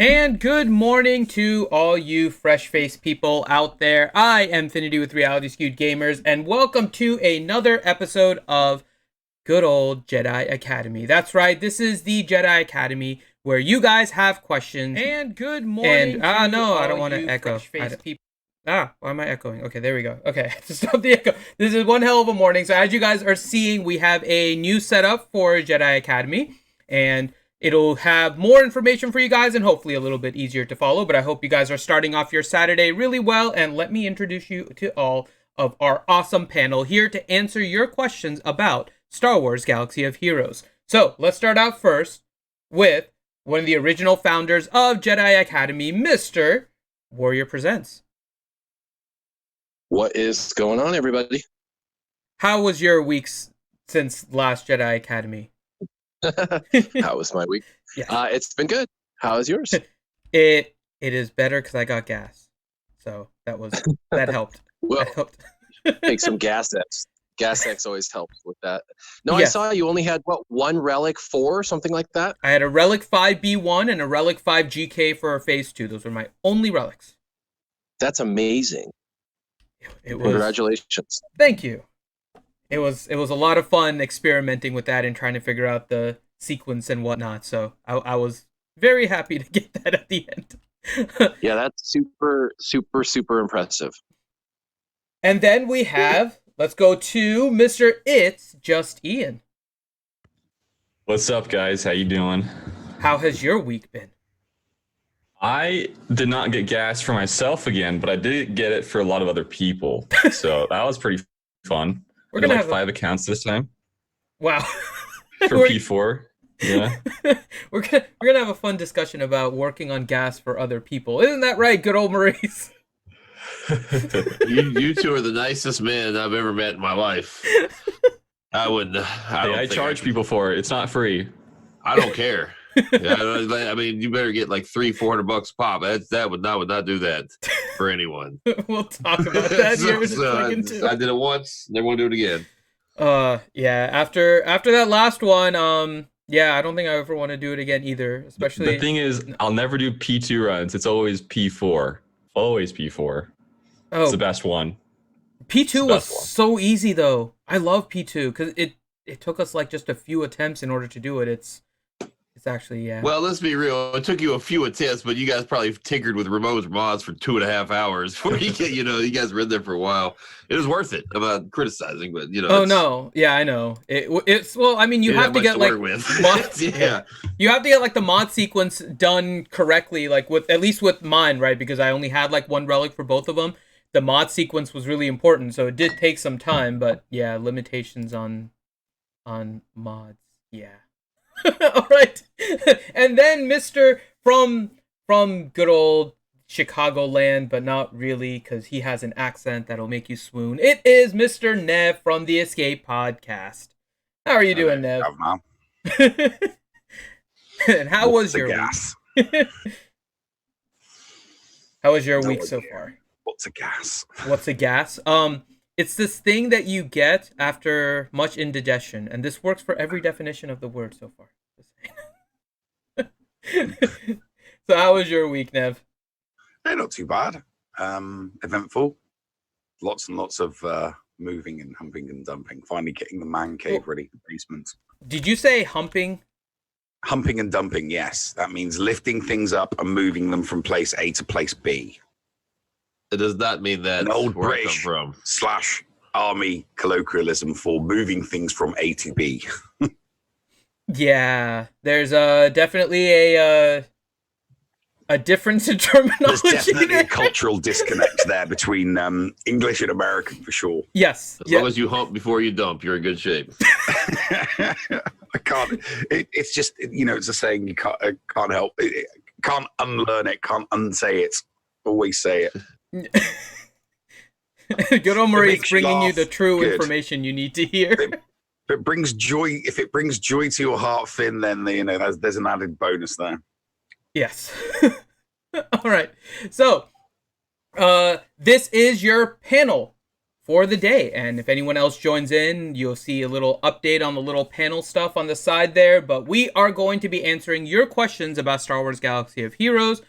And good morning to all you fresh-faced people out there. I am Finity with Reality Skewed Gamers, and welcome to another episode of Good Old Jedi Academy. That's right, this is the Jedi Academy where you guys have questions. And good morning and, no, I don't want to echo. Why am I echoing? Okay, there we go. Okay, to stop the echo. This is one hell of a morning. So as you guys are seeing, we have a new setup for Jedi Academy, and it'll have more information for you guys and hopefully a little bit easier to follow. But I hope you guys are starting off your Saturday really well. And let me introduce you to all of our awesome panel here to answer your questions about Star Wars Galaxy of Heroes. So let's start out first with one of the original founders of Jedi Academy, Mr. Warrior Presents. What is going on, everybody? How was your weeks since last Jedi Academy? How was my week? Yeah. It's been good. How is yours? It is better because I got gas, so that helped. Well, that helped. take some gas X. Gas X always helps with that. No, Yes. I saw you only had one relic 4, something like that. I had a Relic 5B1 and a Relic 5 GK for Phase 2. Those were my only relics. That's amazing. It was. Congratulations. Thank you. It was a lot of fun experimenting with that and trying to figure out the sequence and whatnot. So I was very happy to get that at the end. Yeah, that's super impressive. And then we have, let's go to Mr. It's Just Ian. What's up, guys? How you doing? How has your week been? I did not get gas for myself again, but I did get it for a lot of other people. So that was pretty fun. We're I gonna had have 5 accounts this time Wow. for P4. Yeah. We're gonna have a fun discussion about working on gas for other people. Isn't that right, good old Maurice? You two are the nicest men I've ever met in my life. I charge people for it. It's not free. I don't care. I mean, you better get like $300-400 pop. That would not do that for anyone. We'll talk about that here in a second too. I did it once. Never want to do it again. Yeah. After that last one, yeah, I don't think I ever want to do it again either. Especially The thing is, I'll never do P2 runs. It's always P4. Always P4. Oh, It's the best one. P2 was best one. so easy though. I love P2 because it took us like just a few attempts in order to do it. It's actually, yeah. Well, let's be real. It took you a few attempts, but you guys probably tinkered with remote mods for 2.5 hours before you get. You guys were in there for a while. It was worth it. I'm not criticizing, but Oh no, yeah, I know. It's well, I mean, you have to get like mod, yeah. You have to get like the mod sequence done correctly, like at least with mine, right? Because I only had like one relic for both of them. The mod sequence was really important, so it did take some time. But yeah, limitations on mods. Yeah. All right. And then Mr. from good old Chicagoland, but not really, because he has an accent that'll make you swoon. It is Mr. Nev from the Escape Podcast. How are you doing, Nev? And how was your week? How was your week so far? What's a gas? What's a gas? It's this thing that you get after much indigestion, and this works for every definition of the word so far. So how was your week, Nev? Hey, not too bad. Eventful. Lots and lots of moving and humping and dumping. Finally getting the man cave ready for the basement. Did you say humping? Humping and dumping, yes. That means lifting things up and moving them from place A to place B. It does not mean that An old where I come British from. / army colloquialism for moving things from A to B. Yeah, there's definitely a difference in terminology. There's definitely there. a cultural disconnect there between English and American, for sure. Yes. As long as you hump before you dump, you're in good shape. I can't. It's just, it's a saying you can't help. Can't unlearn it. Can't unsay it. Always say it. Good old Maurice bringing you laugh. the true Good. information you need to hear. If it brings joy to your heart, Finn, then there's an added bonus there. Yes. All right. So, this is your panel for the day. And if anyone else joins in, you'll see a little update on the little panel stuff on the side there. But we are going to be answering your questions about Star Wars Galaxy of Heroes.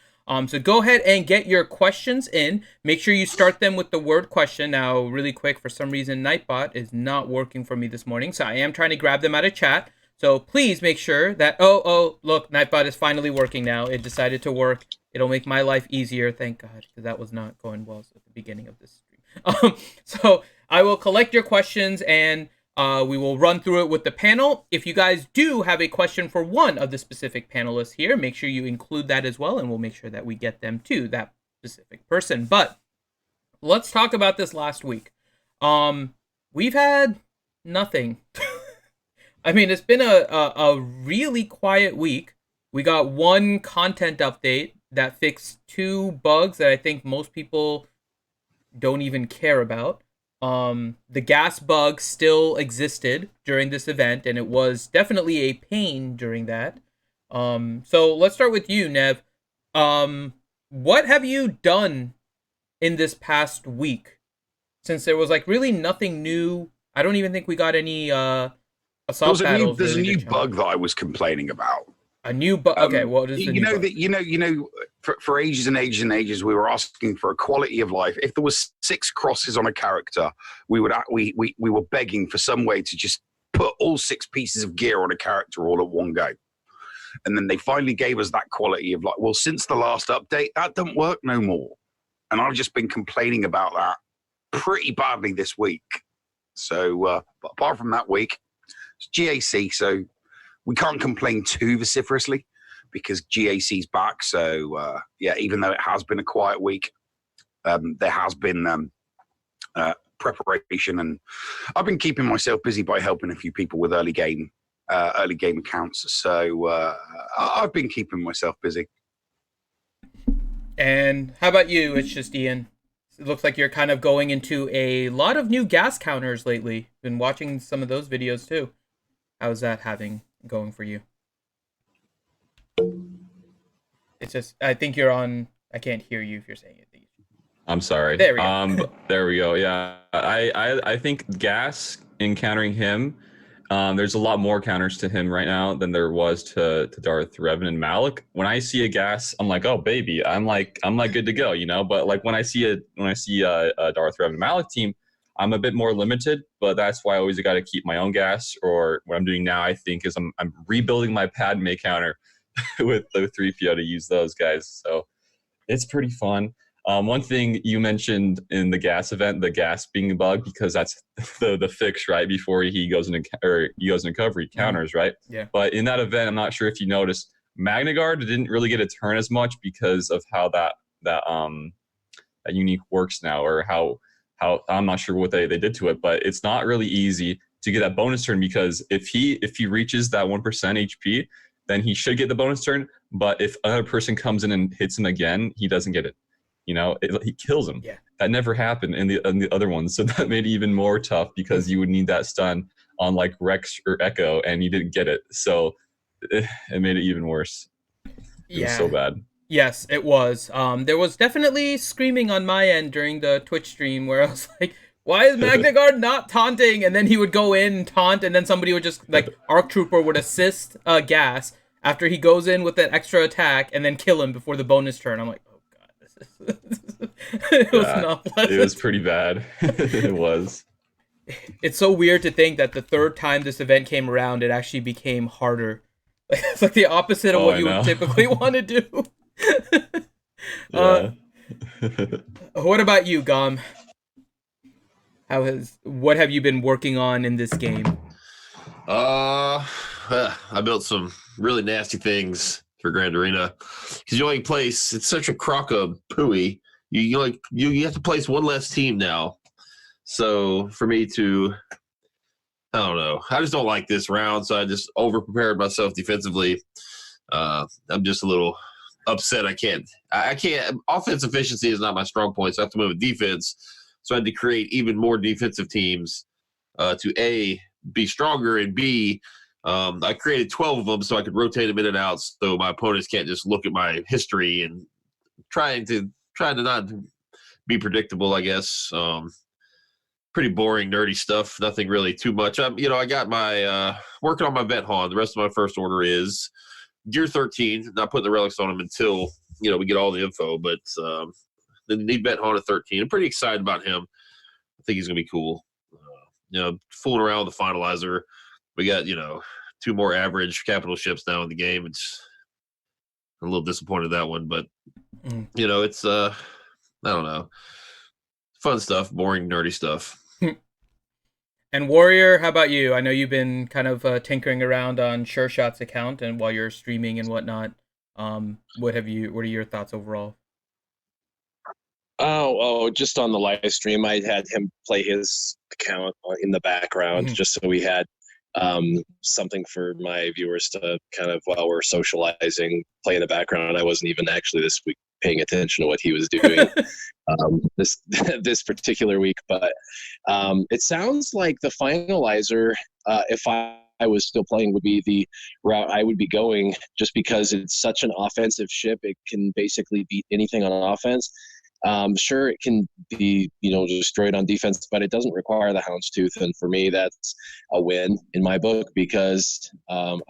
So go ahead and get your questions in. Make sure you start them with the word question. Now, really quick, for some reason, Nightbot is not working for me this morning, so I am trying to grab them out of chat. So please make sure that, look, Nightbot is finally working now. It decided to work. It'll make my life easier, thank God, because that was not going well at the beginning of this stream. So I will collect your questions and we will run through it with the panel. If you guys do have a question for one of the specific panelists here, make sure you include that as well, and we'll make sure that we get them to that specific person. But let's talk about this last week. We've had nothing. I mean, it's been a really quiet week. We got one content update that fixed 2 bugs that I think most people don't even care about. The gas bug still existed during this event, and it was definitely a pain during that. So let's start with you, Nev. What have you done in this past week? Since there was like really nothing new. I don't even think we got any assault battles. There's a new bug that I was complaining about. A new bug. Okay, what is the new bug? You know, for ages and ages and ages, we were asking for a quality of life. If there was 6 crosses on a character, we were begging for some way to just put all 6 pieces of gear on a character all at one go. And then they finally gave us that quality of life. Well, since the last update, that doesn't work no more. And I've just been complaining about that pretty badly this week. So, but apart from that week, it's GAC, so we can't complain too vociferously because GAC's back. So, yeah, even though it has been a quiet week, there has been preparation, and I've been keeping myself busy by helping a few people with early game accounts. So I've been keeping myself busy. And how about you? It's just Ian. It looks like you're kind of going into a lot of new gas counters lately. Been watching some of those videos too. How's that going for you? It's just, I think you're on. I can't hear you if you're saying it. I'm sorry. There we go. There we go. Yeah, I think gas encountering him. There's a lot more counters to him right now than there was to Darth Revan and Malik. When I see a gas, I'm like, oh baby, I'm like good to go, you know. But like when I see a Darth Revan and Malik team, I'm a bit more limited. But that's why I always got to keep my own gas. Or what I'm doing now, I think, is I'm rebuilding my Padme counter with the 3PO to use those guys. So it's pretty fun. One thing you mentioned in the gas event, the gas being a bug, because that's the fix, right? Before he goes into cover, he counters, right? Yeah. But in that event, I'm not sure if you noticed, Magna Guard didn't really get a turn as much because of how that unique works now, or how I'm not sure what they did to it, but it's not really easy to get that bonus turn, because if he reaches that 1% HP, then he should get the bonus turn. But if another person comes in and hits him again, he doesn't get it. You know, he kills him. Yeah. That never happened in the other ones, so that made it even more tough because you would need that stun on like Rex or Echo, and you didn't get it, so it made it even worse. It was so bad. Yes, it was. There was definitely screaming on my end during the Twitch stream where I was like, why is Magna Guard not taunting? And then he would go in and taunt, and then somebody would just, like, ARC Trooper would assist gas after he goes in with an extra attack and then kill him before the bonus turn. I'm like, it was not pleasant. It was pretty bad. It was. It's so weird to think that the third time this event came around, it actually became harder. It's like the opposite of what you would typically want to do. What about you, Gom? What have you been working on in this game? I built some really nasty things for Grand Arena, because you only place, it's such a crock of pooey. You have to place one less team now. So for me to, I don't know, I just don't like this round, so I just over prepared myself defensively. I'm just a little upset. I can't. Offense efficiency is not my strong point, so I have to move to defense. So I had to create even more defensive teams to A, be stronger, and B, I created 12 of them so I could rotate them in and out, so my opponents can't just look at my history and trying to not be predictable, I guess. pretty boring, nerdy stuff. Nothing really too much. I got my working on my vet Han. The rest of my first order is Gear 13. Not putting the relics on them until we get all the info. But then need vet Han at 13. I'm pretty excited about him. I think he's gonna be cool. Fooling around with the finalizer. We got 2 more average capital ships now in the game. It's a little disappointed that one, but it's I don't know, fun stuff, boring, nerdy stuff. And Warrior, how about you? I know you've been kind of tinkering around on Sure Shot's account, and while you're streaming and whatnot, what are your thoughts overall? Oh, just on the live stream, I had him play his account in the background, just so we had something for my viewers to kind of, while we're socializing, play in the background. I wasn't even actually this week paying attention to what he was doing this particular week, but it sounds like the finalizer, if I was still playing, would be the route I would be going, just because it's such an offensive ship. It can basically beat anything on offense. Sure, it can be, destroyed on defense, but it doesn't require the Houndstooth. And for me, that's a win in my book, because I'm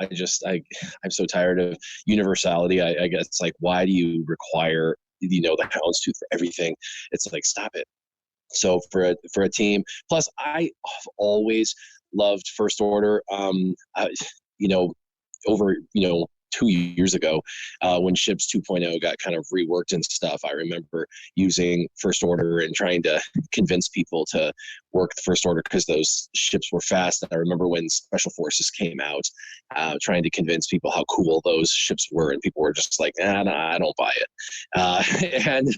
so tired of universality. I guess it's like, why do you require, the Houndstooth for everything? It's like, stop it. So for a team, plus I have always loved First Order. Over 2 years ago, when Ships 2.0 got kind of reworked and stuff, I remember using First Order and trying to convince people to work the First Order because those ships were fast. And I remember when Special Forces came out, trying to convince people how cool those ships were, and people were just like, nah, I don't buy it. And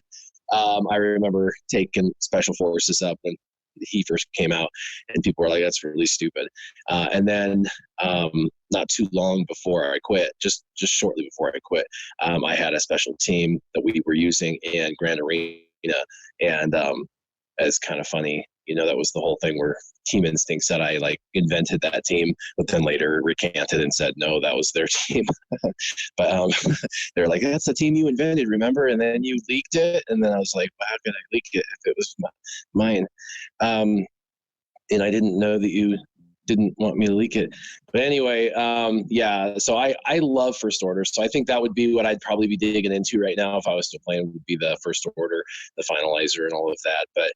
I remember taking Special Forces up when he first came out, and people were like, that's really stupid. And then not too long before I quit, just shortly before I quit, I had a special team that we were using in Grand Arena, and it's kind of funny, that was the whole thing where Team Instinct said I invented that team, but then later recanted and said no, that was their team. But they're like, that's the team you invented, remember? And then you leaked it, and then I was like, well, how could I leak it if it was mine? And I didn't know that you didn't want me to leak it. But anyway, so I love First Order. So I think that would be what I'd probably be digging into right now if I was still playing, would be the First Order, the finalizer, and all of that. But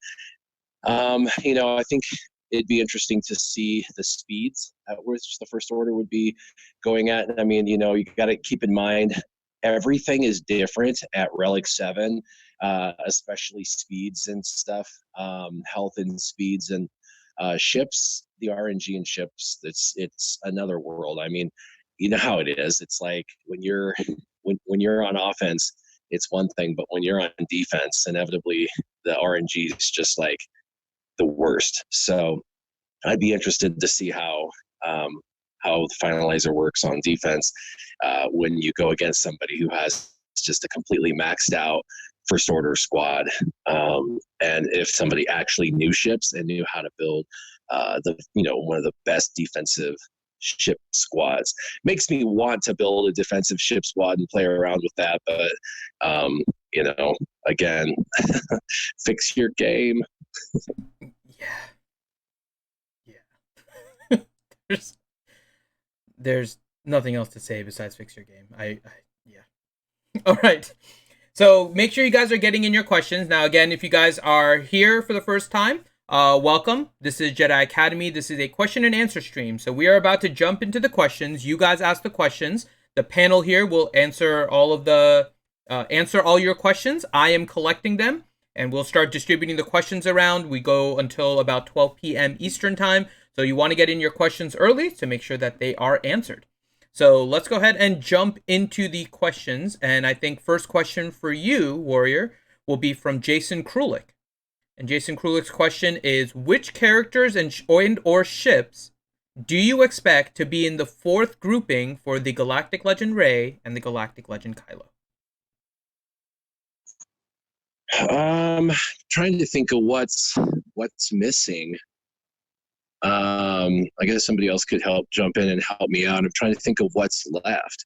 I think it'd be interesting to see the speeds at which the First Order would be going at. I mean, you got to keep in mind, everything is different at Relic 7, especially speeds and stuff, health and speeds, and ships, the RNG in ships, it's another world. I mean, you know how it is. It's like when you're on offense, it's one thing, but when you're on defense, inevitably the RNG is just like the worst. So I'd be interested to see how the finalizer works on defense when you go against somebody who has just a completely maxed out First Order squad, and if somebody actually knew ships and knew how to build one of the best defensive ship squads. Makes me want to build a defensive ship squad and play around with that, but again, fix your game. Yeah. There's nothing else to say besides fix your game. Yeah. All right. So make sure you guys are getting in your questions. Now, again, if you guys are here for the first time, welcome. This is Jedi Academy. This is a question and answer stream. So we are about to jump into the questions. You guys ask the questions. The panel here will answer all your questions. I am collecting them, and we'll start distributing the questions around. We go until about 12 p.m. Eastern time. So you want to get in your questions early to make sure that they are answered. So let's go ahead and jump into the questions. And I think first question for you, Warrior, will be from Jason Krulik. And Jason Krulik's question is, which characters or ships do you expect to be in the fourth grouping for the Galactic Legend Rey and the Galactic Legend Kylo? Trying to think of what's missing. I guess somebody else could jump in and help me out. I'm trying to think of what's left.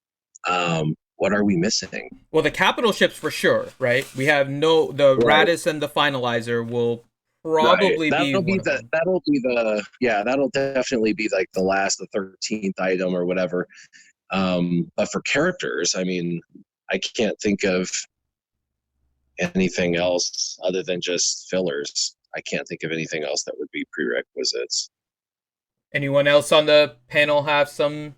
What are we missing? Well, the capital ships for sure, right? We have the right. Radis and the Finalizer will probably be That'll be one of the them. that'll definitely be like the 13th item or whatever. But for characters, I mean, I can't think of anything else other than just fillers. I can't think of anything else that would be prerequisites. Anyone else on the panel have some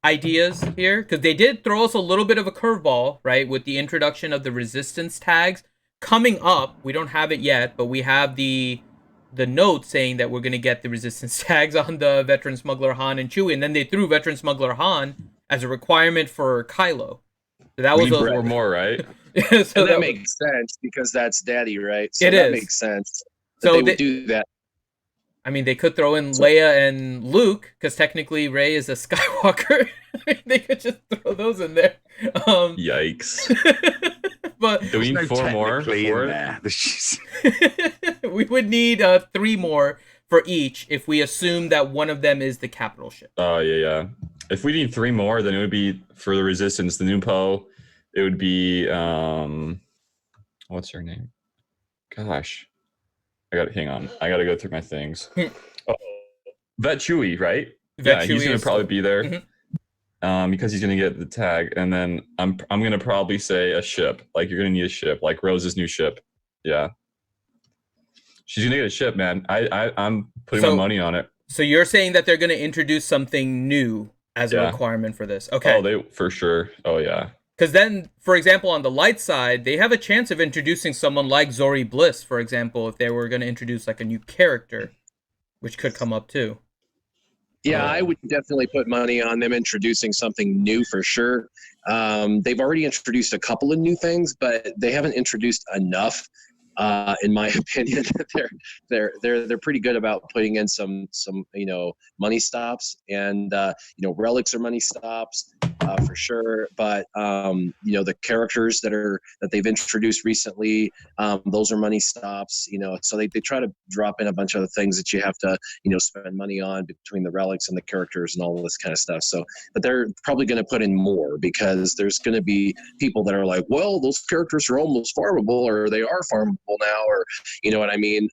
ideas here? Because they did throw us a little bit of a curveball, right, with the introduction of the resistance tags coming up. We don't have it yet, but we have the note saying that we're going to get the resistance tags on the veteran smuggler Han and Chewie, and then they threw veteran smuggler Han as a requirement for Kylo. So that was Four more, right? so and that makes sense because that's Daddy, right? So it that is. Makes sense. So they would do that. I mean, they could throw in Leia and Luke, because technically Rey is a Skywalker. They could just throw those in there. Yikes. But do we need four more? In there. We would need 3 more for each if we assume that one of them is the capital ship. Oh, yeah. If we need 3 more, then it would be for the Resistance, the new Poe. It would be, what's her name? Gosh. Hang on. I got to go through my things. Vet Chewie, right? Vet Chewie he's going to probably be there. Because he's going to get the tag. And then I'm going to probably say a ship. Like, you're going to need a ship. Like Rose's new ship. Yeah. She's going to get a ship, man. I'm putting my money on it. So you're saying that they're going to introduce something new as a requirement for this? Okay. Oh, for sure. Oh, yeah. Because then, for example, on the light side, they have a chance of introducing someone like Zori Bliss, for example, if they were going to introduce like a new character, which could come up too. Yeah, I would definitely put money on them introducing something new for sure. They've already introduced a couple of new things, but they haven't introduced enough. In my opinion, they're pretty good about putting in some money stops, and relics are money stops for sure. But the characters that they've introduced recently, those are money stops. So they try to drop in a bunch of the things that you have to spend money on between the relics and the characters and all of this kind of stuff. So, but they're probably going to put in more because there's going to be people that are like, well, those characters are almost farmable, or they are farmable now, or you know what I mean.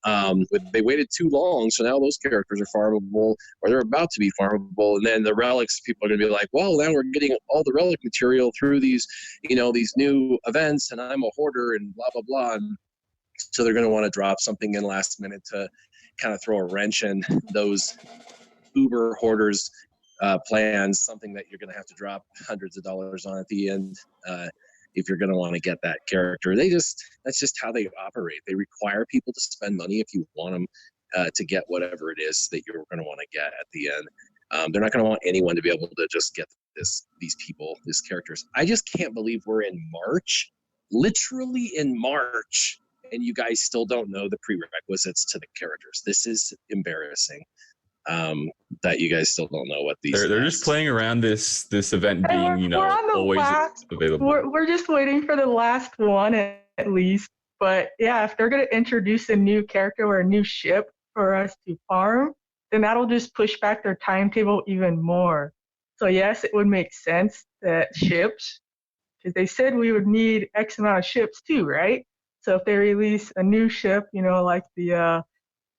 They waited too long, so now those characters are farmable, or they're about to be farmable, and then the relics, people are going to be like, well, now we're getting all the relic material through these new events, and I'm a hoarder and blah blah blah. And so they're going to want to drop something in last minute to kind of throw a wrench in those uber hoarders plans, something that you're going to have to drop hundreds of dollars on at the end if you're going to want to get that character. That's just how they operate. They require people to spend money if you want them to get whatever it is that you're going to want to get at the end. They're not going to want anyone to be able to just get these characters. I just can't believe we're in March, literally in March, and you guys still don't know the prerequisites to the characters. This is embarrassing. That you guys still don't know what these. They're just playing around this event being always available. We're just waiting for the last one at least. But yeah, if they're gonna introduce a new character or a new ship for us to farm, then that'll just push back their timetable even more. So yes, it would make sense that ships, because they said we would need X amount of ships too, right? So if they release a new ship, like the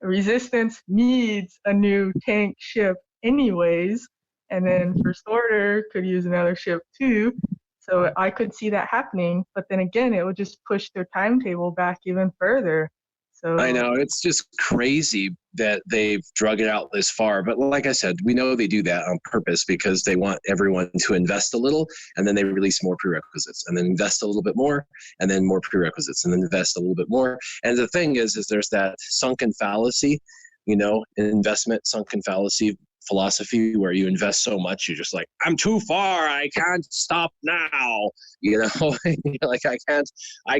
Resistance needs a new tank ship anyways, and then First Order could use another ship too. So I could see that happening, but then again, it would just push their timetable back even further. So I know, it's just crazy that they've drug it out this far. But like I said, we know they do that on purpose because they want everyone to invest a little, and then they release more prerequisites, and then invest a little bit more, and then more prerequisites, and then invest a little bit more. And the thing is there's that sunken fallacy, investment sunken fallacy philosophy where you invest so much, you're just like, I'm too far, I can't stop now. You're like, I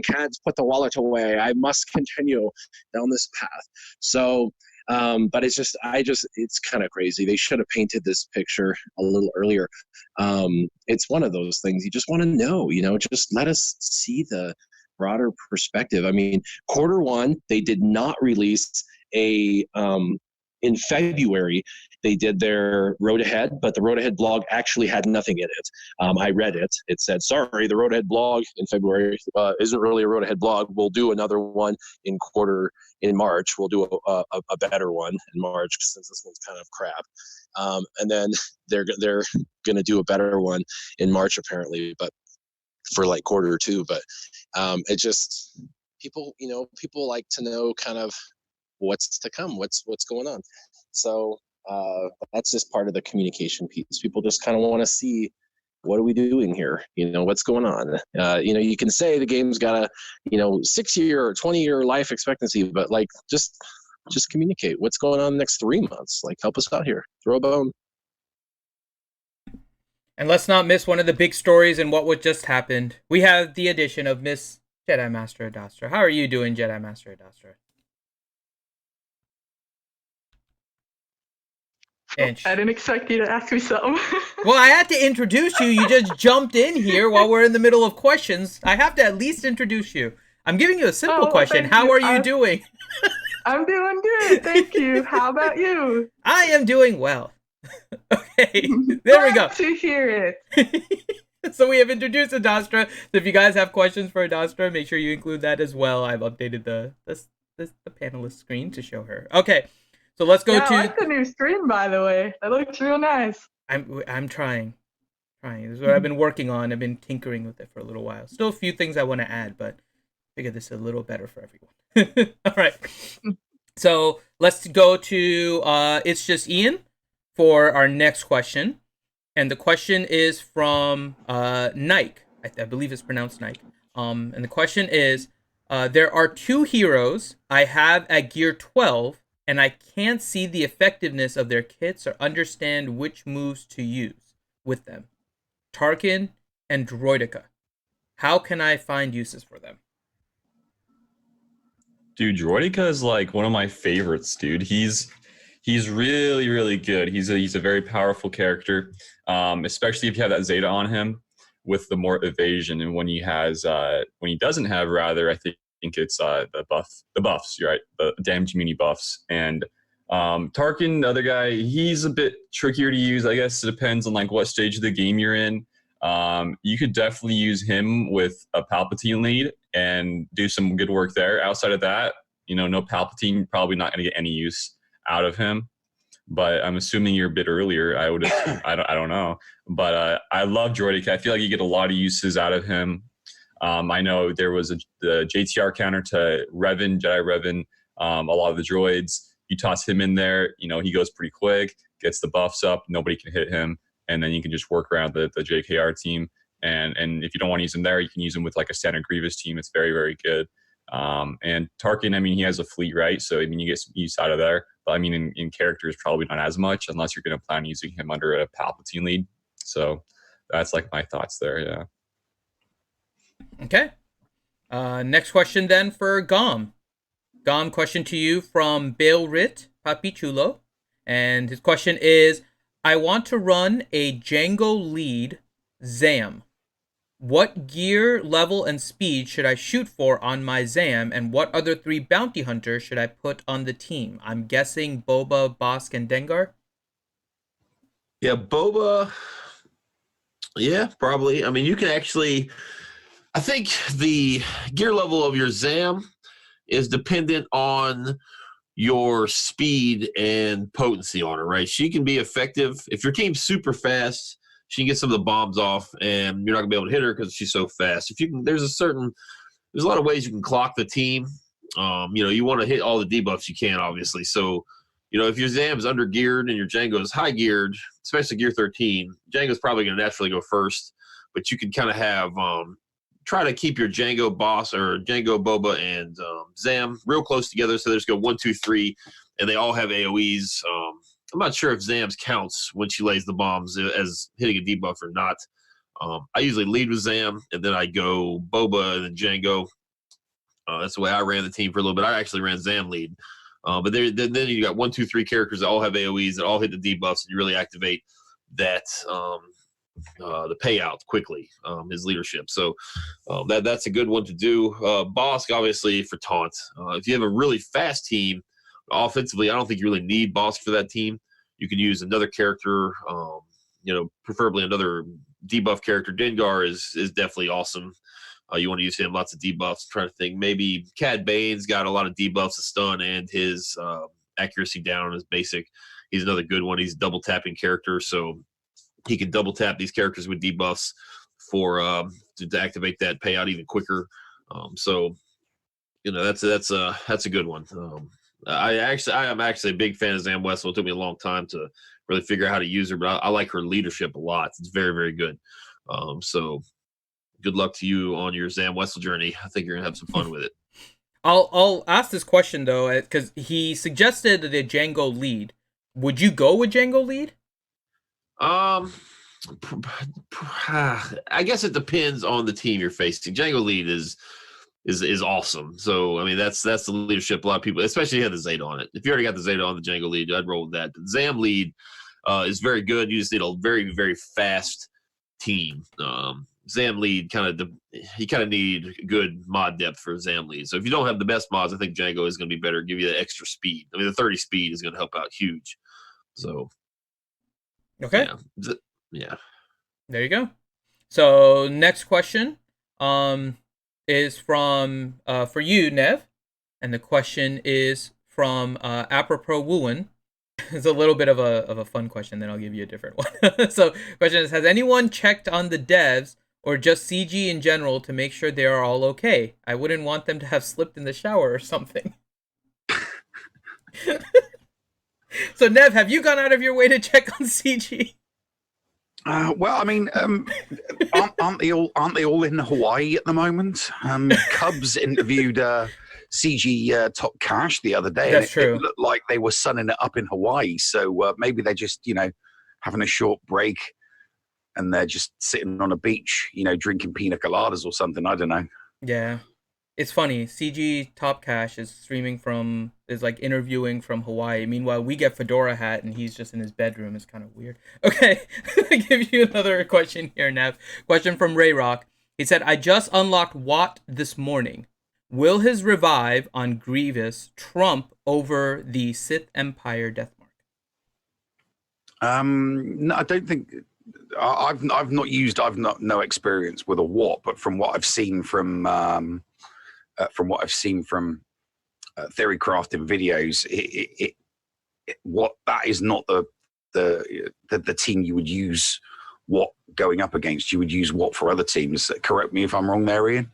can't put the wallet away. I must continue down this path. So but it's kind of crazy. They should have painted this picture a little earlier. It's one of those things you just want to know, just let us see the broader perspective. I mean, Q1, they did not release a in February, they did their Road Ahead, but the Road Ahead blog actually had nothing in it. I read it. It said, sorry, the Road Ahead blog in February isn't really a Road Ahead blog. We'll do another one in March. We'll do a better one in March since this one's kind of crap. And then they're going to do a better one in March, apparently, but for like quarter two. But it just, people like to know kind of what's to come, what's going on. So that's just part of the communication piece. People just kind of want to see, what are we doing here? What's going on? You can say the game's got a 6-year or 20-year life expectancy, but like just communicate what's going on the next 3 months. Like, help us out here, throw a bone. And let's not miss one of the big stories in what just happened. We have the addition of Miss Jedi Master Adastra. How are you doing, Jedi Master Adastra? I didn't expect you to ask me something. Well, I had to introduce you. You just jumped in here while we're in the middle of questions. I have to at least introduce you. I'm giving you a simple question. How are you doing? I'm doing good. Thank you. How about you? I am doing well. Okay, there we go. Glad to hear it. So we have introduced Adastra. So if you guys have questions for Adastra, make sure you include that as well. I've updated the panelist screen to show her. Okay. So let's go to. I like the new screen, by the way. That looks real nice. I'm trying. This is what I've been working on. I've been tinkering with it for a little while. Still a few things I want to add, but I figure this is a little better for everyone. All right. So let's go to It's Just Ian for our next question. And the question is from Nike. I believe it's pronounced Nike. And the question is, there are 2 heroes I have at gear 12, and I can't see the effectiveness of their kits or understand which moves to use with them. Tarkin and Droideka. How can I find uses for them? Dude, Droideka is like one of my favorites, dude. He's really, really good. He's a very powerful character, especially if you have that Zeta on him with the more evasion. And when he doesn't have, rather, I think it's the buffs, right? The damage mini buffs. And Tarkin, the other guy, he's a bit trickier to use. I guess it depends on like what stage of the game you're in. You could definitely use him with a Palpatine lead and do some good work there. Outside of that, no Palpatine, probably not going to get any use out of him. But I'm assuming you're a bit earlier. I don't know. But I love Droideka. I feel like you get a lot of uses out of him. I know there was the JTR counter to Revan, Jedi Revan, a lot of the droids. You toss him in there, he goes pretty quick, gets the buffs up, nobody can hit him, and then you can just work around the JKR team. And if you don't want to use him there, you can use him with like a standard Grievous team. It's very, very good. And Tarkin, he has a fleet, right? So, you get some use out of there. But, in characters, probably not as much unless you're going to plan using him under a Palpatine lead. So that's like my thoughts there, yeah. Okay. Next question then for Gom. Gom, question to you from Bailrit Papichulo. And his question is, I want to run a Django lead Zam. What gear, level, and speed should I shoot for on my Zam, and what other 3 bounty hunters should I put on the team? I'm guessing Boba, Bosk, and Dengar? Yeah, Boba. Yeah, probably. You can actually... I think the gear level of your Zam is dependent on your speed and potency on her, right? She can be effective. If your team's super fast, she can get some of the bombs off, and you're not going to be able to hit her because she's so fast. There's a lot of ways you can clock the team. You want to hit all the debuffs you can, obviously. So, if your Zam's under geared and your Django is high geared, especially gear 13, Django's probably going to naturally go first, but you can kind of have try to keep your Django boss or Django, Boba, and Zam real close together. So there's go 1, 2, 3, and they all have AoEs. I'm not sure if Zam's counts when she lays the bombs as hitting a debuff or not. I usually lead with Zam, and then I go Boba and then Django. That's the way I ran the team for a little bit. I actually ran Zam lead. But then you got 1, 2, 3 characters that all have AoEs that all hit the debuffs, and you really activate that the payout quickly, his leadership. So that's a good one to do. Bosk, obviously, for taunt. If you have a really fast team, Offensively, I don't think you really need Boss for that team. You can use another character, preferably another debuff character. Dengar is definitely awesome. You want to use him, lots of debuffs. I'm trying to think, maybe Cad Bane's got a lot of debuffs, a stun, and his accuracy down on his basic. He's another good one. He's a double tapping character, so he can double tap these characters with debuffs for to activate that payout even quicker. So that's a good one. I am actually a big fan of Zam Wessel. It took me a long time to really figure out how to use her, but I like her leadership a lot. It's very, very good. So good luck to you on your Zam Wessel journey. I think you're gonna have some fun with it. I'll ask this question though, because he suggested the Django lead. Would you go with Django lead? I guess it depends on the team you're facing. Django lead is awesome. So I mean that's the leadership a lot of people, especially if you have the Zeta on it. If you already got the Zeta on the Django lead, I'd roll with that. The Zam lead is very good. You just need a very, very fast team. Zam lead you kind of need good mod depth for Zam lead. So if you don't have the best mods, I think Django is going to be better, give you the extra speed. I mean, the 30 speed is going to help out huge. So okay, yeah. There you go. So next question is from for you, Nev, and the question is from Apropos Wooen. It's a little bit of a fun question, then I'll give you a different one. So question is, has anyone checked on the devs or just CG in general to make sure they are all okay? I wouldn't want them to have slipped in the shower or something. So Nev, have you gone out of your way to check on CG? Well, I mean, aren't they all in Hawaii at the moment? Cubs interviewed CG Top Cash the other day. That's true. It looked like they were sunning it up in Hawaii. So maybe they're just, having a short break and they're just sitting on a beach, drinking pina coladas or something. I don't know. Yeah. It's funny. CG Top Cash is interviewing from Hawaii. Meanwhile, we get Fedora Hat and he's just in his bedroom. It's kind of weird. Okay. I'll give you another question here, Nev. Question from Ray Rock. He said, I just unlocked Watt this morning. Will his revive on Grievous trump over the Sith Empire Deathmark? No, I don't think. I've no experience with a Watt, but from what I've seen from theory crafting videos, what that is not the team you would use Watt going up against. You would use Watt for other teams. Correct me if I'm wrong there, Ian.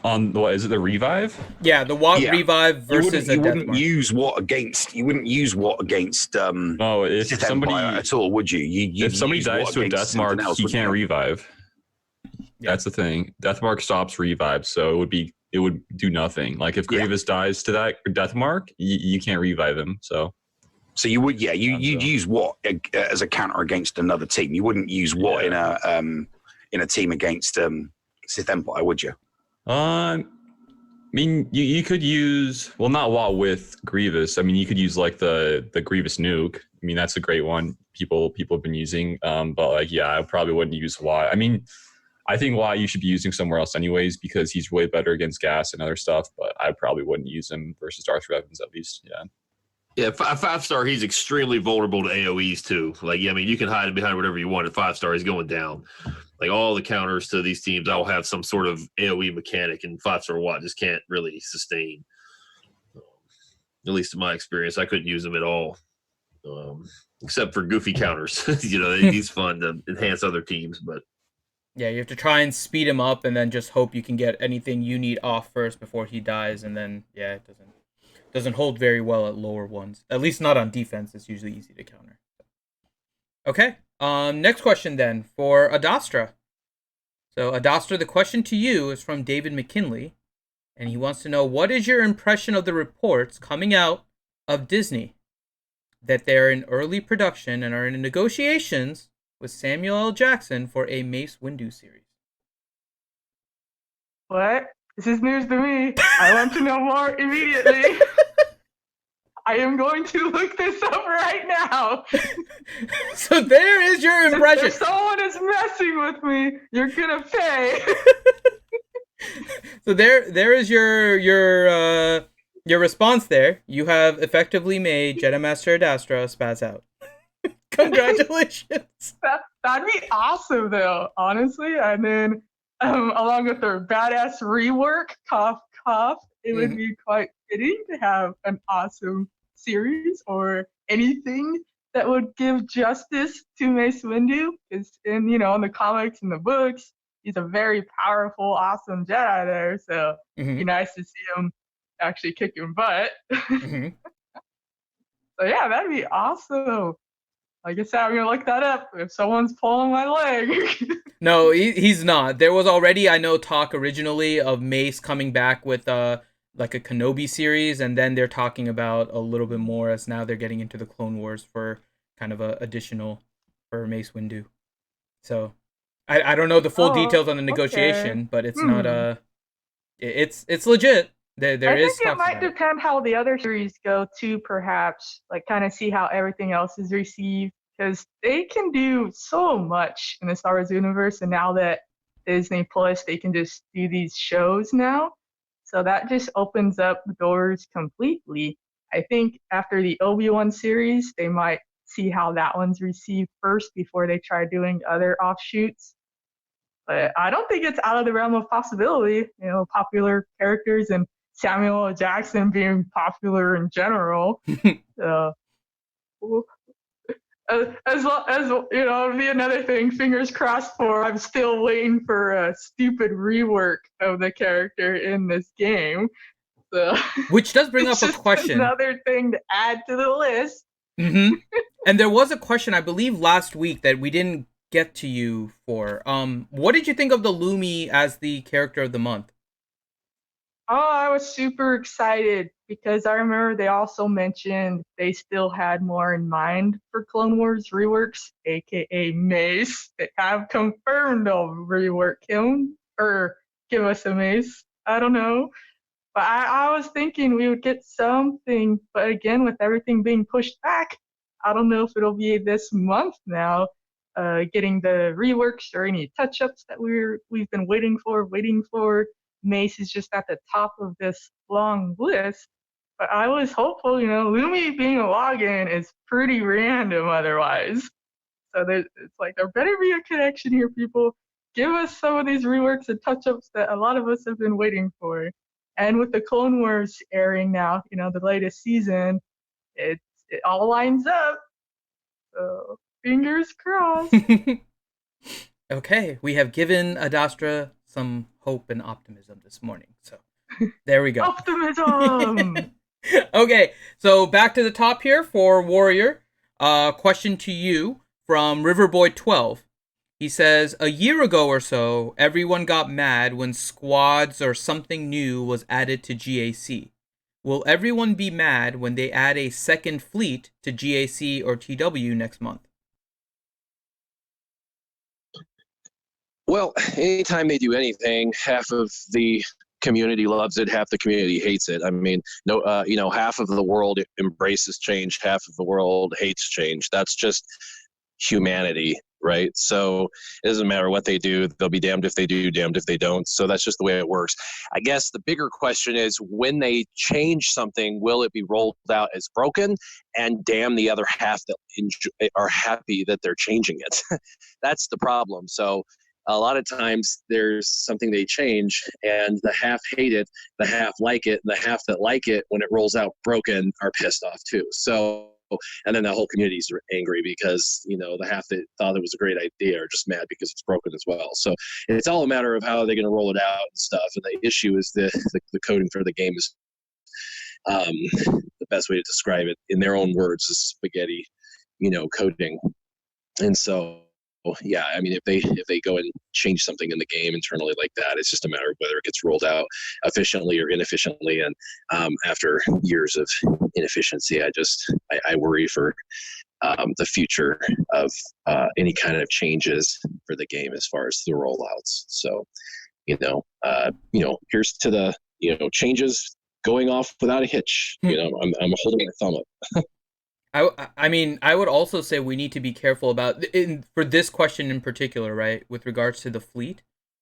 On what is it, the revive? Yeah, the Watt revive versus you wouldn't use Watt against no, if Sith somebody Empire at all, would you? If somebody dies to a death mark, he can't revive. Yeah. That's the thing. Death mark stops revive, so it would do nothing. Like if Grievous dies to that death mark, you can't revive him. So you would, you'd use Watt as a counter against another team. You wouldn't use Watt in a team against Sith Empire, would you? I mean, you could use, well, not Watt with Grievous. I mean, you could use like the Grievous nuke. I mean, that's a great one. People have been using. But I probably wouldn't use Watt. I mean, I think Watt you should be using somewhere else anyways because he's way better against gas and other stuff. But I probably wouldn't use him versus Darth Revan's at least. Yeah. Yeah, 5-star, he's extremely vulnerable to AoEs too. You can hide behind whatever you want. At 5-star, he's going down. Like all the counters to these teams, I'll have some sort of AoE mechanic, and 5-star Watt just can't really sustain. At least in my experience, I couldn't use them at all, except for goofy counters. He's fun to enhance other teams, but yeah, you have to try and speed him up, and then just hope you can get anything you need off first before he dies, and then it doesn't hold very well at lower ones. At least not on defense. It's usually easy to counter. Okay. Next question then for Adastra. So Adastra, the question to you is from David McKinley, and he wants to know, what is your impression of the reports coming out of Disney that they're in early production and are in negotiations with Samuel L. Jackson for a Mace Windu series? What? This is news to me. I want to know more immediately. I am going to look this up right now. So there is your impression. If someone is messing with me, you're gonna pay. So there is your Your response there, you have effectively made Jedi Master Adastra spaz out. Congratulations. That'd be awesome, though, honestly. And then, along with their badass rework, cough, cough, it would be quite fitting to have an awesome series or anything that would give justice to Mace Windu. Because in the comics and the books, he's a very powerful, awesome Jedi there. So it'd be nice to see him actually kicking butt. So yeah, that'd be awesome. Like I said, I'm gonna look that up if someone's pulling my leg. No, he's not. There was already, I know, talk originally of Mace coming back with like a Kenobi series, and then they're talking about a little bit more as now they're getting into the Clone Wars for kind of a additional for Mace Windu. So I don't know the full details on the negotiation, but it's not it's legit. There I is. think it might depend how the other series go too, perhaps. Like kind of see how everything else is received. Because they can do so much in the Star Wars universe, and now that Disney Plus, they can just do these shows now. So that just opens up doors completely. I think after the Obi-Wan series, they might see how that one's received first before they try doing other offshoots. But I don't think it's out of the realm of possibility. Popular characters and Samuel L. Jackson being popular in general. So, as well as it'll be another thing. Fingers crossed for. I'm still waiting for a stupid rework of the character in this game. So, which does bring up a question. Another thing to add to the list. And there was a question, I believe, last week that we didn't get to you for. What did you think of the Lumi as the character of the month? Oh, I was super excited because I remember they also mentioned they still had more in mind for Clone Wars reworks, aka Mace. They have confirmed they'll rework him or give us a Mace. I don't know. But I was thinking we would get something, but again, with everything being pushed back, I don't know if it'll be this month now, getting the reworks or any touch-ups that we've been waiting for. Mace is just at the top of this long list. But I was hopeful, Lumi being a login is pretty random otherwise. So it's like there better be a connection here, people. Give us some of these reworks and touch-ups that a lot of us have been waiting for. And with the Clone Wars airing now, the latest season, it all lines up. So fingers crossed. Okay, we have given Adastra some hope and optimism this morning. So there we go. Optimism! Okay, so back to the top here for Warrior. Question to you from Riverboy12. He says, a year ago or so, everyone got mad when squads or something new was added to GAC. Will everyone be mad when they add a second fleet to GAC or TW next month? Well, anytime they do anything, half of the community loves it, half the community hates it. I mean, half of the world embraces change, half of the world hates change. That's just humanity, right? So it doesn't matter what they do. They'll be damned if they do, damned if they don't. So that's just the way it works. I guess the bigger question is, when they change something, will it be rolled out as broken? And damn the other half that are happy that they're changing it. That's the problem. So a lot of times there's something they change and the half hate it, the half like it, and the half that like it when it rolls out broken are pissed off too. So, and then the whole community's angry because, the half that thought it was a great idea are just mad because it's broken as well. So it's all a matter of how they're going to roll it out and stuff. And the issue is the coding for the game is the best way to describe it in their own words is spaghetti, coding. And so, yeah, I mean, if they go and change something in the game internally like that, it's just a matter of whether it gets rolled out efficiently or inefficiently. And after years of inefficiency, I worry for the future of any kind of changes for the game as far as the rollouts. So, here's to the changes going off without a hitch. I'm holding my thumb up. I mean, I would also say we need to be careful about, for this question in particular, right, with regards to the fleet.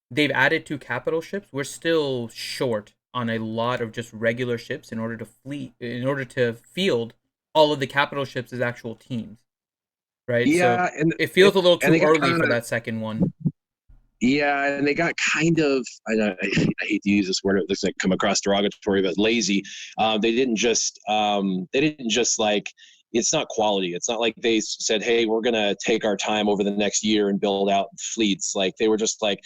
They've added 2 capital ships. We're still short on a lot of just regular ships in order to field all of the capital ships as actual teams, right? Yeah, So it feels a little and too they got early kinda, for that second one. yeah, and they got kind of, I hate to use this word, it doesn't come across derogatory, but lazy. They didn't just like, it's not quality. It's not like they said, hey, we're going to take our time over the next year and build out fleets. Like they were just like,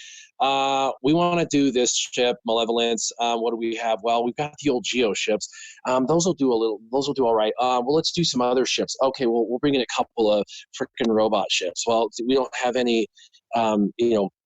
we want to do this ship, Malevolence. What do we have? Well, we've got the old Geo ships. Those will do all right. Well, let's do some other ships. Okay, well, we'll bring in a couple of freaking robot ships. Well, we don't have any,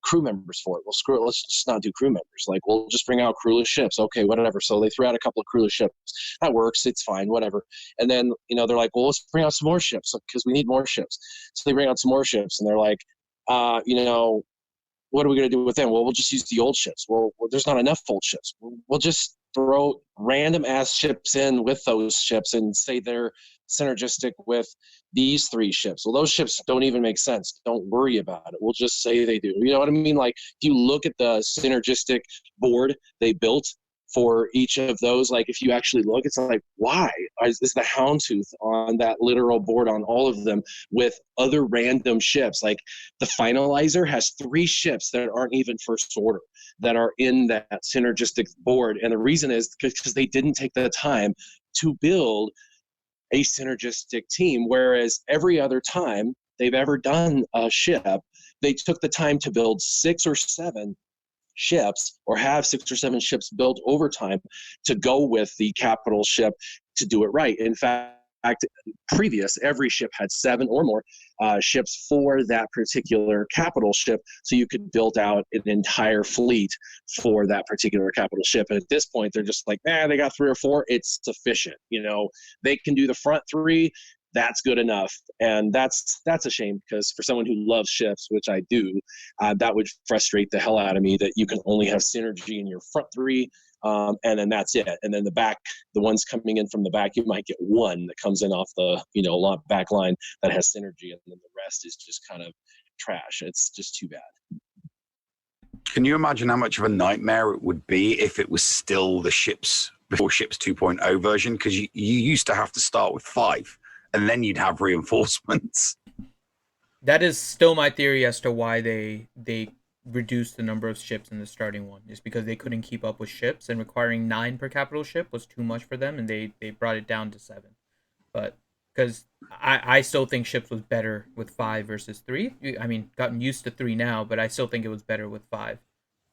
crew members for it. Well, screw it. Let's just not do crew members. Like, we'll just bring out crewless ships. Okay, whatever. So they threw out a couple of crewless ships. That works. It's fine. Whatever. And then, they're like, well, let's bring out some more ships because we need more ships. So they bring out some more ships, and they're like, what are we going to do with them? Well, we'll just use the old ships. Well, there's not enough old ships. We'll just throw random ass ships in with those ships and say they're synergistic with these 3 ships. Well, those ships don't even make sense. Don't worry about it. We'll just say they do. You know what I mean? Like, if you look at the synergistic board they built for each of those, like if you actually look, it's like, why is the Houndtooth on that literal board on all of them with other random ships? Like the Finalizer has 3 ships that aren't even first order that are in that synergistic board. And the reason is because they didn't take the time to build a synergistic team, whereas every other time they've ever done a ship, they took the time to build 6 or 7 ships or have 6 or 7 ships built over time to go with the capital ship to do it right. In fact, every ship had 7 or more ships for that particular capital ship, so you could build out an entire fleet for that particular capital ship. And at this point, they're just like, they got 3 or 4. It's sufficient. They can do the front 3. That's good enough. And that's a shame, because for someone who loves ships, which I do, that would frustrate the hell out of me that you can only have synergy in your front 3, and then that's it. And then the back, the ones coming in from the back, you might get 1 that comes in off the back line that has synergy, and then the rest is just kind of trash. It's just too bad. Can you imagine how much of a nightmare it would be if it was still the ships before Ships 2.0 version? Because you used to have to start with 5. And then you'd have reinforcements. That is still my theory as to why they reduced the number of ships in the starting one, is because they couldn't keep up with ships, and requiring 9 per capital ship was too much for them, and they brought it down to 7. But because I still think ships was better with 5 versus 3. I mean, gotten used to 3 now, but I still think it was better with 5.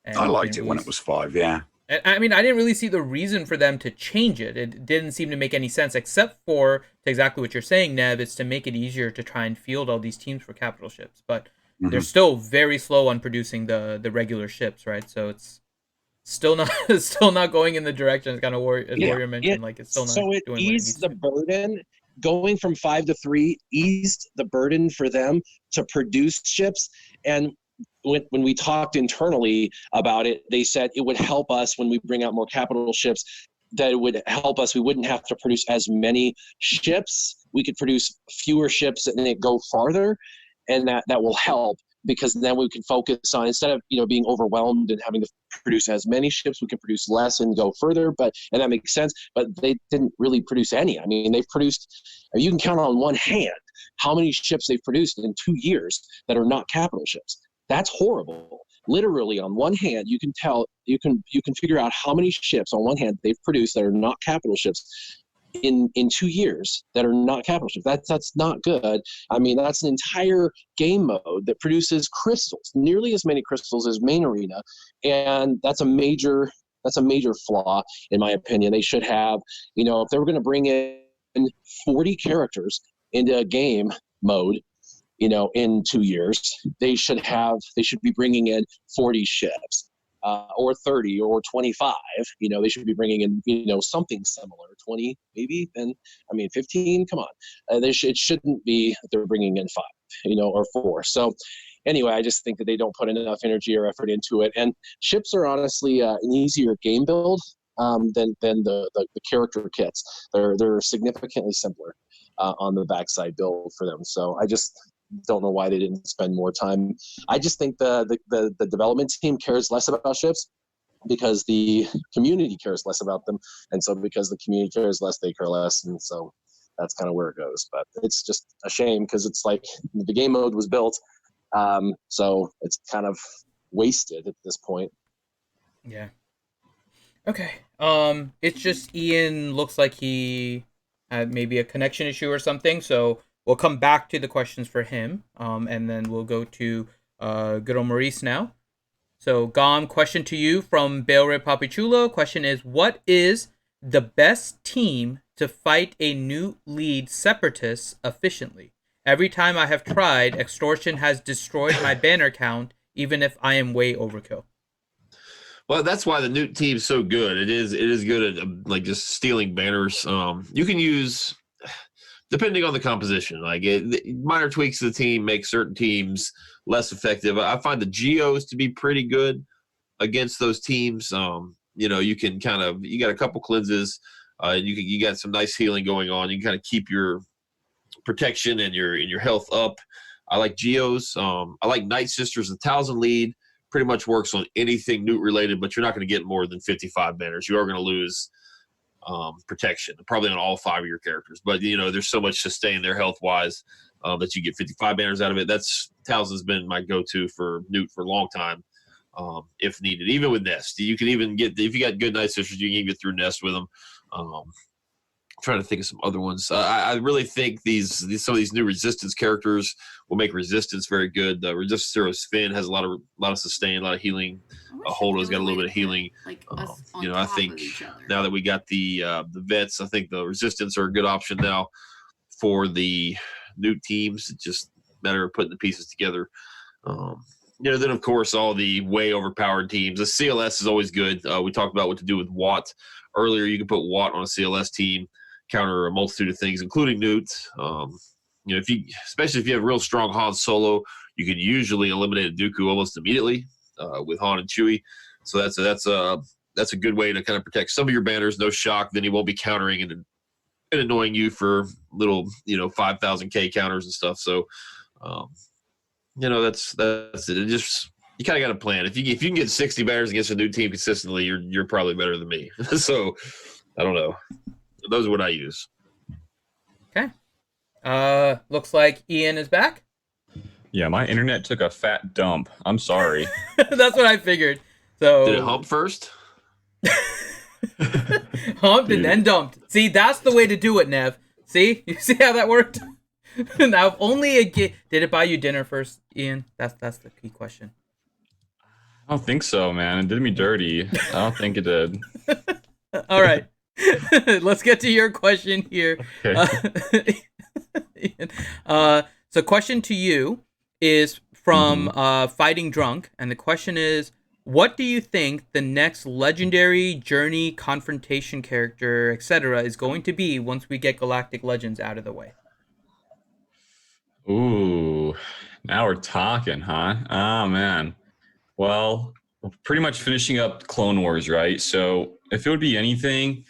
And I liked it when it was 5, yeah. I mean, I didn't really see the reason for them to change it. It didn't seem to make any sense, except for exactly what you're saying, Nev. It's to make it easier to try and field all these teams for capital ships. But they're still very slow on producing the regular ships, right? So it's still not going in the direction. It's kind of Warrior mentioned, like it's still not. So it doing eased the burden. Going from 5 to 3 eased the burden for them to produce ships. And when we talked internally about it, they said it would help us when we bring out more capital ships, that it would help us. We wouldn't have to produce as many ships. We could produce fewer ships and then go farther, and that will help, because then we can focus on, instead of being overwhelmed and having to produce as many ships, we can produce less and go further. And that makes sense. But they didn't really produce any. I mean, they've produced, you can count on one hand how many ships they've produced in 2 years that are not capital ships. That's horrible. Literally, on one hand, you can tell, you can figure out how many ships on one hand they've produced that are not capital ships in 2 years that are not capital ships. That's not good. I mean, that's an entire game mode that produces crystals, nearly as many crystals as main arena, and that's a major flaw in my opinion. Be should have, if they were going to bring in 40 characters into a game mode, in 2 years, they should be bringing in 40 ships, or 30 or 25. They should be bringing in, something similar, 20 maybe, and 15. Come on, it shouldn't be that they're bringing in 5, or 4. So anyway, I just think that they don't put enough energy or effort into it. And ships are honestly an easier game build than the character kits. They're significantly simpler on the backside build for them. So I just don't know why they didn't spend more time. I just think the development team cares less about ships because the community cares less about them, and so because the community cares less, they care less, and so that's kind of where it goes. But it's just a shame because it's like the game mode was built, so it's kind of wasted at this point. Yeah. Okay. It's just Ian looks like he had maybe a connection issue or something, so we'll come back to the questions for him, and then we'll go to good old Maurice now. So, Gom, question to you from Balered Papichulo. Question is, what is the best team to fight a new lead separatist efficiently? Every time I have tried, extortion has destroyed my banner count, even if I am way overkill. Well, that's why the Newt team's so good. It is good at like just stealing banners. You can use, depending on the composition, like minor tweaks to the team make certain teams less effective. I find the Geos to be pretty good against those teams. You can you got a couple cleanses, you got some nice healing going on. You can kind of keep your protection and your health up. I like Geos. I like Night Sisters. The Towson lead pretty much works on anything Newt related, but you're not going to get more than 55 banners. You are going to lose protection, probably on all 5 of your characters. But there's so much sustain there health wise that you get 55 banners out of it. Towson's been my go-to for Newt for a long time, if needed. Even with Nest, you can even get, if you got good Night Sisters, you can even get through Nest with them. Trying to think of some other ones. I really think some of these new Resistance characters will make Resistance very good. The Resistance hero Sven has a lot of sustain, a lot of healing. Holdo's got a little bit of healing. I think now that we got the vets, I think the Resistance are a good option now for the new teams. It's just a matter of putting the pieces together. Then of course all the way overpowered teams. The CLS is always good. We talked about what to do with Watt earlier. You can put Watt on a CLS team, counter a multitude of things, including Newt. Especially if you have real strong Han Solo, you can usually eliminate a Dooku almost immediately with Han and Chewie. So that's a good way to kind of protect some of your banners. No shock, then he won't be countering and annoying you for little 5,000K counters and stuff. So that's it. It just, you kind of got to plan. If you can get 60 banners against a new team consistently, you're probably better than me. So I don't know. Those are what I use. Okay. Looks like Ian is back. Yeah, my internet took a fat dump. I'm sorry. That's what I figured. So did it hump first? Humped and then dumped. See, that's the way to do it, Nev. See? You see how that worked? Now, if only did it buy you dinner first, Ian? That's the key question. I don't think so, man. It did me dirty. I don't think it did. All right. Let's get to your question here. Okay. So question to you is from Fighting Drunk, and the question is, what do you think the next legendary journey confrontation character, etc., is going to be once we get Galactic Legends out of the way? Ooh, now we're talking, huh? Oh, man. Well, we're pretty much finishing up Clone Wars, right? So if it would be anything,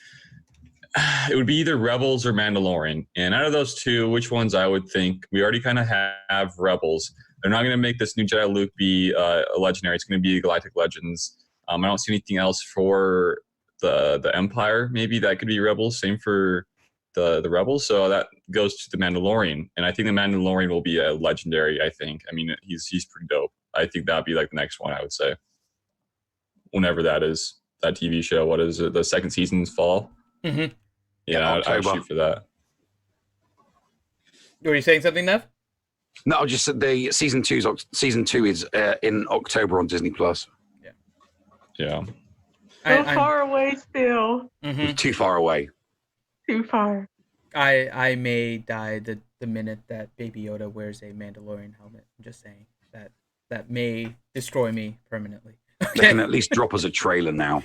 it would be either Rebels or Mandalorian. And out of those two, which ones I would think? We already kind of have Rebels. They're not going to make this new Jedi Luke be a legendary. It's going to be Galactic Legends. I don't see anything else for the Empire. Maybe that could be Rebels. Same for the Rebels. So that goes to the Mandalorian. And I think the Mandalorian will be a legendary, I think. I mean, he's pretty dope. I think that would be like the next one, I would say. Whenever that is, that TV show. What is it? The second season's fall? Mm-hmm. Yeah, I'd shoot for that. Were you saying something, Nev? No, just the season two is in October on Disney Plus. Yeah. So far away still. Mm-hmm. Too far away. Too far. I may die the minute that Baby Yoda wears a Mandalorian helmet. I'm just saying that may destroy me permanently. Okay. They can at least drop us a trailer now.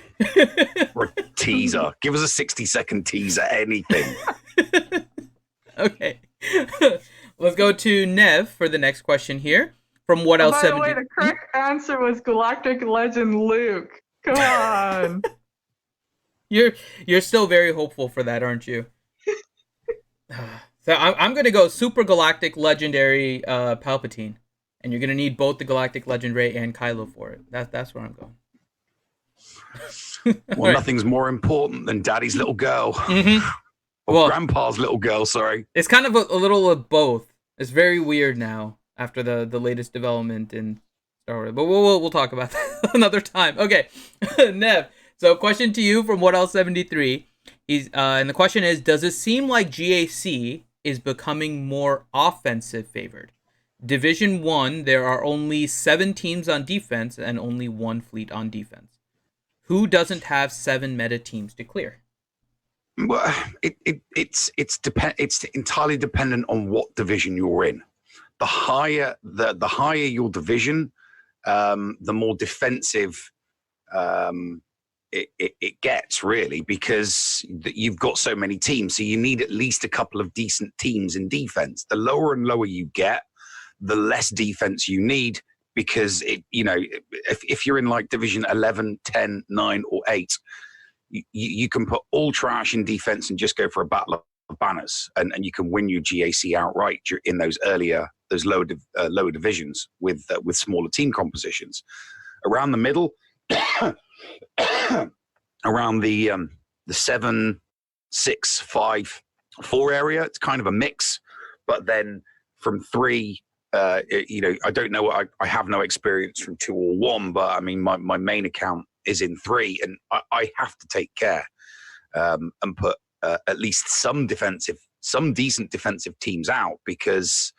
Or a teaser. Give us a 60-second teaser, anything. Okay. Let's go to Nev for the next question here. From What Else? By the way, the correct answer was Galactic Legend Luke. Come on. You're still very hopeful for that, aren't you? So I'm going to go Super Galactic Legendary Palpatine. And you're going to need both the Galactic Legend Ray and Kylo for it. That's where I'm going. Well, Right. nothing's more important than daddy's little girl. Mhm. Or Well, grandpa's little girl, sorry. it's kind of a little of both. It's very weird now after the latest development in Star Wars, but we'll talk about that another time. Okay, Nev. So, question to you from What Else 73. And the question is: does it seem like GAC is becoming more offensive favored? Division 1, there are only 7 teams on defense and only 1 fleet on defense. Who doesn't have 7 meta teams to clear? Well, it's entirely dependent on what division you're in. The higher your division, the more defensive it gets, really, because you've got so many teams. So you need at least a couple of decent teams in defense. The lower and lower you get, the less defense you need, because if you're in like division 11, 10, 9, or 8, you can put all trash in defense and just go for a battle of banners, and you can win your GAC outright in those lower divisions with smaller team compositions. Around the middle, around the 7, 6, 5, 4 area, it's kind of a mix. But then from 3, I don't know. I have no experience from 2 or 1, but I mean, my main account is in 3, and I have to take care and put at least some decent defensive teams out, because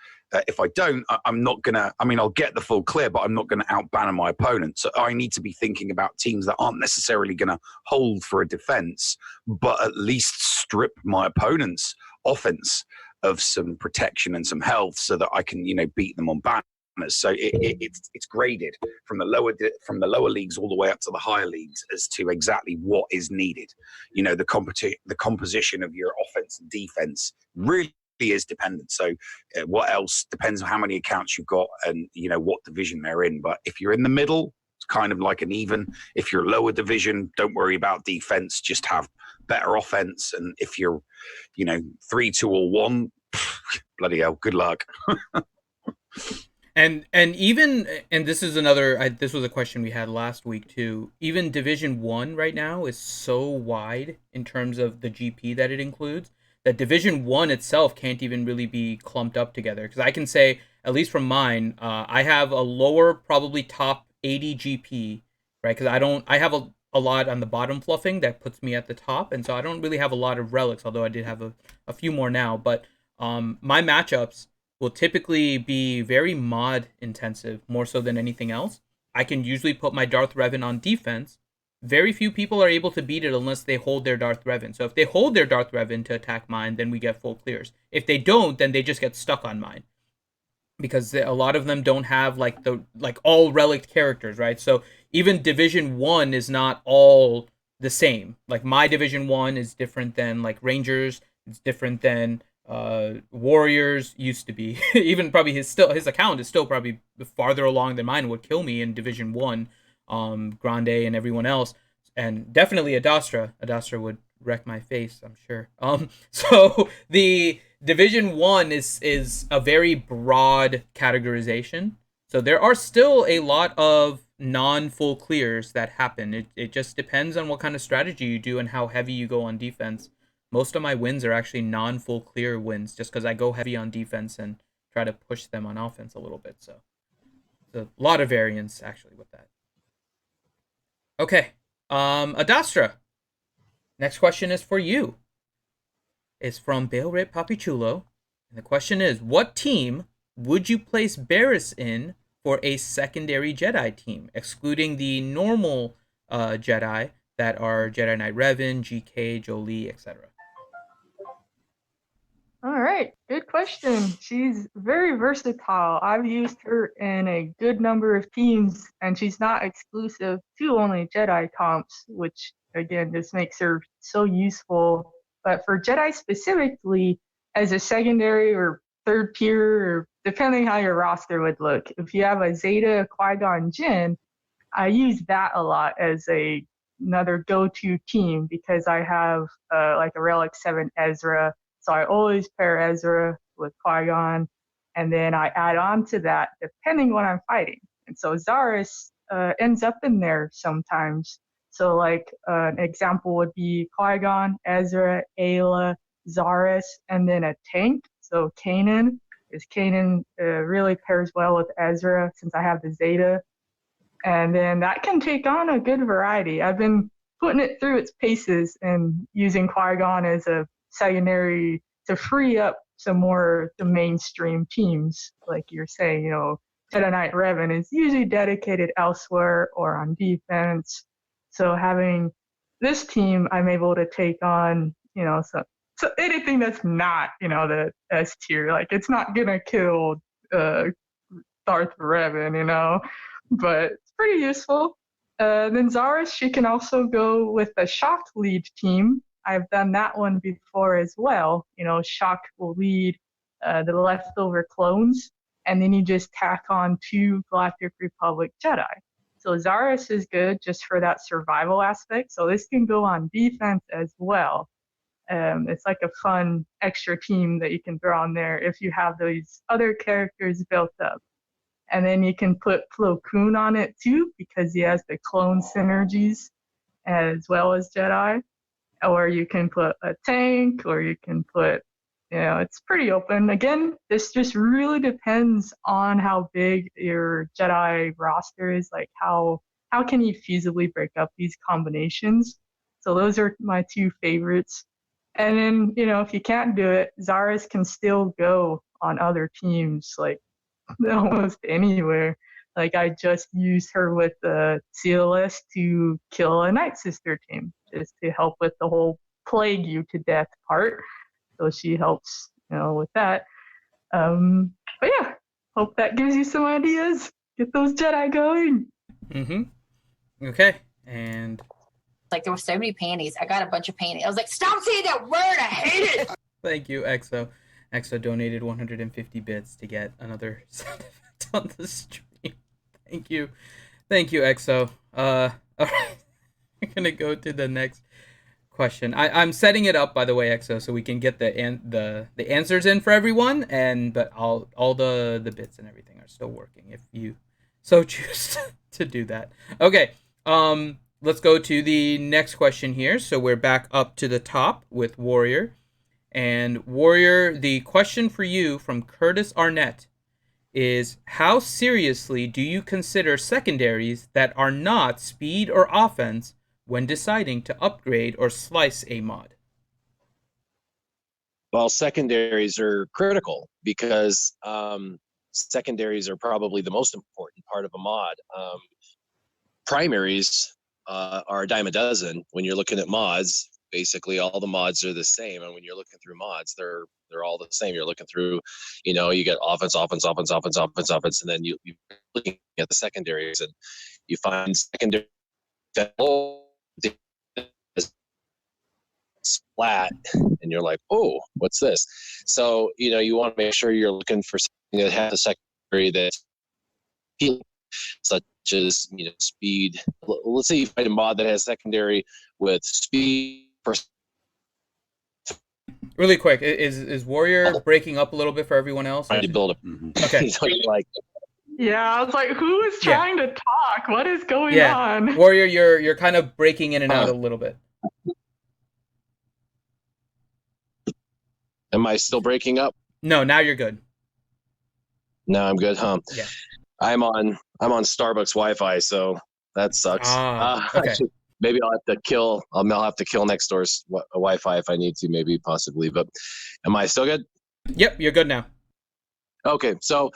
if I don't, I'm not gonna. I mean, I'll get the full clear, but I'm not gonna out-banner my opponent. So I need to be thinking about teams that aren't necessarily gonna hold for a defense, but at least strip my opponent's offense of some protection and some health, so that I can, beat them on banners. So it's graded from the lower leagues all the way up to the higher leagues as to exactly what is needed. The composition of your offense and defense really is dependent. So what else depends on how many accounts you've got and what division they're in. But if you're in the middle, it's kind of like an even. If you're lower division, don't worry about defense, just have better offense. And if you're 3, 2, or 1, bloody hell, good luck. And this is another. This was a question we had last week too. Even Division 1 right now is so wide in terms of the GP that it includes, that Division 1 itself can't even really be clumped up together. Because I can say, at least from mine, I have a lower, probably top 80 GP, right? Because I have a lot on the bottom fluffing that puts me at the top, and so I don't really have a lot of relics, although I did have a few more now. But my matchups will typically be very mod intensive, more so than anything else. I can usually put my Darth Revan on defense. Very few people are able to beat it unless they hold their Darth Revan. So if they hold their Darth Revan to attack mine, then we get full clears. If they don't, then they just get stuck on mine, because a lot of them don't have like all relic characters, right? So even Division 1 is not all the same. Like my Division 1 is different than like Rangers. It's different than Warriors used to be. Even probably his account is still probably farther along than mine, would kill me in Division 1. Grande and everyone else, and definitely Adastra. Adastra would wreck my face, I'm sure. So the Division 1 is a very broad categorization. So there are still a lot of non-full clears that happen. It just depends on what kind of strategy you do and how heavy you go on defense. Most of my wins are actually non-full clear wins, just because I go heavy on defense and try to push them on offense a little bit. So a lot of variance actually with that. Okay, Adastra. Next question is for you. It's from Bailrip Papichulo, and the question is: what team would you place Barris in for a secondary Jedi team, excluding the normal Jedi that are Jedi Knight Revan, GK, Jolie, etc.? All right, good question. She's very versatile. I've used her in a good number of teams, and she's not exclusive to only Jedi comps, which again just makes her so useful. But for Jedi specifically, as a secondary or third tier, or depending how your roster would look, if you have a Zeta, Qui-Gon, Jinn, I use that a lot as another go-to team, because I have like a Relic 7 Ezra. So I always pair Ezra with Qui-Gon, and then I add on to that depending what I'm fighting. And so Zaris ends up in there sometimes. So like an example would be Qui-Gon, Ezra, Ayla, Zaris, and then a tank. So Kanan, because Kanan really pairs well with Ezra since I have the Zeta. And then that can take on a good variety. I've been putting it through its paces and using Qui-Gon as a secondary to free up some more the mainstream teams. Like you're saying, Jedi Knight Revan is usually dedicated elsewhere or on defense. So having this team, I'm able to take on, so anything that's not, the S tier. Like it's not gonna kill Darth Revan, but it's pretty useful. Then Zaris, she can also go with a Shock lead team. I've done that one before as well. Shock will lead the leftover clones, and then you just tack on 2 Galactic Republic Jedi. So Zaris is good just for that survival aspect. So this can go on defense as well. It's like a fun extra team that you can throw on there if you have those other characters built up. And then you can put Plo Koon on it too, because he has the clone synergies as well as Jedi. Or you can put a tank, or you can put, it's pretty open. Again, this just really depends on how big your Jedi roster is, like how can you feasibly break up these combinations. So those are my 2 favorites. And then, if you can't do it, Zaris can still go on other teams, like almost anywhere. Like I just used her with the CLS to kill a Night Sister team, just to help with the whole plague you to death part. So she helps, with that. But yeah, hope that gives you some ideas. Get those Jedi going. Okay, and like there were so many panties. I got a bunch of panties. I was like, stop saying that word. I hate it. Thank you, EXO. EXO donated 150 bits to get another sound effect on the stream. Thank you, EXO. All right, we're gonna go to the next question. I'm setting it up, by the way, EXO, so we can get the answers in for everyone, but all the bits and everything are still working if you so choose to do that. Okay, let's go to the next question here. So we're back up to the top with Warrior. And Warrior, the question for you from Curtis Arnett is, how seriously do you consider secondaries that are not speed or offense when deciding to upgrade or slice a mod? Well, secondaries are critical because secondaries are probably the most important part of a mod. Primaries are a dime a dozen when you're looking at mods. Basically, all the mods are the same, and when you're looking through mods, they're all the same. You're looking through, you get offense, and then you're looking at the secondaries, and you find secondary that is flat, and you're like, oh, what's this? So you want to make sure you're looking for something that has a secondary that's appealing, such as speed. Let's say you find a mod that has secondary with speed. Really quick, is Warrior breaking up a little bit for everyone else? Trying to build Okay. So you're like, yeah, I was like, who is trying to talk? What is going on? Warrior, you're kind of breaking in and out a little bit. Am I still breaking up? No, now you're good. No, I'm good, huh? Yeah. I'm on Starbucks Wi-Fi, so that sucks. Okay. Maybe I'll have to kill next door's Wi-Fi if I need to, maybe, possibly. But am I still good? Yep, you're good now. Okay, so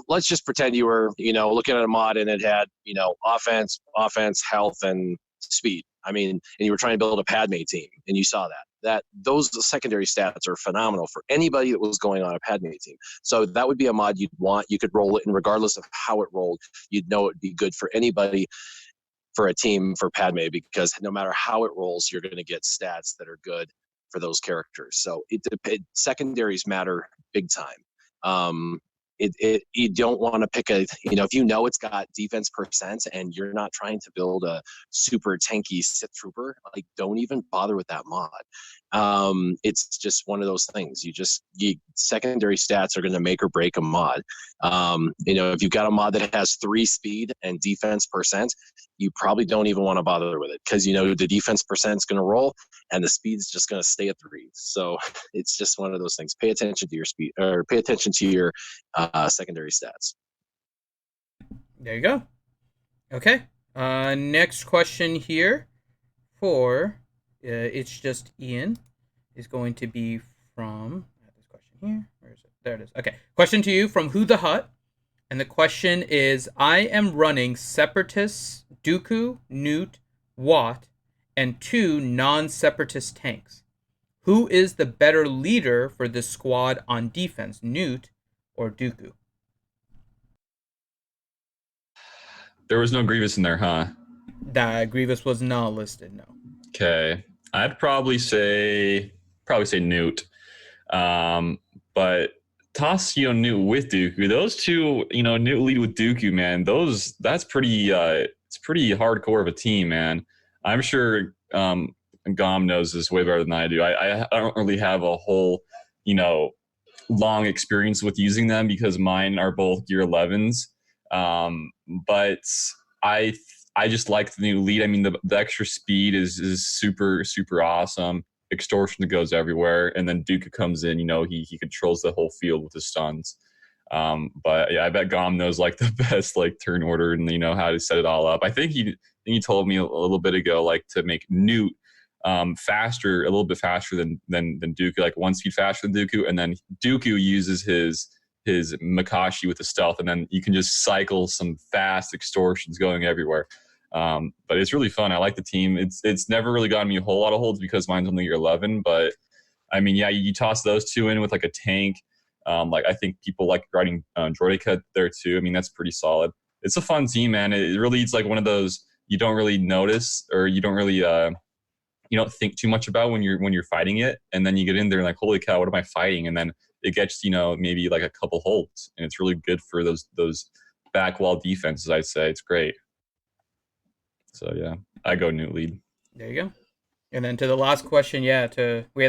let's just pretend you were, looking at a mod and it had, offense, health, and speed. And you were trying to build a Padme team, and you saw that those secondary stats are phenomenal for anybody that was going on a Padme team. So that would be a mod you'd want. You could roll it, and regardless of how it rolled, you'd know it'd be good for anybody for a team for Padme, because no matter how it rolls, you're going to get stats that are good for those characters. So secondaries matter big time. you don't want to pick a, if it's got defense percent and you're not trying to build a super tanky Sith trooper, like don't even bother with that mod. It's just one of those things. Secondary stats are going to make or break a mod. If you've got a mod that has 3 speed and defense percent, you probably don't even want to bother with it because the defense percent is going to roll and the speed's just going to stay at 3. So it's just one of those things. Pay attention to your speed, or pay attention to your secondary stats. There you go. Okay. Next question here for it's just Ian is going to be from this question here. Where is it? There it is. Okay. Question to you from Who the Hut. And the question is, I am running Separatists, Dooku, Newt, Watt, and 2 non-Separatist tanks. Who is the better leader for this squad on defense, Newt or Dooku? There was no Grievous in there, huh? That Grievous was not listed, no. Okay. I'd probably say Newt. But toss Newt with Dooku. Those two, Newt lead with Dooku, man. That's pretty it's pretty hardcore of a team, man. I'm sure Gom knows this way better than I do. I don't really have a whole, long experience with using them because mine are both Gear 11s. But I just like the new lead. I mean, the extra speed is super, super awesome. Extortion that goes everywhere, and then Dooku comes in. He controls the whole field with his stuns. But yeah, I bet Gom knows like the best like turn order and how to set it all up. I think he told me a little bit ago like to make Newt faster, a little bit faster than Dooku, like 1 speed faster than Dooku, and then Dooku uses his Makashi with the stealth, and then you can just cycle some fast extortions going everywhere. But it's really fun. I like the team. It's never really gotten me a whole lot of holds because mine's only Gear 11. But I mean, yeah, you toss those 2 in with like a tank. Like I think people like riding Droideka there too. I mean, that's pretty solid. It's a fun team, man. It really is like one of those you don't really notice or you don't really you don't think too much about when you're fighting it, and then you get in there and like, holy cow, what am I fighting? And then it gets maybe like a couple holds, and it's really good for those back wall defenses. I'd say it's great. So yeah, I go Newt lead. There you go. And then to the last question, we had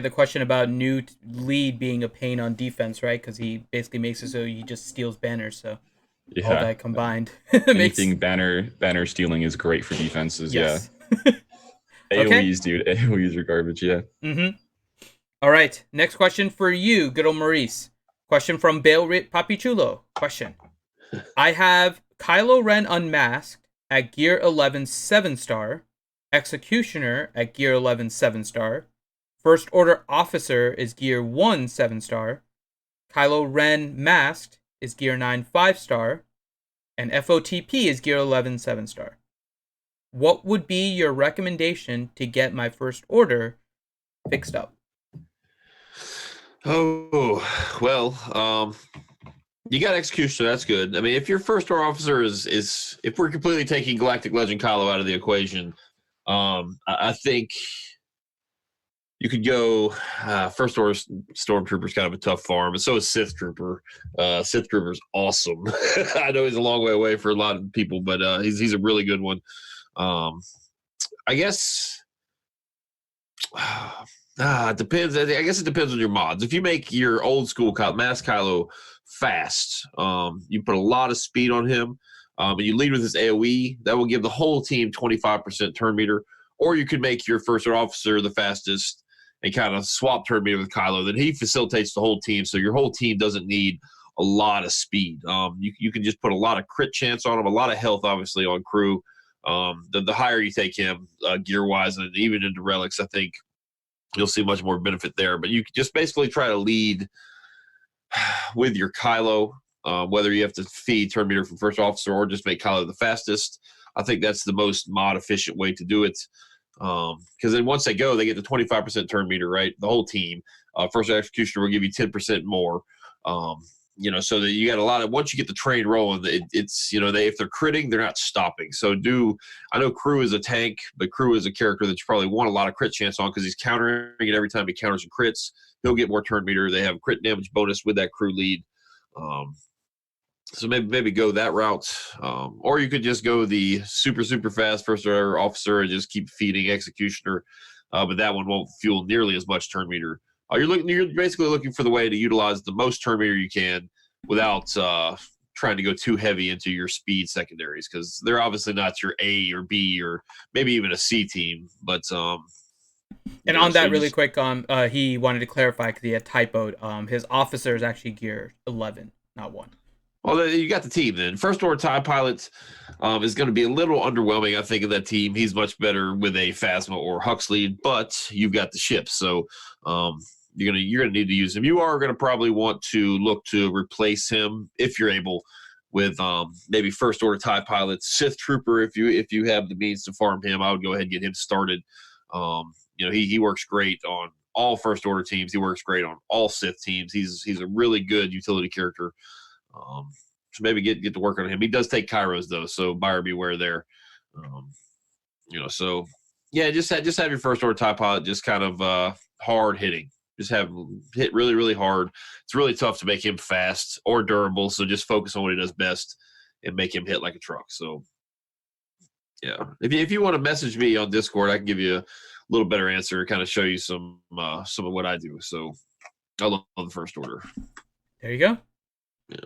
the question about Newt lead being a pain on defense, right? Because he basically makes it so he just steals banners. So all that combined, anything banner stealing is great for defenses. Yes. Yeah. Okay. AOE's, dude. AOE's are garbage. Yeah. Mm-hmm. All right. Next question for you, good old Maurice. Question from Balerit Papichulo. Question: I have Kylo Ren unmasked at Gear 11 7-star, Executioner at Gear 11 7-star, First Order Officer is Gear 1 7-star, Kylo Ren Masked is Gear 9 5-star, and FOTP is Gear 11 7-star. What would be your recommendation to get my First Order fixed up? Oh, well, you got Executioner. That's good. I mean, if your First Order Officer is if we're completely taking Galactic Legend Kylo out of the equation, I think you could go First Order Stormtrooper's kind of a tough farm, and so is Sith Trooper. Sith Trooper's awesome. I know he's a long way away for a lot of people, but he's a really good one. I guess it depends. I guess it depends on your mods. If you make your old school Mass Kylo fast, you put a lot of speed on him, and you lead with his AoE, that will give the whole team 25% turn meter. Or you could make your First Order Officer the fastest and kind of swap turn meter with Kylo. Then he facilitates the whole team, so your whole team doesn't need a lot of speed. You can just put a lot of crit chance on him, a lot of health, obviously, on crew. The higher you take him gear-wise and even into relics, I think you'll see much more benefit there. But you can just basically try to lead with your Kylo, whether you have to feed turn meter from First Officer or just make Kylo the fastest. I think that's the most mod-efficient way to do it. Because then once they go, they get the 25% turn meter, right? The whole team. First Executioner will give you 10% more. So that you got a lot of, once you get the train rolling, it's if they're critting, they're not stopping. So I know Crew is a tank, but Crew is a character that you probably want a lot of crit chance on because he's countering it every time he counters and crits. He'll get more turn meter. They have crit damage bonus with that Crew lead. So maybe go that route, or you could just go the super fast first order officer and just keep feeding executioner, but that one won't fuel nearly as much turn meter. You're basically looking for the way to utilize the most turn meter you can without trying to go too heavy into your speed secondaries, because they're obviously not your A or B or maybe even a C team. But and on that, really quick, he wanted to clarify because he had typoed. His officer is actually gear 11, not 1. Well, you got the team then. First order TIE pilot is going to be a little underwhelming, I think, of that team. He's much better with a Phasma or Huxley, but you've got the ships, so you're gonna need to use him. You are going to probably want to look to replace him if you're able with maybe first order TIE pilot, Sith Trooper. If you have the means to farm him, I would go ahead and get him started. He works great on all first order teams. He works great on all Sith teams. He's a really good utility character. So maybe get to work on him. He does take Kairos though, so buyer beware there. So yeah, just have your first order TIE pilot just kind of hard hitting. Just have him hit really, really hard. It's really tough to make him fast or durable, so just focus on what he does best and make him hit like a truck. So yeah, if you want to message me on Discord, I can give you a little better answer, kind of show you some of what I do. So I love the first order. There you go. Yeah.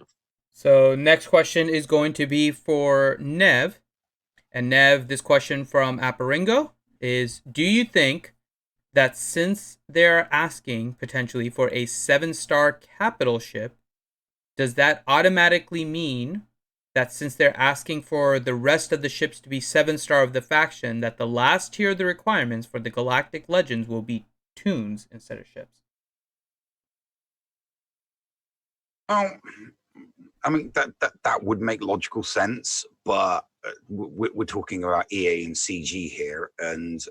So next question is going to be for Nev. And Nev, this question from Aparingo is, do you think that since they're asking potentially for a 7-star capital ship, does that automatically mean that since they're asking for the rest of the ships to be 7-star of the faction, that the last tier of the requirements for the Galactic Legends will be tunes instead of ships? I mean, that would make logical sense, but we're talking about EA and CG here, and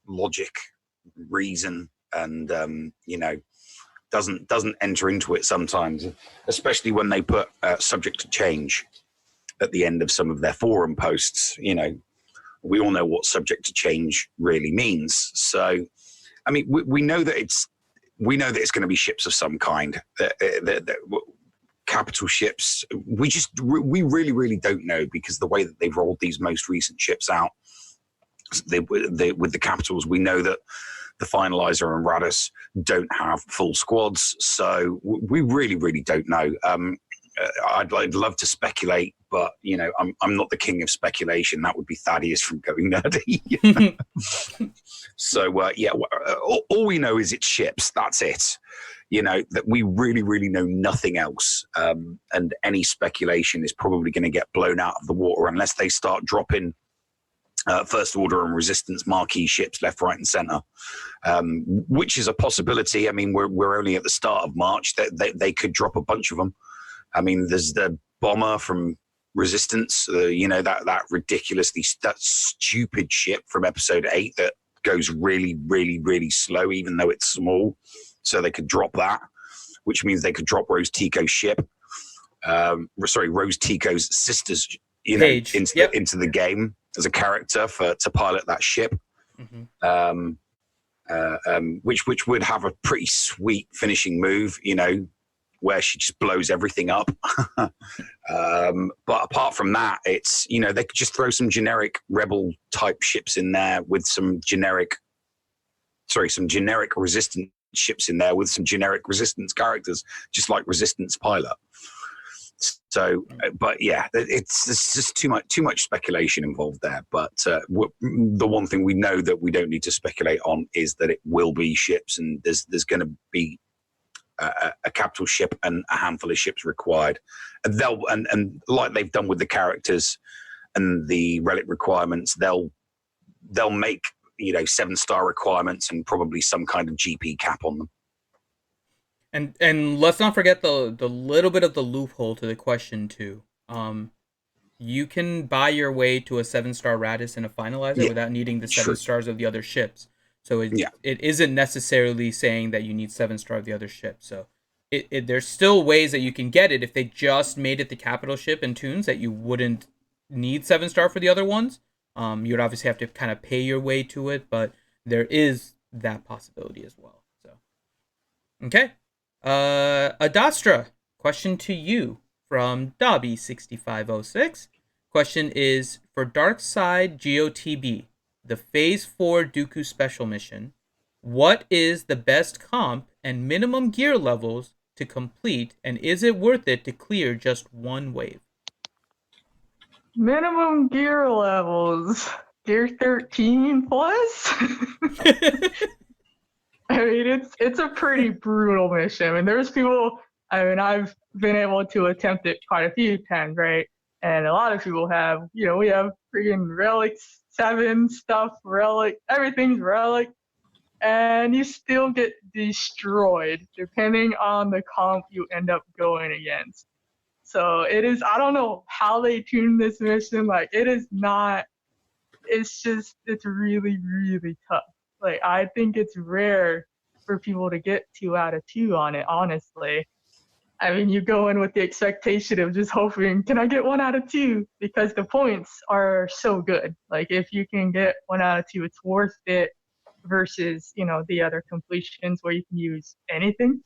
logic, reason, and doesn't enter into it sometimes, especially when they put subject to change at the end of some of their forum posts. We all know what subject to change really means. So, I mean, we know that it's going to be ships of some kind. Capital ships, we really don't know, because the way that they've rolled these most recent ships out, with the capitals, we know that the Finalizer and Radis don't have full squads, so we really don't know. I'd love to speculate, but I'm not the king of speculation. That would be Thaddeus from Going Nerdy. So all we know is it's ships. That's it. That we really know nothing else. And any speculation is probably going to get blown out of the water unless they start dropping First Order and Resistance marquee ships left, right, and center, which is a possibility. I mean, we're only at the start of March. They could drop a bunch of them. I mean, there's the bomber from Resistance, that ridiculously stupid ship from Episode 8 that goes really slow, even though it's small. So they could drop that, which means they could drop Rose Tico's ship. Rose Tico's sister's, into the game as a character to pilot that ship. Mm-hmm. Which would have a pretty sweet finishing move, where she just blows everything up. But apart from that, it's, they could just throw some generic rebel type ships in there with some generic resistance ships in there with some generic resistance characters, just like Resistance Pilot. So, but yeah, it's just too much speculation involved there. But the one thing we know that we don't need to speculate on is that it will be ships, and there's going to be a capital ship and a handful of ships required. And they'll and like they've done with the characters and the relic requirements, they'll make 7-star requirements and probably some kind of GP cap on them. And let's not forget the little bit of the loophole to the question too. You can buy your way to a 7-star Radis and a Finalizer without needing the 7 stars of the other ships. So it isn't necessarily saying that you need 7-star of the other ships. So there's still ways that you can get it if they just made it the capital ship and tunes that you wouldn't need 7-star for the other ones. You'd obviously have to kind of pay your way to it, but there is that possibility as well. So, okay. Adastra, question to you. from Dobby6506. Question is, for Dark Side GOTB, the Phase 4 Dooku Special Mission, what is the best comp and minimum gear levels to complete, and is it worth it to clear just one wave? Minimum gear levels. Gear 13 plus? I mean, it's a pretty brutal mission. I mean, there's people, I mean, I've been able to attempt it quite a few times, right? And a lot of people have, we have freaking relics, 7 stuff, relic, everything's relic, and you still get destroyed depending on the comp you end up going against. So it is, I don't know how they tuned this mission. Like, it is not, it's really, really tough. Like, I think it's rare for people to get 2 out of 2 on it, honestly. I mean, you go in with the expectation of just hoping, can I get 1 out of 2? Because the points are so good. Like, if you can get 1 out of 2, it's worth it versus, the other completions where you can use anything.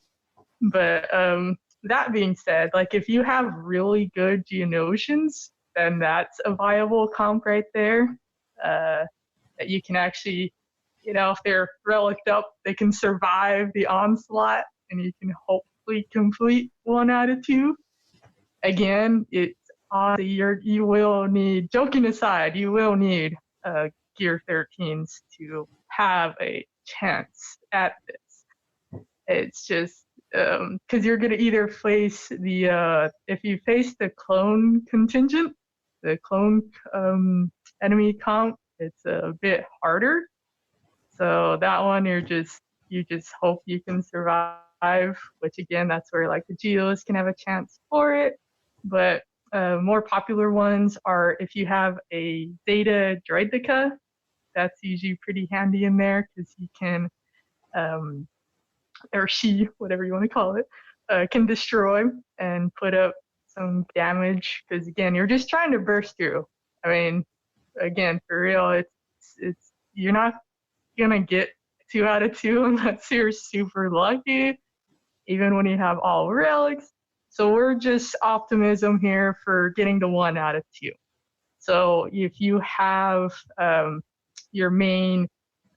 But that being said, like, if you have really good Geonosians, then that's a viable comp right there. That you can actually, if they're relicked up, they can survive the onslaught, and you can hopefully complete 1 out of 2. Again, it's you will need, joking aside, you will need Gear 13s to have a chance at this. It's just because you're going to either face if you face the clone contingent, the clone enemy comp, it's a bit harder. So that one, you just hope you can survive, which again, that's where like the Geos can have a chance for it. But more popular ones are if you have a Zeta Droideka, that's usually pretty handy in there because you can, or she, whatever you want to call it, can destroy and put up some damage because again, you're just trying to burst through. I mean, again, for real, it's you're not gonna get 2 out of 2 unless you're super lucky, even when you have all relics. So we're just optimism here for getting to 1 out of 2. So if you have your main,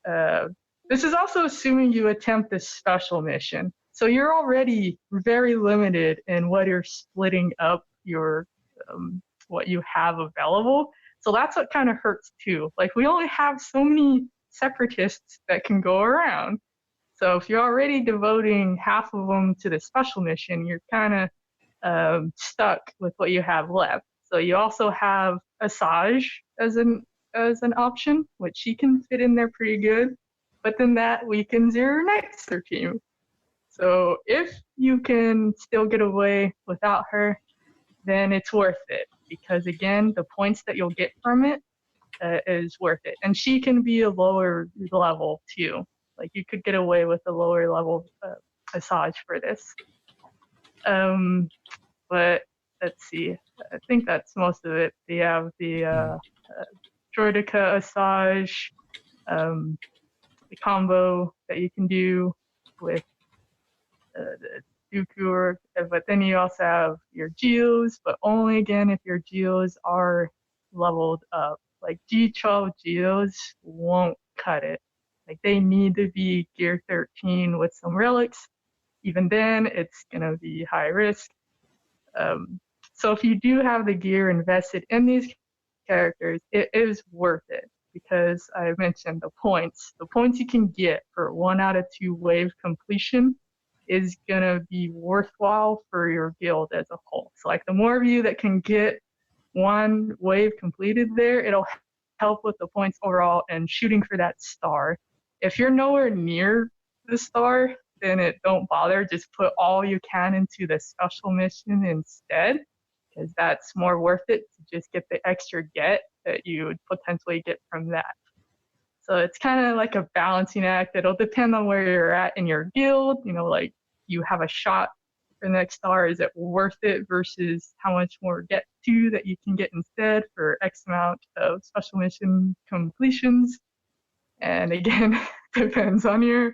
this is also assuming you attempt this special mission. So you're already very limited in what you're splitting up your, what you have available. So that's what kind of hurts too. Like, we only have so many Separatists that can go around. So if you're already devoting half of them to the special mission, you're kind of stuck with what you have left. So you also have Asajj as an option, which she can fit in there pretty good. But then that weakens your Nexter team. So if you can still get away without her, then it's worth it. Because again, the points that you'll get from it is worth it. And she can be a lower level too. Like, you could get away with a lower level Asajj for this. But let's see. I think that's most of it. They have the Droideka Asajj, the combo that you can do with the Dooku, but then you also have your Geos, but only again if your Geos are leveled up. Like, G12 Geos won't cut it. Like, they need to be Gear 13 with some relics. Even then, it's gonna be high risk. So if you do have the gear invested in these characters, it is worth it because I mentioned the points. The points you can get for 1 out of 2 wave completion is gonna be worthwhile for your guild as a whole. So like, the more of you that can get 1 wave completed there, it'll help with the points overall and shooting for that star. If you're nowhere near the star, then don't bother. Just put all you can into the special mission instead, because that's more worth it to just get the extra get that you would potentially get from that. So it's kind of like a balancing act. It'll depend on where you're at in your guild. Like, you have a shot for the next star. Is it worth it versus how much more get to that you can get instead for X amount of special mission completions? And again, depends on your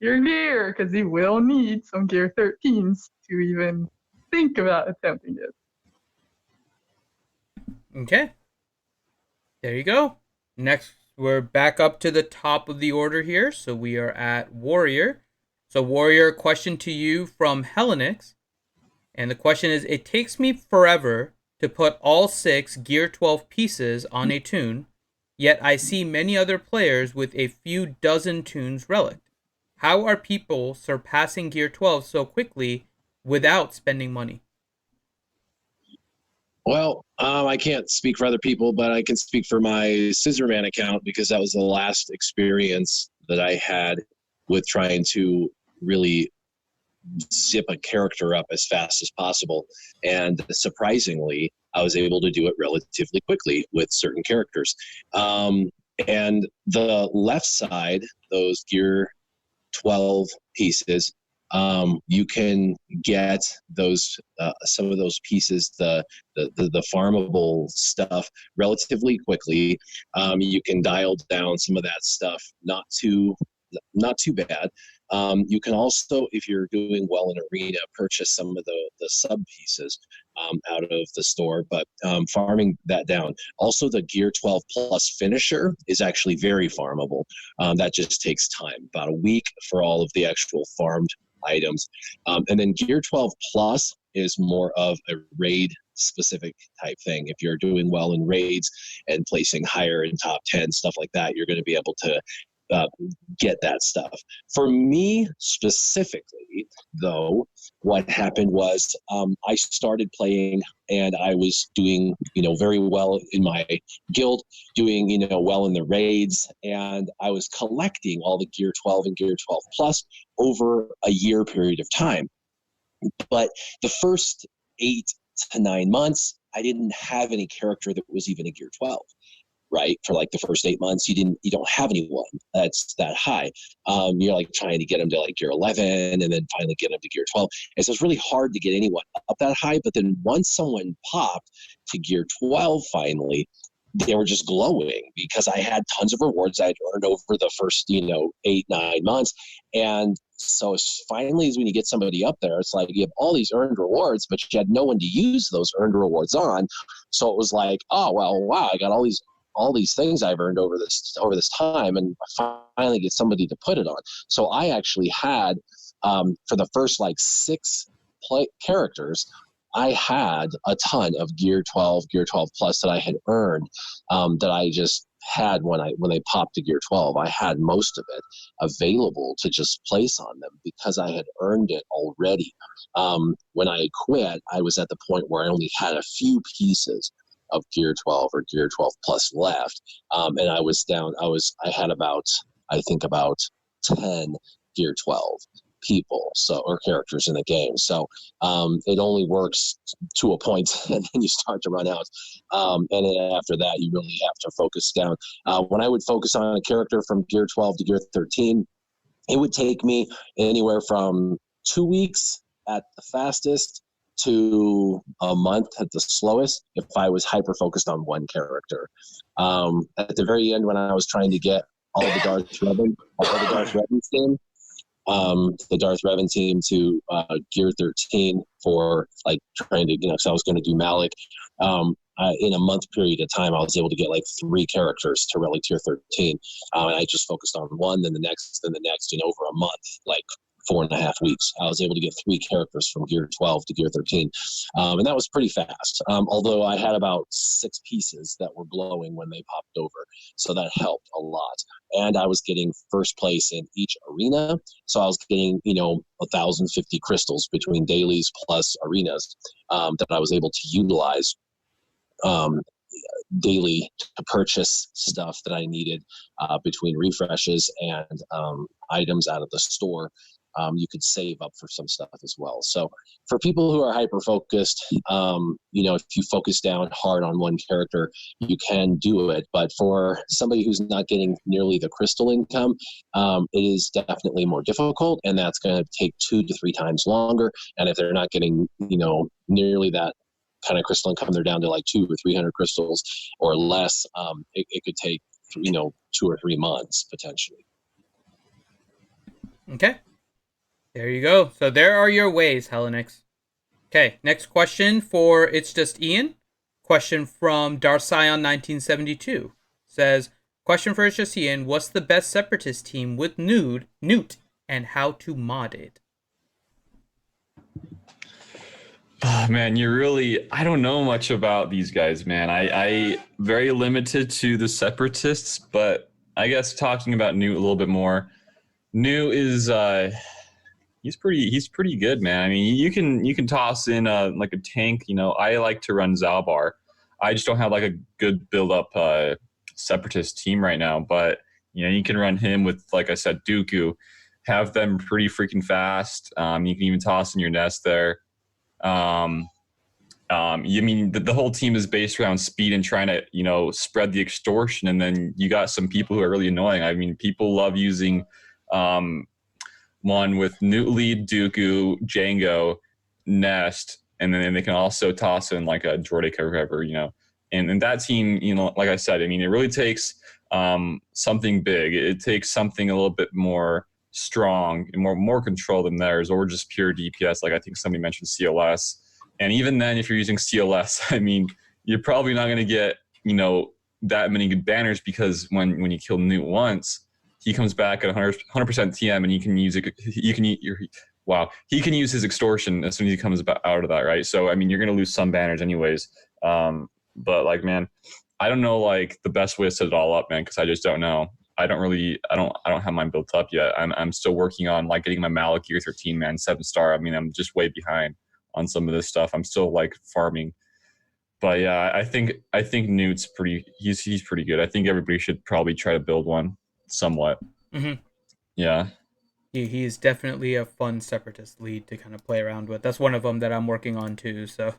gear, because you will need some Gear 13s to even think about attempting it. Okay. There you go. Next, we're back up to the top of the order here. So we are at Warrior. So Warrior, question to you from Hellenix. And the question is, it takes me forever to put all 6 Gear 12 pieces on a tune, yet I see many other players with a few dozen tunes relic. How are people surpassing Gear 12 so quickly without spending money? Well, I can't speak for other people, but I can speak for my Scissorman account because that was the last experience that I had with trying to really zip a character up as fast as possible. And surprisingly, I was able to do it relatively quickly with certain characters. And the left side, those Gear 12 pieces, you can get those some of those pieces, the farmable stuff, relatively quickly. You can dial down some of that stuff, not too bad. You can also, if you're doing well in arena, purchase some of the sub pieces out of the store, but farming that down. Also, the Gear 12 Plus finisher is actually very farmable. That just takes time, about a week for all of the actual farmed items. And then Gear 12 Plus is more of a raid specific type thing. If you're doing well in raids and placing higher in top 10, stuff like that, you're going to be able to get that stuff. For me specifically, though, what happened was I started playing and I was doing, very well in my guild, doing, well in the raids, and I was collecting all the Gear 12 and Gear 12 Plus over a year period of time. But the first 8 to 9 months, I didn't have any character that was even a Gear 12. Right, for like the first 8 months, you don't have anyone that's that high. You're like trying to get them to like Gear 11, and then finally get them to Gear 12. And so it's really hard to get anyone up that high. But then once someone popped to Gear 12, finally, they were just glowing because I had tons of rewards I had earned over the first 8-9 months. And so finally, when you get somebody up there, it's like you have all these earned rewards, but you had no one to use those earned rewards on. So it was like, oh well, wow, I got all these things I've earned over this time, and I finally get somebody to put it on. So I actually had, for the first like 6 characters, I had a ton of Gear 12, Gear 12 Plus that I had earned, that I just had when they popped to Gear 12. I had most of it available to just place on them because I had earned it already. When I quit, I was at the point where I only had a few pieces of Gear 12 or Gear 12 Plus left, and I had about 10 Gear 12 people, or characters in the game. So it only works to a point, and then you start to run out. And then after that, you really have to focus down. When I would focus on a character from Gear 12 to Gear 13, it would take me anywhere from 2 weeks at the fastest to a month at the slowest if I was hyper focused on one character. At the very end, when I was trying to get all the Darth Revan team to Gear 13 for like trying to, because I was going to do Malik. In a month period of time, I was able to get like 3 characters to Relic Tier 13. And I just focused on one, then the next, over a month, like 4.5 weeks. I was able to get 3 characters from Gear 12 to Gear 13. And that was pretty fast. Although I had about 6 pieces that were glowing when they popped over. So that helped a lot. And I was getting first place in each arena. So I was getting, 1,050 crystals between dailies plus arenas that I was able to utilize daily to purchase stuff that I needed between refreshes and items out of the store. You could save up for some stuff as well. So for people who are hyper focused, if you focus down hard on one character, you can do it. But for somebody who's not getting nearly the crystal income, it is definitely more difficult, and that's going to take 2 to 3 times longer. And if they're not getting, nearly that kind of crystal income, they're down to like 200 or 300 crystals or less. It could take 2 or 3 months potentially. Okay. There you go. So there are your ways, Hellenix. Okay, next question for It's Just Ian. Question from Darsion1972 says, question for HSCN, what's the best Separatist team with Newt and how to mod it? Oh, man, I don't know much about these guys, man. I very limited to the Separatists, but I guess talking about Newt a little bit more. Newt is he's pretty good, man. I mean, you can toss in like a tank. I like to run Zalbar. I just don't have like a good build up Separatist team right now, but you can run him with, like I said, Dooku. Have them pretty freaking fast. You can even toss in your nest there. You mean the whole team is based around speed and trying to spread the extortion, and then you got some people who are really annoying. I mean, people love using one with Newt lead, Dooku, Django, Nest, and then they can also toss in like a Droidic or whatever, and that team, like I said, I mean, it really takes something big. It takes something a little bit more strong and more control than theirs, or just pure DPS. Like I think somebody mentioned CLS. And even then, if you're using CLS, I mean, you're probably not going to get, that many good banners, because when you kill Newt once, he comes back at 100% TM, and he can use it. He can use his extortion as soon as he comes out of that, right? So I mean, you're going to lose some banners anyways. But like, man, I don't know like the best way to set it all up, man, because I just don't know. I don't have mine built up yet. I'm still working on like getting my Malak Gear 13, man, 7-star. I mean, I'm just way behind on some of this stuff. I'm still like farming. But yeah, I think Newt's he's pretty good. I think everybody should probably try to build one somewhat. Mm-hmm. Yeah. He is definitely a fun Separatist lead to kind of play around with. That's one of them that I'm working on too, so.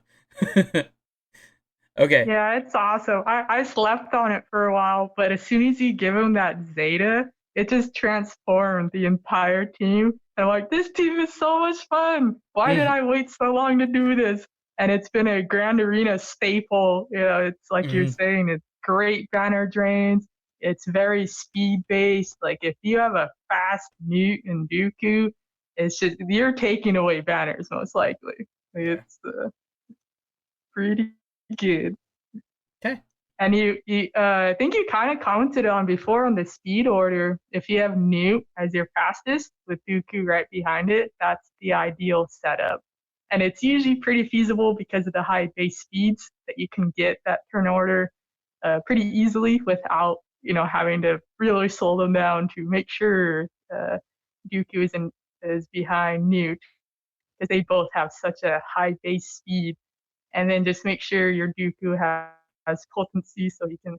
Okay. Yeah, it's awesome. I slept on it for a while, but as soon as you give him that Zeta, it just transformed the entire team. And I'm like, this team is so much fun. Why did I wait so long to do this? And it's been a Grand Arena staple. It's like you're saying, it's great banner drains. It's very speed-based. Like if you have a fast Newt and Dooku, it's just, you're taking away banners most likely. It's pretty good. Okay. And I think you kind of commented on before on the speed order. If you have Newt as your fastest with Dooku right behind it, that's the ideal setup. And it's usually pretty feasible because of the high base speeds that you can get that turn order pretty easily without having to really slow them down to make sure Dooku is behind Newt, because they both have such a high base speed. And then just make sure your Dooku has potency so he can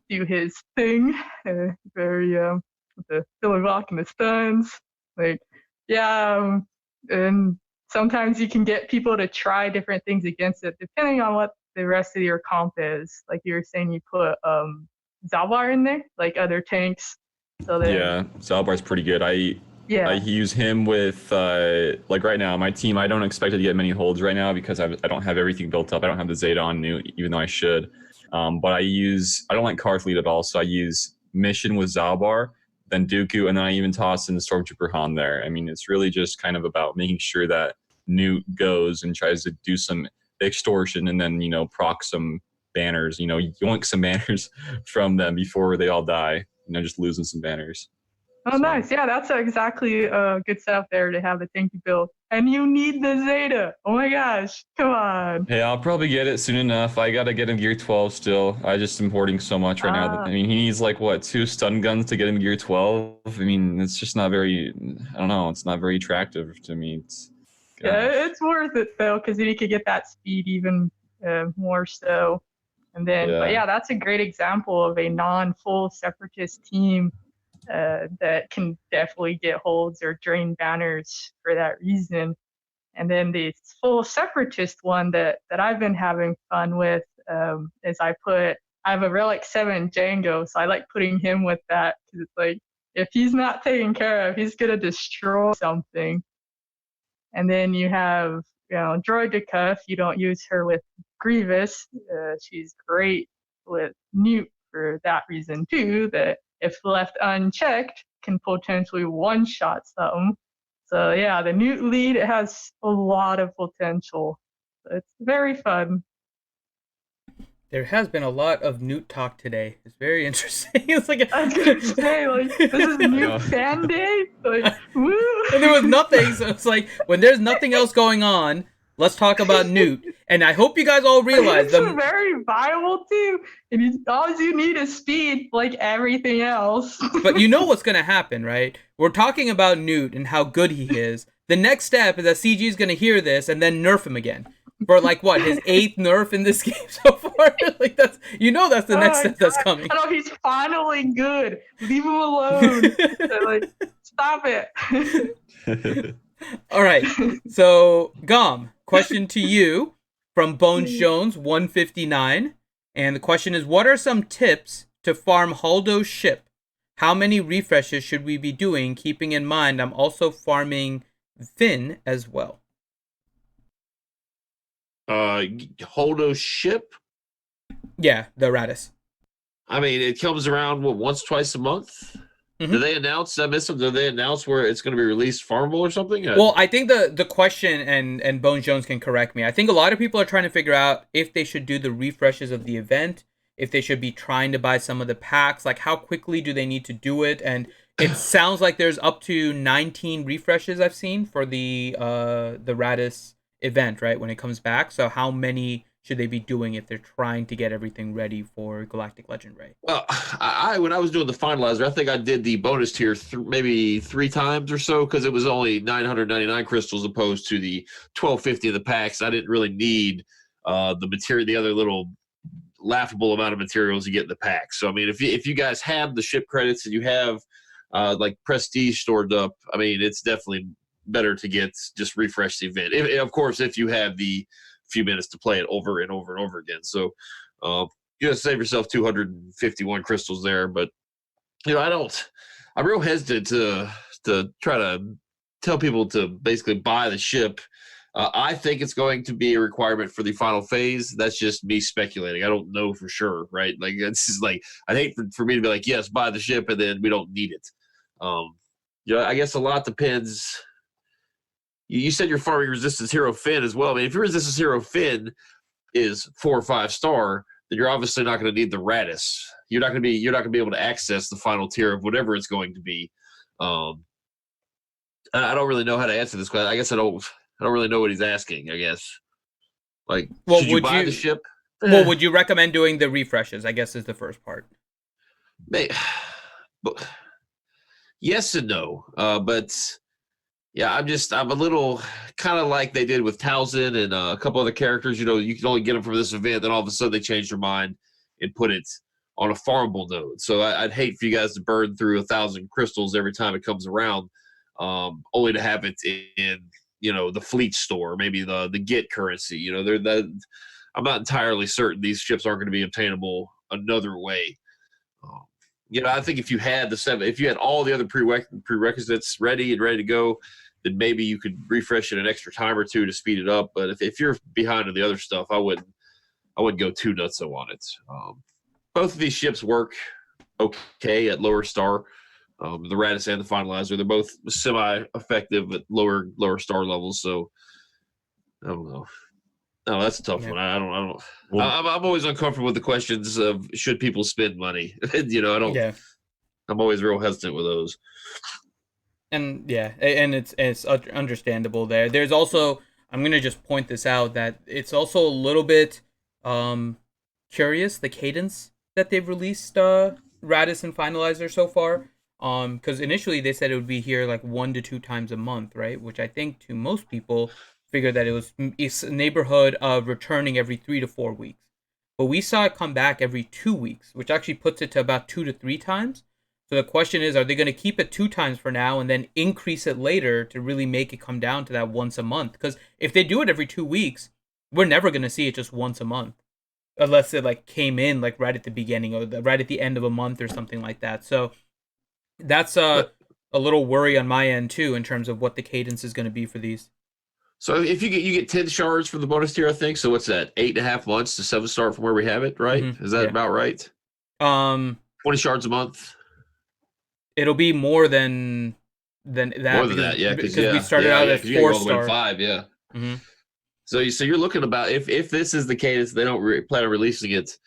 do his thing. Very with the Philly Rock and the stuns. And sometimes you can get people to try different things against it, depending on what the rest of your comp is. Like you were saying, you put Zalbar in there, like other tanks. So yeah, Zalbar's pretty good. I use him with like right now, my team, I don't expect it to get many holds right now because I don't have everything built up. I don't have the Zeta on Newt, even though I should. But I don't like Car Fleet at all, so I use Mission with Zalbar, then Dooku, and then I even toss in the Stormtrooper Han there. I mean, it's really just kind of about making sure that Newt goes and tries to do some extortion and then, proc some banners, yoink some banners from them before they all die, just losing some banners. Oh, nice. Yeah, that's exactly a good setup there to have the tank build. And you need the Zeta. Oh my gosh. Come on. Hey, I'll probably get it soon enough. I got to get him Gear 12 still. I just am hoarding so much right now. I mean, he needs like, 2 stun guns to get him Gear 12? I mean, it's just not very, I don't know. It's not very attractive to me. Yeah, it's worth it though, because then you could get that speed even more so. And then, but yeah, that's a great example of a non-full Separatist team that can definitely get holds or drain banners for that reason. And then the full Separatist one that I've been having fun with is I have a Relic 7 Django, so I like putting him with that because it's like, if he's not taken care of, he's going to destroy something. And then you have, Droideka, if you don't use her with Grievous, she's great with Newt for that reason too, that if left unchecked, can potentially one-shot something. So yeah, the Newt lead, it has a lot of potential. So it's very fun. There has been a lot of Newt talk today. It's very interesting. It's like I was gonna say, like, this is new fan day. Like, woo! And there was nothing, so it's like when there's nothing else going on, let's talk about Newt. And I hope you guys all realize it's very viable too. And all you need is speed, like everything else. But you know what's gonna happen, right? We're talking about Newt and how good he is. The next step is that CG is gonna hear this and then nerf him again. For like what, his 8th nerf in this game so far? Like that's that's the next step that's coming. I know he's finally good. Leave him alone. Like, stop it. All right. So Gom, question to you from Bones Jones 159. And the question is, what are some tips to farm Holdo's ship? How many refreshes should we be doing, keeping in mind I'm also farming Finn as well? Holdo's ship? Yeah, the Radis. I mean, it comes around, once, twice a month? Mm-hmm. Do they announce, I missed them, do they announce where it's going to be released farmable or something? Well, I think the question, and Bones Jones can correct me, I think a lot of people are trying to figure out if they should do the refreshes of the event, if they should be trying to buy some of the packs, like how quickly do they need to do it, and it sounds like there's up to 19 refreshes I've seen for the Radis event, right, when it comes back. So how many should they be doing if they're trying to get everything ready for Galactic Legend Ray? Well, when I was doing the finalizer, I think I did the bonus tier maybe 3 times or so because it was only 999 crystals opposed to the 1250 of the packs. I didn't really need the material, the other little laughable amount of materials you get in the pack. So I mean, if you guys have the ship credits and you have like prestige stored up, I mean, it's definitely better to just refresh the event. Of course, if you have the few minutes to play it over and over and over again. So you gotta save yourself 251 crystals there. But I'm real hesitant to try to tell people to basically buy the ship. I think it's going to be a requirement for the final phase. That's just me speculating. I don't know for sure, right? Like it's just like I'd hate for me to be like, yes, buy the ship, and then we don't need it. I guess a lot depends. You said you're farming Resistance Hero Finn as well. I mean, if your Resistance Hero Finn is 4 or 5 star, then you're obviously not going to need the Radis. You're not going to be able to access the final tier of whatever it's going to be. I don't really know how to answer this question. I guess I don't really know what he's asking. I guess should you buy the ship? Well, would you recommend doing the refreshes? I guess is the first part. Yes and no, but. Yeah, I'm a little kind of like they did with Townsend and a couple other characters. You can only get them from this event, then all of a sudden they change their mind and put it on a farmable node. So I'd hate for you guys to burn through 1,000 crystals every time it comes around, only to have it in the fleet store, maybe the get currency. I'm not entirely certain these ships aren't going to be obtainable another way. I think if you had all the other prerequisites ready to go, then maybe you could refresh it an extra time or two to speed it up. But if you're behind on the other stuff, I wouldn't go too nutso on it. Both of these ships work okay at lower star. The Radis and the Finalizer, they're both semi-effective at lower star levels. So I don't know. No, that's a tough one. I don't. I'm always uncomfortable with the questions of should people spend money. I don't. Yeah. I'm always real hesitant with those. And yeah, and it's understandable there. There's also, I'm gonna just point this out, that it's also a little bit curious, the cadence that they've released Radis and Finalizer so far. Because initially they said it would be here like 1 to 2 times a month, right? Which I think to most people figured that it's a neighborhood of returning every 3 to 4 weeks. But we saw it come back every 2 weeks, which actually puts it to about 2 to 3 times. So the question is, are they going to keep it 2 times for now and then increase it later to really make it come down to that once a month? Because if they do it every 2 weeks, we're never going to see it just once a month. Unless it came in right at the beginning or right at the end of a month or something like that. So that's a little worry on my end too, in terms of what the cadence is going to be for these. So if you get 10 shards from the bonus tier, I think. So what's that? 8.5 months to 7 star from where we have it, right? Mm-hmm. Is that about right? 20 shards a month. It'll be more than that. More than that, yeah. Because we started out at 4 star. 5, yeah. Mm-hmm. So you're looking about if this is the case, they don't plan on releasing it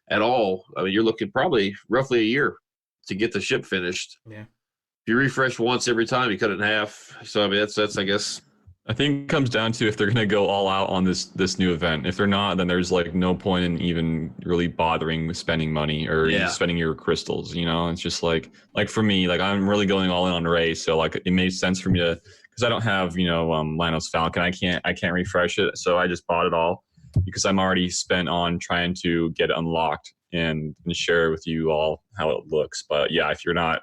at all. I mean, you're looking probably roughly a year to get the ship finished. Yeah. If you refresh once every time, you cut it in half. So I mean, that's I guess. I think it comes down to if they're gonna go all out on this new event. If they're not, then there's like no point in even really bothering with spending money or spending your crystals. You know, it's just like for me, like I'm really going all in on Rey, so like it made sense for me to, because I don't have Lano's Falcon. I can't refresh it, so I just bought it all because I'm already spent on trying to get it unlocked and share with you all how it looks. But yeah, if you're not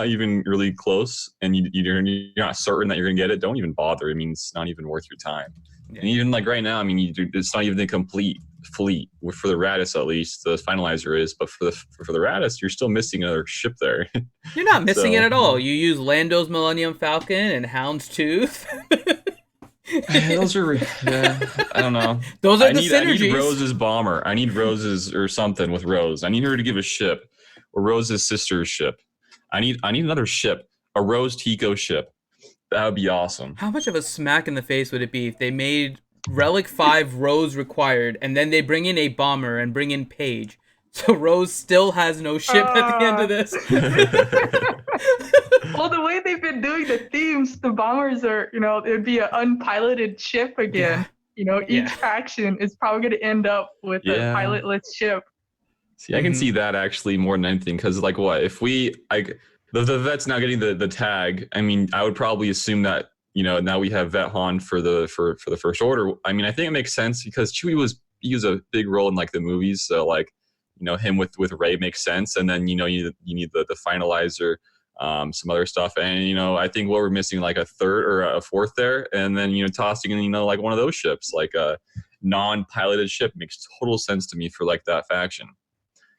even really close and you're not certain that you're gonna get it, don't even bother. I mean, it's not even worth your time. Yeah. And even like right now, I mean, it's not even the complete fleet for the Radis, at least the finalizer is. But for the Radis, you're still missing another ship there. You're not missing it at all. You use Lando's Millennium Falcon and Houndstooth. Those are, I don't know. Those are the synergies. I need Rose's bomber. I need Rose's or something with Rose. I need her to give a ship, or Rose's sister's ship. I need another ship, a Rose Tico ship. That would be awesome. How much of a smack in the face would it be if they made Relic 5 Rose required, and then they bring in a bomber and bring in Paige, so Rose still has no ship at the end of this? Well, the way they've been doing the themes, the bombers are, it'd be an unpiloted ship again. Yeah. Each faction is probably going to end up with a pilotless ship. See, I can see that actually more than anything, because like what if the vet's now getting the tag? I mean, I would probably assume that now we have Vet Han for the First Order. I mean, I think it makes sense because Chewie used a big role in like the movies, so like him with Rey makes sense, and then you need the finalizer. Some other stuff, and I think what we're missing like a third or a fourth there, and then tossing in like one of those ships, like a non-piloted ship, makes total sense to me for like that faction,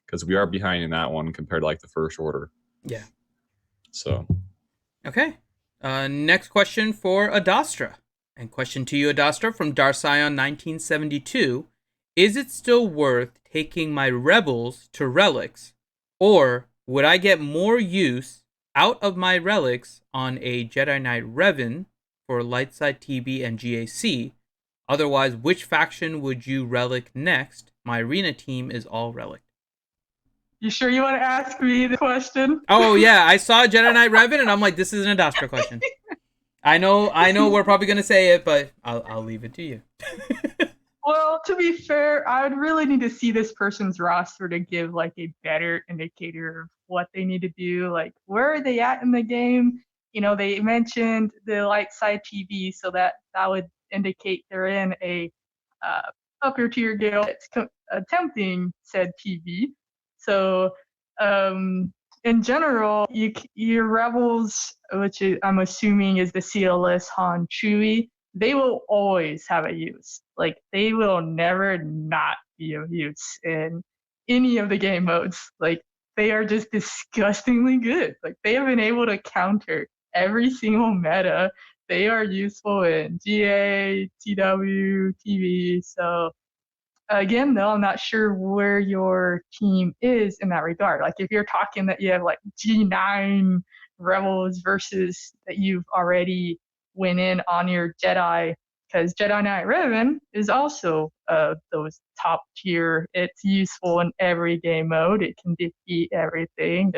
because we are behind in that one compared to like the First Order. Yeah. So. Okay. Next question for Adastra, and question to you, Adastra, from Darsion 1972: Is it still worth taking my rebels to relics, or would I get more use out of my relics on a Jedi Knight Revan for Lightside TB and GAC? Otherwise, which faction would you relic next? My arena team is all relic. You sure you want to ask me the question? Oh yeah, I saw Jedi Knight Revan and I'm like, this is an Adastra question. I know we're probably gonna say it, but I'll leave it to you. Well, to be fair, I would really need to see this person's roster to give like a better indicator of what they need to do. Like, where are they at in the game? They mentioned the light side TV, so that would indicate they're in a upper tier guild that's attempting said TV. So, in general, your rebels, which I'm assuming is the CLS Han Chewie, they will always have a use. Like, they will never not be of use in any of the game modes. Like, they are just disgustingly good. Like, they have been able to counter every single meta. They are useful in GA, TW, TV. So, again, though, I'm not sure where your team is in that regard. Like, if you're talking that you have, like, G9 rebels versus that you've already went in on your Jedi, because Jedi Knight Revan is also those top tier. It's useful in every game mode. It can defeat everything.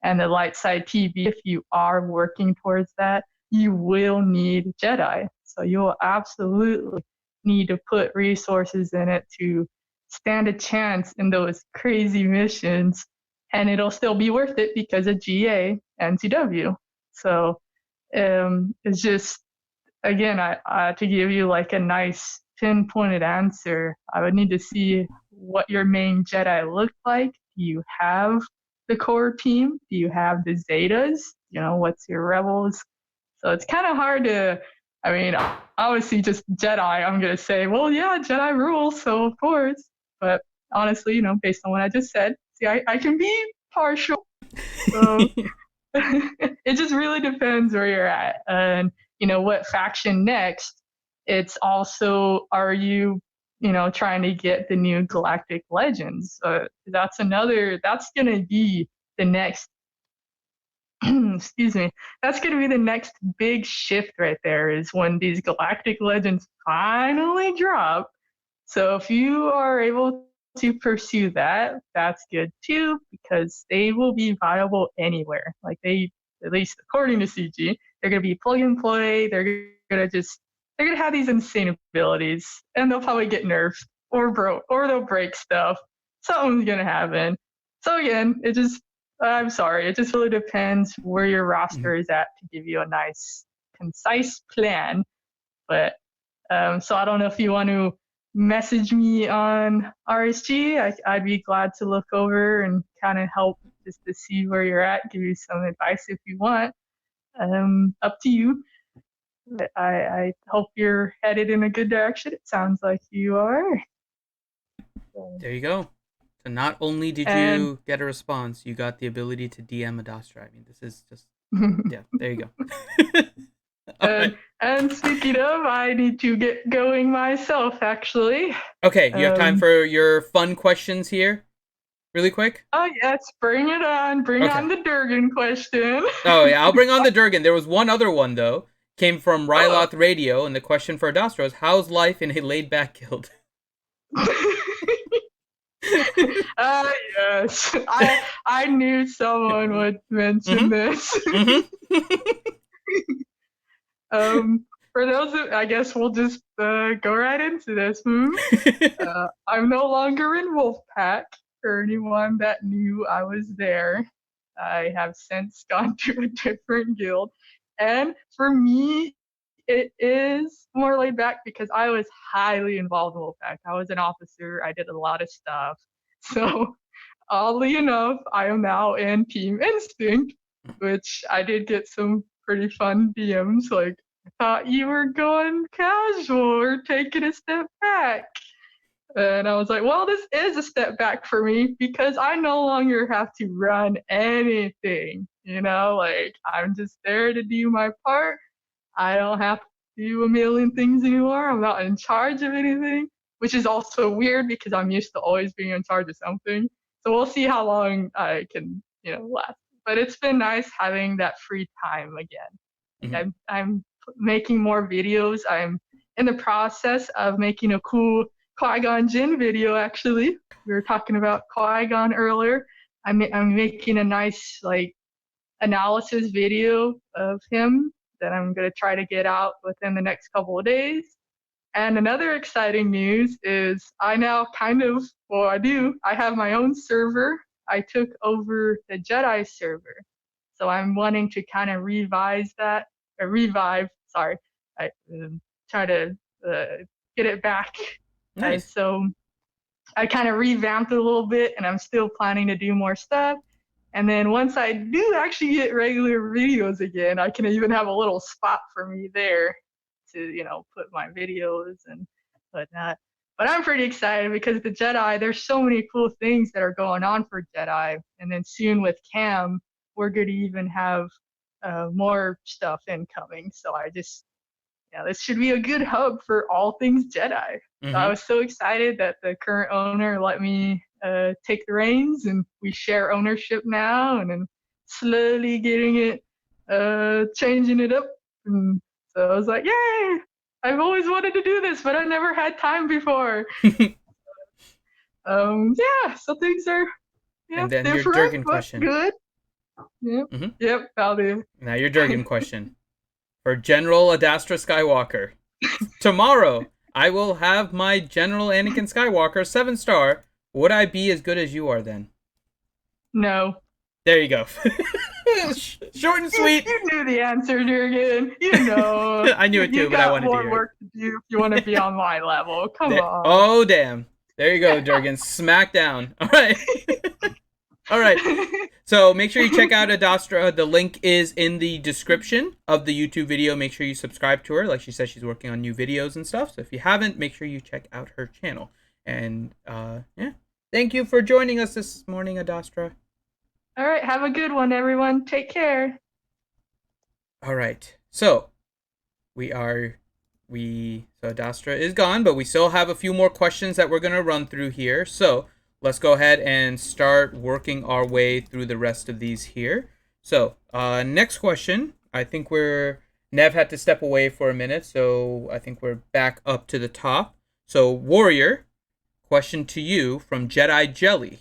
And the light side TV, if you are working towards that, you will need Jedi. So you will absolutely need to put resources in it to stand a chance in those crazy missions, and it'll still be worth it because of GA and CW. So it's just, again, I to give you like a nice pinpointed answer, I would need to see what your main Jedi look like. Do you have the core team? Do you have the Zetas? What's your rebels? So it's kind of hard to, I mean, obviously just Jedi, I'm going to say, well, yeah, Jedi rules, so of course. But honestly, based on what I just said, see, I can be partial. So it just really depends where you're at. And, what faction next. It's also, are you, trying to get the new Galactic Legends? That's going to be the next excuse me, that's going to be the next big shift right there, is when these Galactic Legends finally drop. So if you are able to pursue that, that's good too, because they will be viable anywhere. Like at least according to CG, they're going to be plug and play. They're going to have these insane abilities, and they'll probably get nerfed or broke, or they'll break stuff. Something's going to happen. So again, I'm sorry, it just really depends where your roster is at to give you a nice, concise plan. But so I don't know if you want to message me on RSG. I'd be glad to look over and kind of help just to see where you're at, give you some advice if you want. Up to you. I hope you're headed in a good direction. It sounds like you are. There you go. So not only did you get a response, you got the ability to DM Adastra. I mean, this is just, yeah, there you go. And speaking of, I need to get going myself, actually. Okay, you have time for your fun questions here? Really quick? Oh, yes, bring it on. Bring on the Durgan question. Oh, yeah, I'll bring on the Durgan. There was one other one, though. Came from Ryloth Radio, and the question for Adastra is, how's life in a laid-back guild? Yes. I knew someone would mention this. For those I guess we'll just go right into this. I'm no longer in Wolfpack. For anyone that knew I was there, I have since gone to a different guild. And for me, it is more laid back because I was highly involved in Wolfpack. I was an officer. I did a lot of stuff. So, oddly enough, I am now in Team Instinct, which I did get some pretty fun DMs. Like, I thought you were going casual or taking a step back. And I was like, well, this is a step back for me because I no longer have to run anything. Like, I'm just there to do my part. I don't have to do a million things anymore. I'm not in charge of anything, which is also weird because I'm used to always being in charge of something. So we'll see how long I can, last. But it's been nice having that free time again. I'm making more videos. I'm in the process of making a cool Qui-Gon Jinn video, actually. We were talking about Qui-Gon earlier. I'm making a nice, analysis video of him that I'm going to try to get out within the next couple of days. And another exciting news is I now I have my own server. I took over the Jedi server. So I'm wanting to kind of revive, try to get it back. Nice. So I kind of revamped it a little bit, and I'm still planning to do more stuff. And then once I do actually get regular videos again, I can even have a little spot for me there to, put my videos and whatnot. But I'm pretty excited because the Jedi, there's so many cool things that are going on for Jedi. And then soon with Cam, we're going to even have more stuff incoming. So this should be a good hub for all things Jedi. So I was so excited that the current owner let me take the reins, and we share ownership now, and then slowly getting it, changing it up. And so I was like, yay! I've always wanted to do this, but I never had time before. So things are and then different, your Durgan question. Good. Yep, I'll do. Now your Durgan question. For General Adastra Skywalker. Tomorrow, I will have my General Anakin Skywalker 7-star. Would I be as good as you are then? No. There you go. Short and sweet. You knew the answer, Durgan. You know. I knew it too, but I wanted to hear it. You got more work to do if you want to be on my level. Come on. Oh, damn. There you go, Durgan. Smack down. All right. All right. So make sure you check out Adastra. The link is in the description of the YouTube video. Make sure you subscribe to her. Like she says, she's working on new videos and stuff. So if you haven't, make sure you check out her channel. And thank you for joining us this morning, Adastra. All right. Have a good one, everyone. Take care. All right. So Adastra is gone, but we still have a few more questions that we're going to run through here. So let's go ahead and start working our way through the rest of these here. So, next question. I think Nev had to step away for a minute, so I think we're back up to the top. So, Warrior, question to you from Jedi Jelly.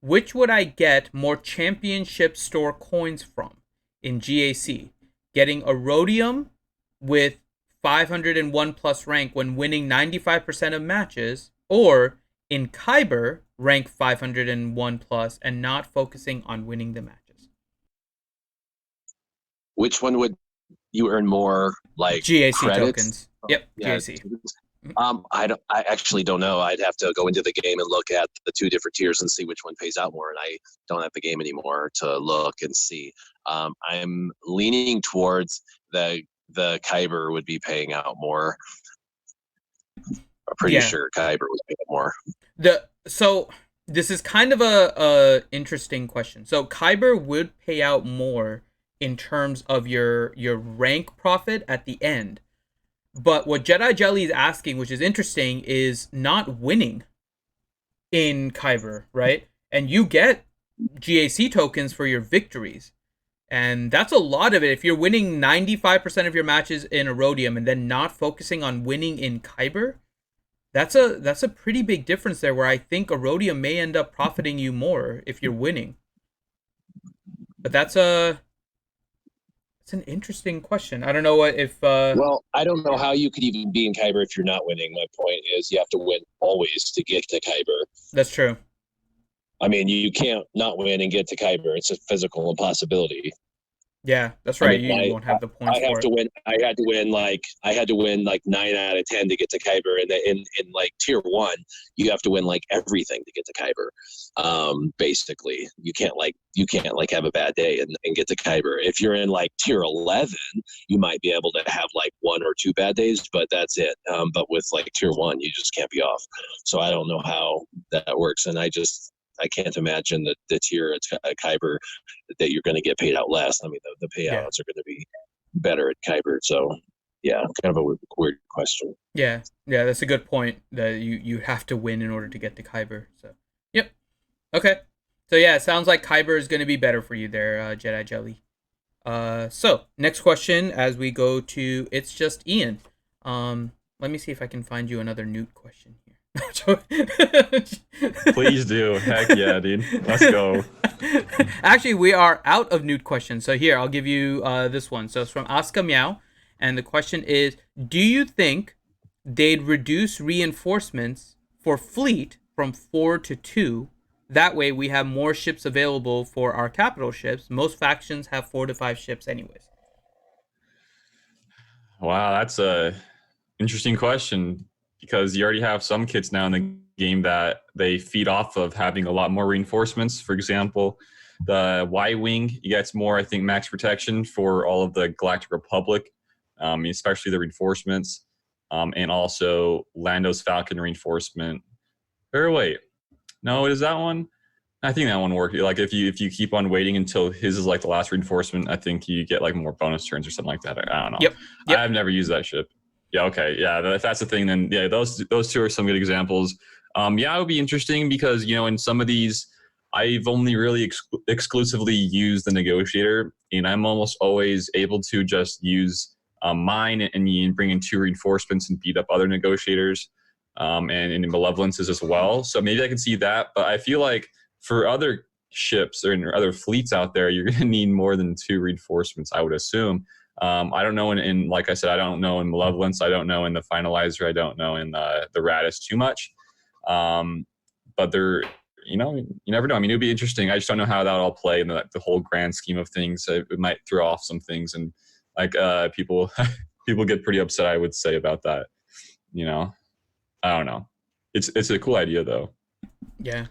Which would I get more championship store coins from in GAC? Getting a Rhodium with 501 plus rank when winning 95% of matches, or in Kyber, rank 501 plus and not focusing on winning the matches? Which one would you earn more, like GAC credits? Tokens. Yep, Yeah. GAC. I actually don't know. I'd have to go into the game and look at the two different tiers and see which one pays out more. And I don't have the game anymore to look and see. I'm leaning towards the Kyber would be paying out more. I'm pretty sure Kyber was paying out more. So this is kind of a interesting question. So Kyber would pay out more in terms of your rank profit at the end. But what Jedi Jelly is asking, which is interesting, is not winning in Kyber, right? And you get GAC tokens for your victories. And that's a lot of it. If you're winning 95% of your matches in a Rhodium and then not focusing on winning in Kyber, that's a pretty big difference there, where I think a Rhodium may end up profiting you more if you're winning. But that's an interesting question. I don't know what if. Well, I don't know how you could even be in Kyber if you're not winning. My point is, you have to win always to get to Kyber. That's true. I mean, you can't not win and get to Kyber. It's a physical impossibility. Yeah, that's right. I mean, you won't have the points I have for to it. win. I had to win like 9 out of 10 to get to Kyber, and in like tier 1, you have to win like everything to get to Kyber. Basically, you can't have a bad day and get to Kyber. If you're in like tier 11, you might be able to have like 1 or 2 bad days, but that's it. But with like tier 1, you just can't be off. So I don't know how that works, and I can't imagine that the tier at Kyber that you're going to get paid out less. I mean, the payouts are going to be better at Kyber. So, yeah, kind of a weird question. Yeah, that's a good point. That you have to win in order to get to Kyber. So, yep. Okay. So yeah, it sounds like Kyber is going to be better for you there, Jedi Jelly. So next question, as we go to It's Just Ian. Let me see if I can find you another Newt question here. Please do. Heck yeah, dude. Let's go. Actually, we are out of Newt questions. So here, I'll give you this one. So it's from Aska Meow. And the question is, do you think they'd reduce reinforcements for fleet from 4 to 2? That way we have more ships available for our capital ships. Most factions have 4 to 5 ships anyways. Wow, that's a interesting question, because you already have some kits now in the game that they feed off of having a lot more reinforcements. For example, the Y-Wing gets more, I think, max protection for all of the Galactic Republic, especially the reinforcements, and also Lando's Falcon reinforcement. Or wait, no, is that one? I think that one worked. Like if you keep on waiting until his is like the last reinforcement, I think you get like more bonus turns or something like that. I don't know. Yep. I've never used that ship. Yeah, okay. Yeah, if that's the thing, then yeah, those two are some good examples. Yeah, it would be interesting because, in some of these, I've only really exclusively used the negotiator, and I'm almost always able to just use mine and bring in 2 reinforcements and beat up other negotiators, and in malevolences as well. So maybe I can see that, but I feel like for other ships or other fleets out there, you're going to need more than 2 reinforcements, I would assume. I don't know in like I said, I don't know in Malevolence, I don't know in the Finalizer, I don't know in the Radis too much. But they're, you never know. I mean, it would be interesting. I just don't know how that all play in the whole grand scheme of things. It might throw off some things, and like people get pretty upset, I would say, about that. I don't know. It's a cool idea though. Yeah,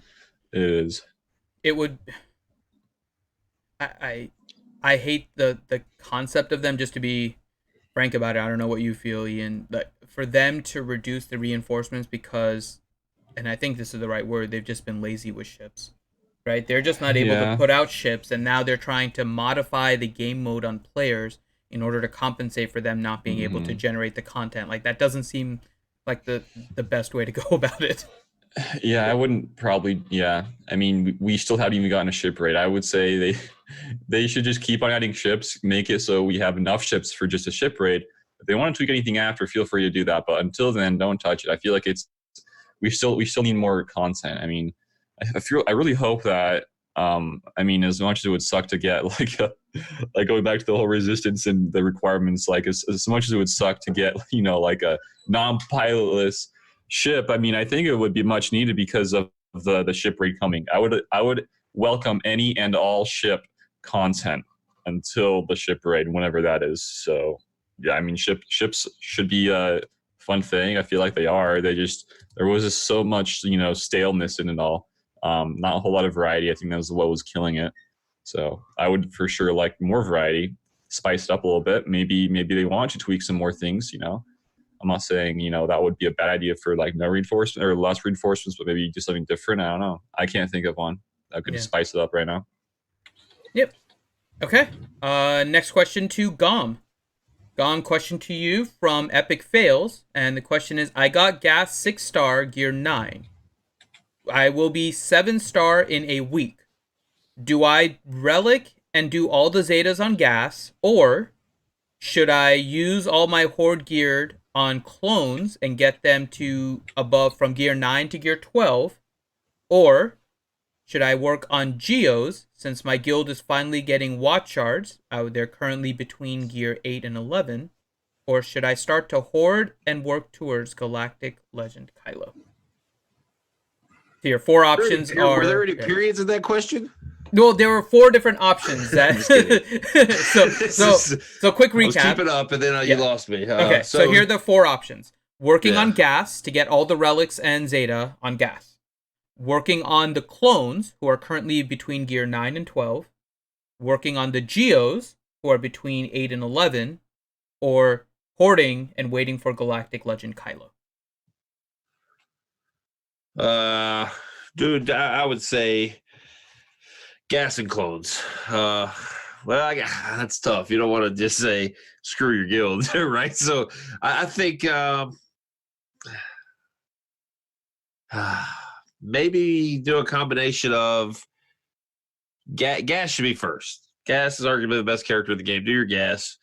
it is. It would. I hate the concept of them, just to be frank about it. I don't know what you feel, Ian. But for them to reduce the reinforcements because, and I think this is the right word, they've just been lazy with ships, right? They're just not able to put out ships, and now they're trying to modify the game mode on players in order to compensate for them not being able to generate the content. Like, that doesn't seem like the best way to go about it. Yeah, I wouldn't probably. Yeah, I mean, we still haven't even gotten a ship raid. I would say they should just keep on adding ships, make it so we have enough ships for just a ship raid. If they want to tweak anything after, feel free to do that. But until then, don't touch it. I feel like we still need more content. I mean, I really hope that. I mean, as much as it would suck to get like going back to the whole resistance and the requirements, like as much as it would suck to get like a non-pilotless ship. I mean, I think it would be much needed because of the ship raid coming. I would welcome any and all ship content until the ship raid, whenever that is. So yeah, I mean, ships should be a fun thing. I feel like they are. There was just so much staleness in it all. Not a whole lot of variety. I think that was what was killing it. So I would for sure like more variety, spice it up a little bit. Maybe they want to tweak some more things. I'm not saying that would be a bad idea for like no reinforcement or less reinforcements, but maybe do something different. I don't know. I can't think of one that could spice it up right now. Yep. Okay. Next question to Gom. Gom, question to you from Epic Fails, and the question is: I got gas 6-star gear 9. I will be 7-star in a week. Do I relic and do all the Zetas on gas, or should I use all my horde geared on clones and get them to above from gear 9 to gear 12? Or should I work on Geos since my guild is finally getting watch shards? They're currently between gear 8 and 11. Or should I start to horde and work towards Galactic Legend Kylo? So your 4 options are... Were there any periods in that question? Well, there were 4 different options. So quick recap. Let's keep it up, and then you lost me. Okay, so here are the 4 options. Working on gas to get all the relics and Zeta on gas. Working on the clones, who are currently between gear 9 and 12. Working on the Geos, who are between 8 and 11. Or hoarding and waiting for Galactic Legend Kylo. Dude, I would say gas and clones. Well, that's tough. You don't want to just say screw your guild, right? So I think maybe do a combination of gas should be first. Gas is arguably the best character in the game. Do your gas,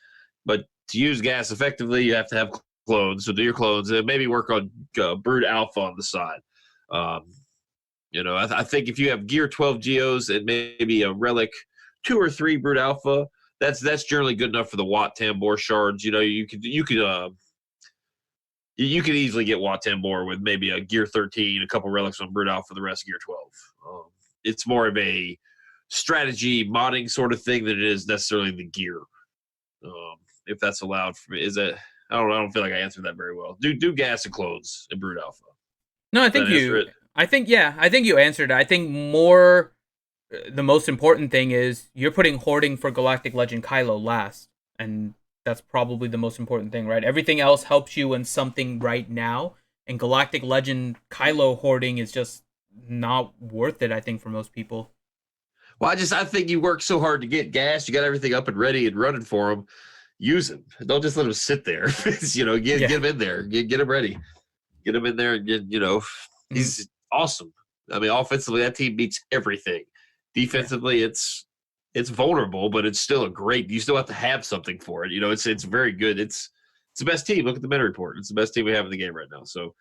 but to use gas effectively, you have to have clones. So do your clones and maybe work on Brood Alpha on the side. I think if you have Gear 12 Geos and maybe a Relic 2 or 3 Brood Alpha, that's generally good enough for the Wat Tambor shards. You could easily get Wat Tambor with maybe a Gear 13, a couple relics on Brood Alpha, the rest Gear 12. It's more of a strategy modding sort of thing than it is necessarily the gear. If that's allowed for me, I don't feel like I answered that very well. Do gas and clones and Brood Alpha. No, I think you answered it. I think the most important thing is you're putting hoarding for Galactic Legend Kylo last, and that's probably the most important thing, right? Everything else helps you in something right now, and Galactic Legend Kylo hoarding is just not worth it, I think, for most people. Well, I think you work so hard to get gas, you got everything up and ready and running for them. Use them. Don't just let them sit there. Get them in there. Get them ready. Get him in there and he's awesome. I mean, offensively, that team beats everything. Defensively, it's vulnerable, but it's still you still have to have something for it. It's very good. It's the best team. Look at the meta report. It's the best team we have in the game right now. So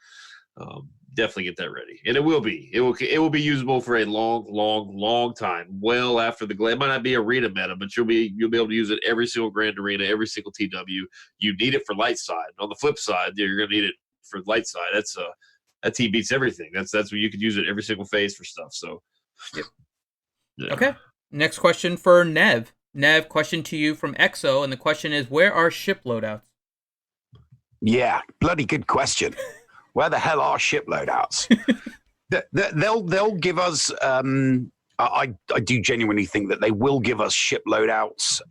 definitely get that ready. And it will be usable for a long time. Well after the it might not be arena meta, but you'll be able to use it every single Grand Arena, every single TW. You need it for light side. On the flip side, you're gonna need it for light side. That team beats everything. That's where you could use it every single phase for stuff. So yep. Yeah. Okay. Next question for Nev. Nev, question to you from EXO, and the question is, where are ship loadouts? Yeah, bloody good question. Where the hell are ship loadouts? They'll give us. I do genuinely think that they will give us ship loadouts.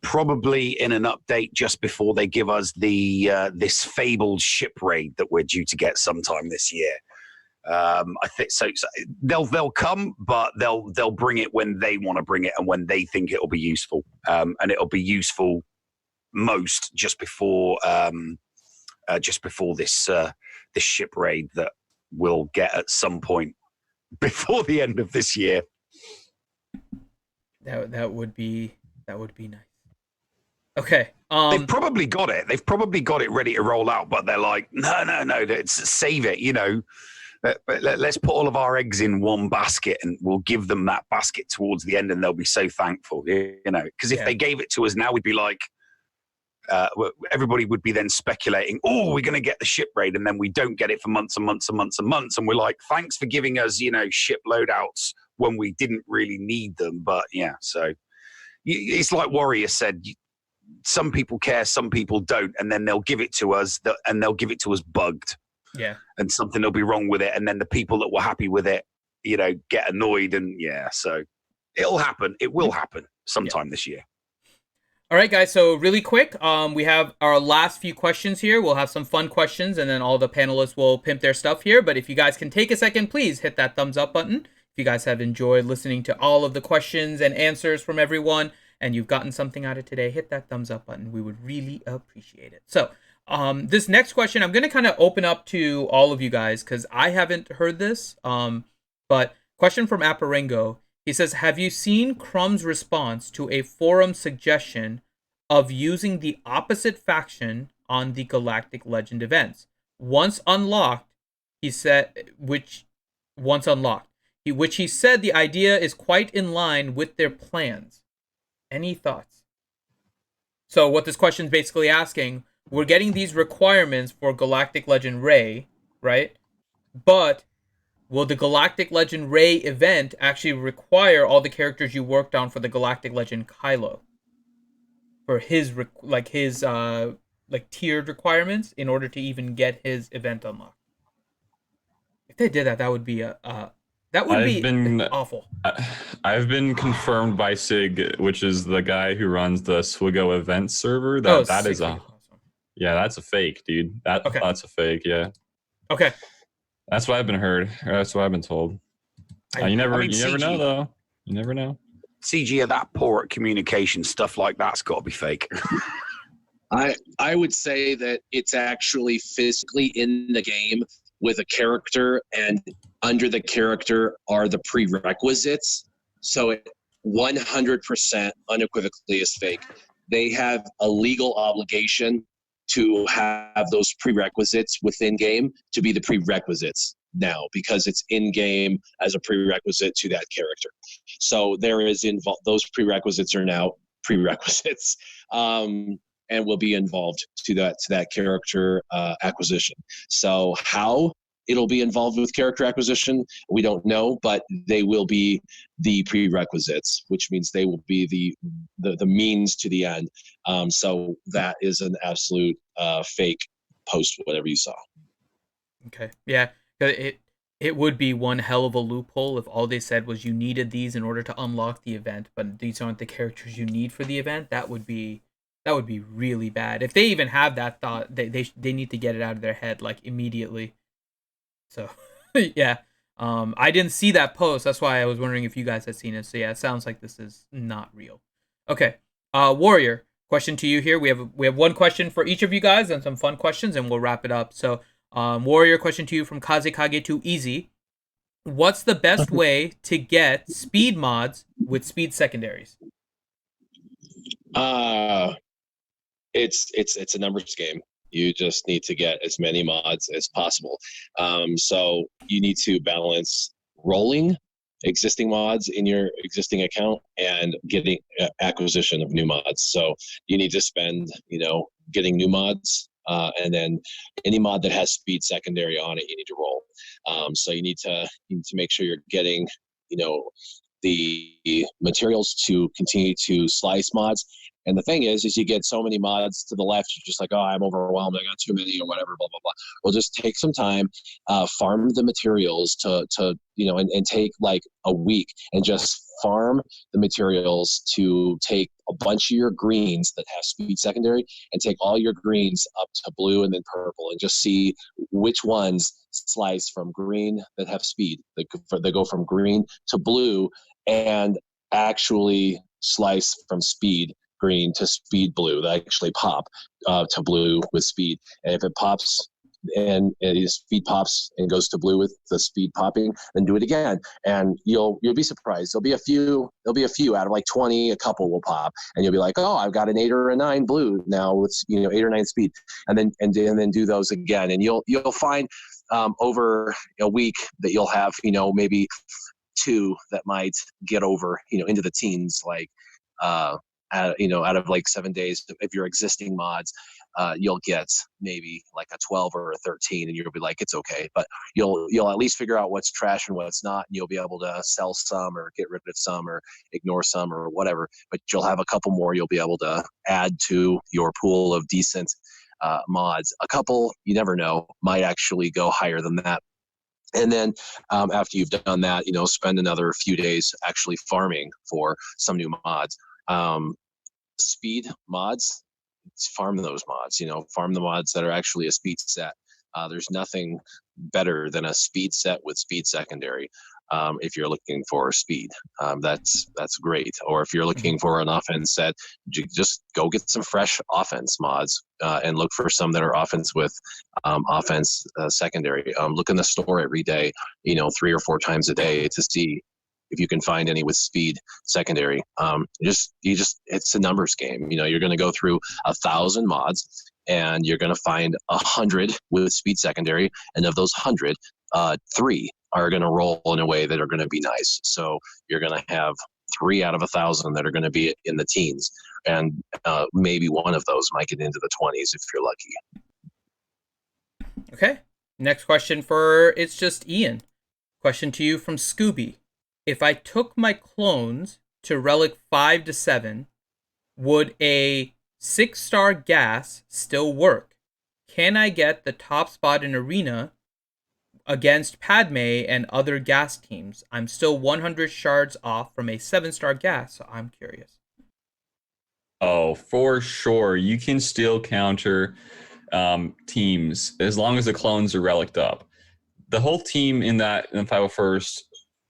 Probably in an update just before they give us this fabled ship raid that we're due to get sometime this year. I think so. They'll come, but they'll bring it when they want to bring it and when they think it'll be useful. And it'll be useful most just before this ship raid that will get at some point before the end of this year. That would be nice. Okay. They've probably got it. They've probably got it ready to roll out, but they're like, no, save it. Let's put all of our eggs in one basket, and we'll give them that basket towards the end, and they'll be so thankful. Because if they gave it to us now, we'd be like, everybody would be then speculating, oh, we're going to get the ship raid, and then we don't get it for months and months and months and months, and we're like, thanks for giving us ship loadouts when we didn't really need them. But yeah, so it's like Warrior said, some people care, some people don't, and then they'll give it to us, and they'll give it to us bugged, and something will be wrong with it, and then the people that were happy with it get annoyed, and so it'll happen. It will happen sometime this year. All right, guys, so really quick, we have our last few questions here. We'll have some fun questions, and then all the panelists will pimp their stuff here. But if you guys can take a second, please hit that thumbs up button. If you guys have enjoyed listening to all of the questions and answers from everyone, and you've gotten something out of today, hit that thumbs up button. We would really appreciate it. So this next question, I'm going to kind of open up to all of you guys, because I haven't heard this. But question from Aparengo. He says, have you seen Crumb's response to a forum suggestion of using the opposite faction on the Galactic Legend events? Once unlocked, he said, which he said the idea is quite in line with their plans. Any thoughts? So what this question is basically asking, we're getting these requirements for Galactic Legend Ray, right? But will the Galactic Legend Ray event actually require all the characters you worked on for the Galactic Legend Kylo? For his tiered requirements in order to even get his event unlocked. If they did that, that would be awful. I've been confirmed by Sig, which is the guy who runs the SWGOH event server. That is awesome. That's a fake, dude. That's a fake. Yeah. Okay. That's what I've been heard. That's what I've been told. You never know though. You never know. CG are that poor at communication, stuff like that's got to be fake. I would say that it's actually physically in the game with a character, and under the character are the prerequisites. So it 100% unequivocally is fake. They have a legal obligation to have those prerequisites within game to be the prerequisites now, because it's in game as a prerequisite to that character. So there is those prerequisites are now prerequisites, and will be involved to that character acquisition. So how it'll be involved with character acquisition, we don't know, but they will be the prerequisites, which means they will be the means to the end. So that is an absolute fake post, whatever you saw. Okay. Yeah. It would be one hell of a loophole if all they said was you needed these in order to unlock the event, but these aren't the characters you need for the event. That would be really bad. If they even have that thought, they need to get it out of their head like immediately. So yeah. I didn't see that post. That's why I was wondering if you guys had seen it. So yeah, it sounds like this is not real. Okay. Warrior, question to you here. We have one question for each of you guys and some fun questions, and we'll wrap it up. So Warrior, question to you from Kazekage to Easy. What's the best way to get speed mods with speed secondaries? It's a numbers game. You just need to get as many mods as possible. So you need to balance rolling existing mods in your existing account and getting acquisition of new mods. So you need to spend, getting new mods. And then any mod that has speed secondary on it, you need to roll. So you need to make sure you're getting, the materials to continue to slice mods. And the thing is you get so many mods to the left, you're just like, oh, I'm overwhelmed, I got too many or whatever, blah, blah, blah. Well, just take some time, farm the materials to and take like a week and just farm the materials to take a bunch of your greens that have speed secondary and take all your greens up to blue and then purple and just see which ones slice from green that have speed. They go from green to blue and actually slice from speed green to speed blue. They actually pop to blue with speed. And if it pops and his speed pops and goes to blue with the speed popping, then do it again, and you'll be surprised. There'll be a few out of like 20, a couple will pop, and you'll be like, oh, I've got an 8 or a 9 blue now with 8 or 9 speed, and then do those again, and you'll find over a week that you'll have maybe 2 that might get over into the teens, like out of like 7 days of your existing mods, you'll get maybe like a 12 or a 13, and you'll be like, it's okay, but you'll at least figure out what's trash and what's not, and you'll be able to sell some or get rid of some or ignore some or whatever, but you'll have a couple more you'll be able to add to your pool of decent mods. A couple, you never know, might actually go higher than that. And then after you've done that, spend another few days actually farming for some new mods. Speed mods, farm those mods, farm the mods that are actually a speed set. There's nothing better than a speed set with speed secondary. If you're looking for speed, that's great. Or if you're looking for an offense set, just go get some fresh offense mods and look for some that are offense with offense secondary. Look in the store every day, 3 or 4 times a day to see if you can find any with speed secondary. It's a numbers game. You're going to go through 1,000 mods, and you're going to find 100 with speed secondary, and of those 100, 3 are going to roll in a way that are going to be nice. So you're going to have 3 out of 1,000 that are going to be in the teens, and maybe one of those might get into the 20s if you're lucky. Okay. Next question it's just Ian. Question to you from Scooby. If I took my clones to Relic 5 to 7, would a 6-star gas still work? Can I get the top spot in Arena against Padme and other gas teams? I'm still 100 shards off from a 7-star gas, so I'm curious. Oh, for sure. You can still counter teams as long as the clones are reliced up. The whole team in 501st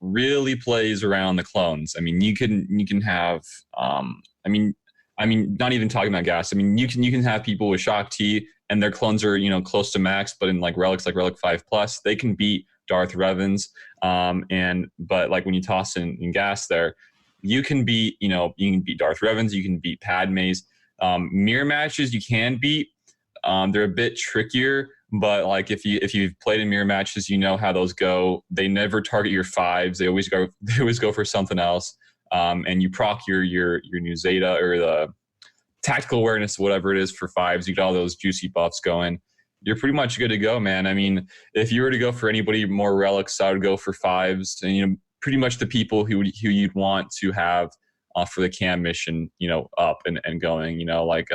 really plays around the clones. I mean, you can have not even talking about gas. I mean, you can have people with Shock T and their clones are close to max, but in like relics like Relic 5+, they can beat Darth Revan's. But like when you toss in gas there, you can beat Darth Revan's, you can beat Padme's. Mirror matches you can beat. They're a bit trickier, but like if you've played in mirror matches, you know how those go. They never target your 5s. They always go for something else. And you proc your new Zeta or the tactical awareness, whatever it is for 5s. You get all those juicy buffs going. You're pretty much good to go, man. I mean, if you were to go for anybody more relics, I would go for 5s, and pretty much the people who you'd want to have for the cam mission, up and going. Like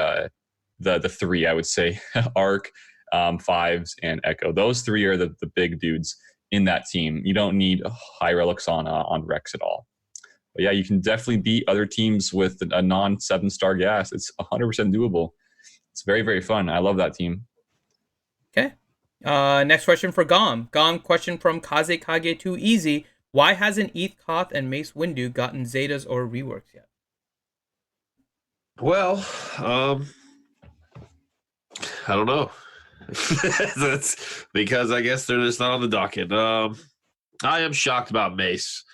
the 3, I would say, Arc, 5s, and Echo. Those 3 are the big dudes in that team. You don't need high relics on Rex at all. But yeah, you can definitely beat other teams with a non-7-star gas. It's 100% doable. It's very, very fun. I love that team. Okay. Next question for Gom. Gom, question from Kazekage Too Easy. Why hasn't Eth Koth and Mace Windu gotten Zetas or reworks yet? Well, I don't know. That's because I guess they're just not on the docket. I am shocked about Mace.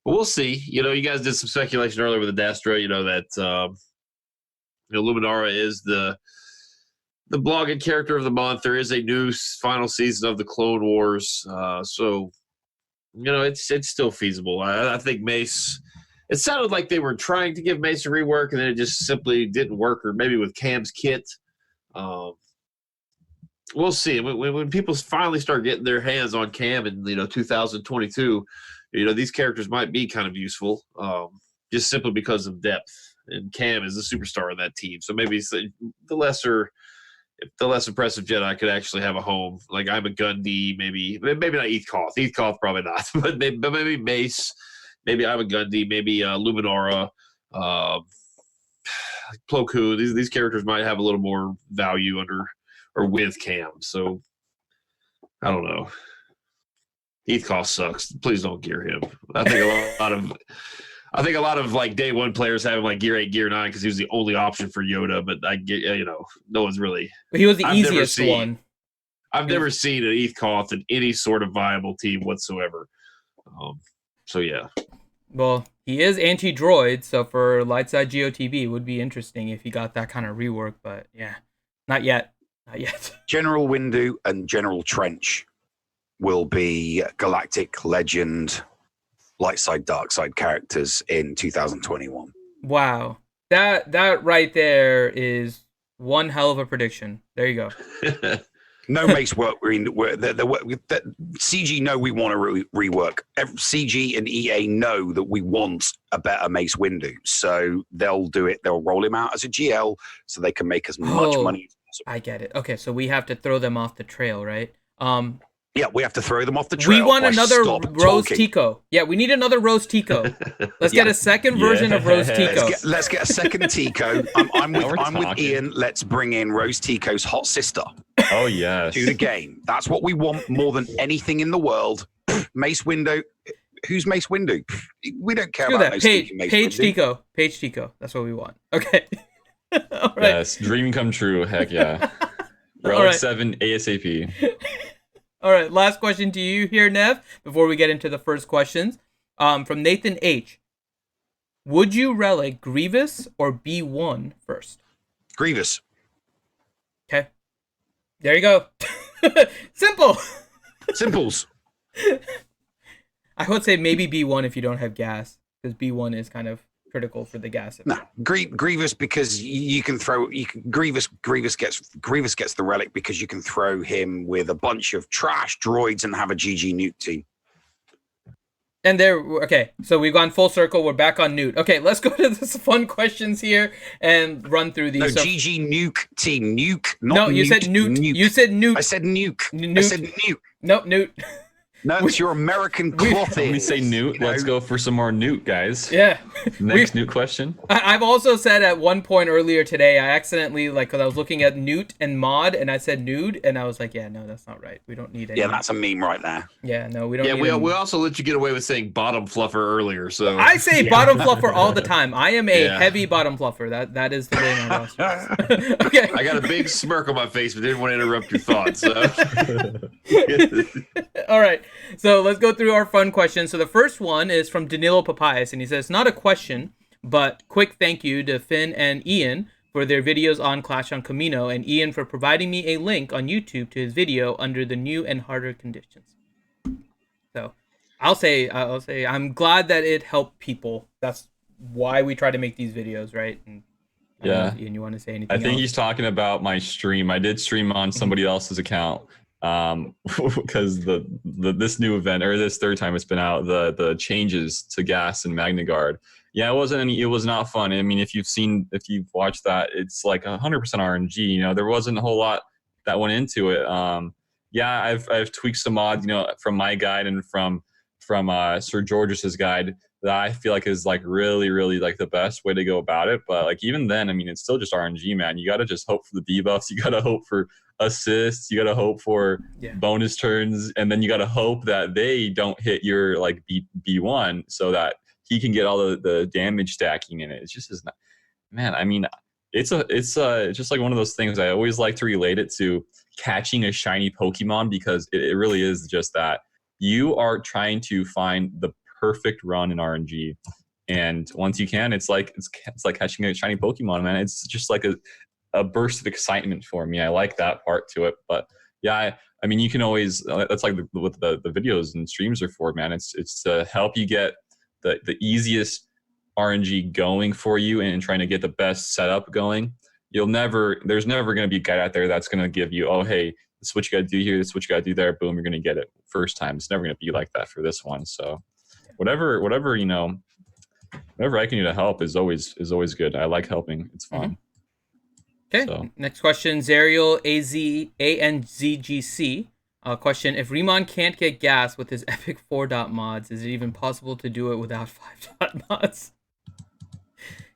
But we'll see. You guys did some speculation earlier with the Dastra, that Luminara is the blogging character of the month. There is a new final season of the Clone Wars. So, it's still feasible. I think Mace, it sounded like they were trying to give Mace a rework, and then it just simply didn't work, or maybe with Cam's kit. We'll see. When people finally start getting their hands on Cam in 2022, these characters might be kind of useful, just simply because of depth. And Cam is the superstar of that team, so maybe the less impressive Jedi could actually have a home. Like I'm a Gundy, maybe not Eth Koth. Eth Koth probably not, but maybe Mace, maybe I'm a Gundy, maybe Luminara, Plo Koon. These characters might have a little more value under or with Cam. So I don't know. Eth Koth sucks. Please don't gear him. I think a lot of like day one players have him like gear 8, gear 9 because he was the only option for Yoda. But I get no one's really. But he was the easiest one. I've never seen an ETH Koth in any sort of viable team whatsoever. So yeah. Well, he is anti-droid, so for Lightside GOTB, it would be interesting if he got that kind of rework, but yeah, not yet. Not yet. General Windu and General Trench will be Galactic Legend, Lightside, Darkside characters in 2021. Wow. That right there is one hell of a prediction. There you go. No Mace work. CG know we want to rework. CG and EA know that we want a better Mace Windu, so they'll do it. They'll roll him out as a GL so they can make as much money as possible. I get it. Okay, so we have to throw them off the trail, right? Yeah, we have to throw them off the trail. We want another Rose Tico. Yeah, we need another Rose Tico. Let's get a second version of Rose Tico. Let's get a second Tico. I'm with Ian. Let's bring in Rose Tico's hot sister. Oh, yes. To the game. That's what we want more than anything in the world. Mace Windu. Who's Mace Windu? We don't care about Mace Tico. Page Tico. That's what we want. Okay. All right. Yes, dream come true. Heck yeah. Relic 7 ASAP. All right, last question to you here, Nev, before we get into the first questions. From Nathan H. Would you relic Grievous or B1 first? Grievous. Okay. There you go. Simple. Simples. I would say maybe B1 if you don't have gas, because B1 is kind of critical for the gas. No, Grievous, because you can throw. Grievous gets the relic because you can throw him with a bunch of trash droids and have a GG nuke team. And okay, so we've gone full circle. We're back on Newt. Okay, let's go to this fun questions here and run through these. No, GG nuke team, nuke. No, you said Newt. You said Newt. I said nuke. I said nuke. Nope, Newt. No, it's your American clothing. When we say Newt, let's go for some more Newt, guys. Yeah. Next Newt question. I've also said at one point earlier today, I accidentally, because I was looking at Newt and Mod, and I said nude, and I was like, yeah, no, that's not right. We don't need any. Yeah, that's a meme right there. Yeah, no, we don't need we also let you get away with saying bottom fluffer earlier, so. I say bottom fluffer all the time. I am a heavy bottom fluffer. That is the way my roster. Okay. I got a big smirk on my face, but didn't want to interrupt your thoughts. So. All right, so let's go through our fun questions. So the first one is from Danilo Papayas, and he says, not a question, but quick thank you to Finn and Ian for their videos on Clash on Camino, and Ian for providing me a link on YouTube to his video under the new and harder conditions. So I'll say I'm glad that it helped people. That's why we try to make these videos, right? And yeah. Ian, you want to say anything? I think he's talking about my stream. I did stream on somebody else's account. Because this new event, or this third time it's been out, the changes to gas and Magna Guard. Yeah, it was not fun. I mean, if you've watched that, it's like 100% RNG. You know, there wasn't a whole lot that went into it. Yeah, I've tweaked some mods, from my guide and from Sir George's guide that I feel like is like really, really like the best way to go about it. But like even then, I mean, it's still just RNG, man. You got to just hope for the debuffs. You got to hope for assists. You got to hope for bonus turns, and then you got to hope that they don't hit your like B1 so that he can get all the damage stacking in it. It's just man. I mean, it's just like one of those things. I always like to relate it to catching a shiny Pokemon, because it really is just that. You are trying to find the perfect run in RNG, and once you can, it's like catching a shiny Pokemon, man. It's just like a burst of excitement for me. I like that part to it. But yeah, I mean, you can always, that's like what the videos and streams are for, man. It's to help you get the easiest RNG going for you and trying to get the best setup going. There's never going to be a guy out there that's going to give you, oh, hey, this is what you got to do here, this is what you got to do there, boom, you're going to get it first time. It's never going to be like that for this one. So whatever I can do to help is always good. I like helping. It's fun. Okay, so. Next question, Zariel ANZGC. Question, if Riemann can't get gas with his epic 4-dot mods, is it even possible to do it without 5-dot mods?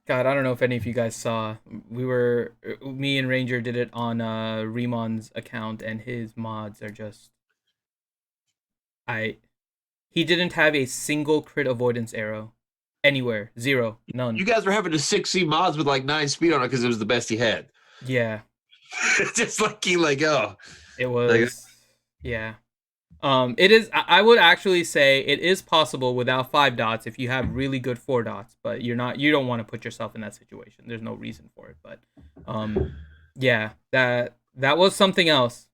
God, I don't know if any of you guys saw. Me and Ranger did it on Riemann's account, and his mods are just... He didn't have a single crit avoidance arrow. Anywhere. Zero. None. You guys were having to 6C mods with like 9 speed on it because it was the best he had. Yeah. Just lucky, like, oh. It was Yeah. It is. I would actually say it is possible without 5 dots if you have really good 4 dots, but you're not. You don't want to put yourself in that situation. There's no reason for it. But, yeah, that was something else.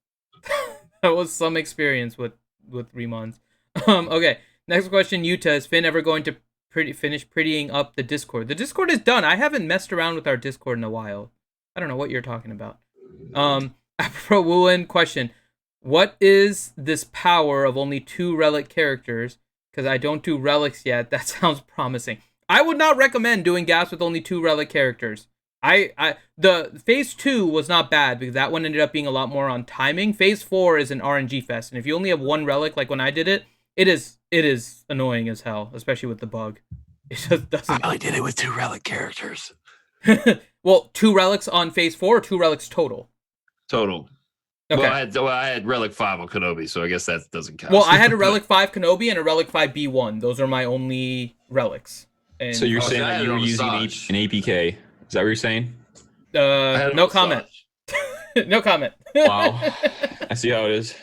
That was some experience with Remons. Okay. Next question, Utah. Is Finn ever going to finish prettying up the Discord? The Discord is done. I haven't messed around with our Discord in a while. I don't know what you're talking about. Afro Wooen question. What is this power of only 2 relic characters? Because I don't do relics yet. That sounds promising. I would not recommend doing gas with only 2 relic characters. The phase 2 was not bad because that one ended up being a lot more on timing. Phase 4 is an RNG fest, and if you only have 1 relic, like when I did it, it is annoying as hell, especially with the bug. It just doesn't. I only did it with 2 relic characters. Well, 2 relics on phase 4, or 2 relics total. Total. Okay. Well, I had Relic 5 on Kenobi, so I guess that doesn't count. Well, I had a Relic 5 Kenobi and a Relic 5 B1. Those are my only relics. And, So you're Oh, saying so I that had you it were on using Massage. an APK? Is that what you're saying? no comment. No comment. Wow. I see how it is.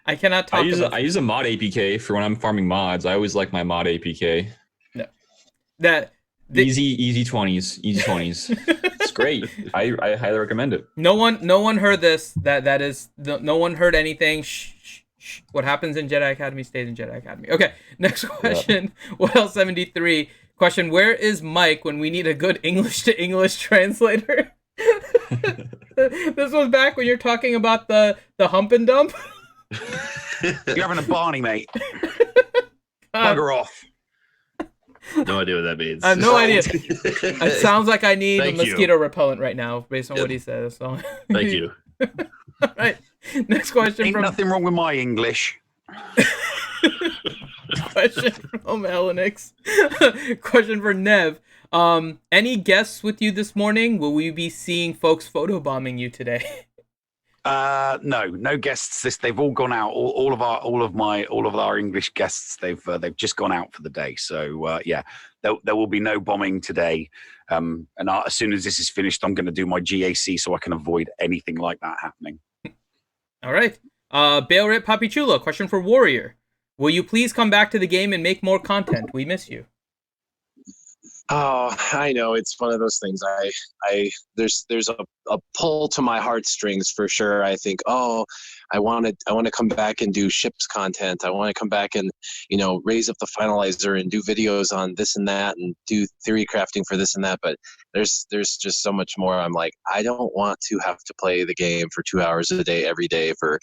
I cannot talk about I use a mod APK for when I'm farming mods. I always like my mod APK. No. Easy 20s. Easy 20s. It's great. I highly recommend it. No one heard this. That is no one heard anything. Shh. What happens in Jedi Academy stays in Jedi Academy. Okay, next question. Well, 73 question: where is Mike when we need a good English to English translator? This was back when you're talking about the hump and dump. You're having a Barney, mate. Bugger off. No idea what that means. I have no idea. It sounds like I need Thank a mosquito repellent right now, based on what he says. So. Thank you. All right. Next question Ain't from nothing wrong with my English. question from Elenix. Question for Nev. Any guests with you this morning? Will we be seeing folks photobombing you today? No guests. They've all gone out. All of our English guests. They've just gone out for the day. So yeah, there will be no bombing today. And as soon as this is finished, I'm going to do my GAC so I can avoid anything like that happening. All right. Bailrit Papichulo. Question for Warrior. Will you please come back to the game and make more content? We miss you. Oh, I know it's one of those things. There's a pull to my heartstrings for sure. I think, I want to come back and do ships content. I want to come back and raise up the finalizer and do videos on this and that and do theory crafting for this and that. But there's just so much more. I'm like, I don't want to have to play the game for 2 hours a day every day for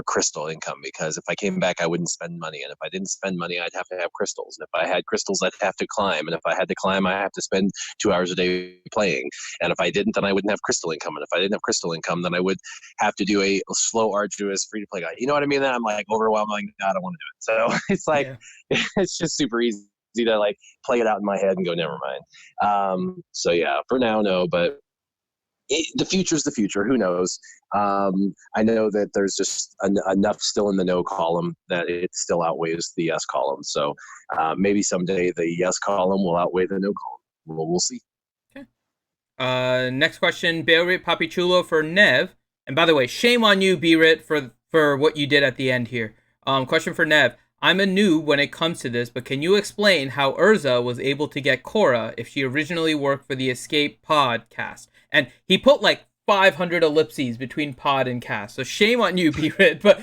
crystal income, because if I came back, I wouldn't spend money, and if I didn't spend money, I'd have to have crystals, and if I had crystals, I'd have to climb, and if I had to climb, I have to spend 2 hours a day playing, and if I didn't, then I wouldn't have crystal income, and if I didn't have crystal income, then I would have to do a slow, arduous free-to-play guide. You know what I mean? Then I'm like overwhelmed. I'm like, no, I don't want to do it. So it's like, It's just super easy to like play it out in my head and go, never mind. So yeah, for now, no, but the future's the future. Who knows? I know that there's just enough still in the no column that it still outweighs the yes column. So maybe someday the yes column will outweigh the no column. We'll see. Okay. Next question, Bailrit Papichulo for Nev. And by the way, shame on you, Berit, for what you did at the end here. Question for Nev. I'm a noob when it comes to this, but can you explain how Urza was able to get Korra if she originally worked for the Escape podcast? And he put like 500 ellipses between pod and cast. So shame on you, Berit. But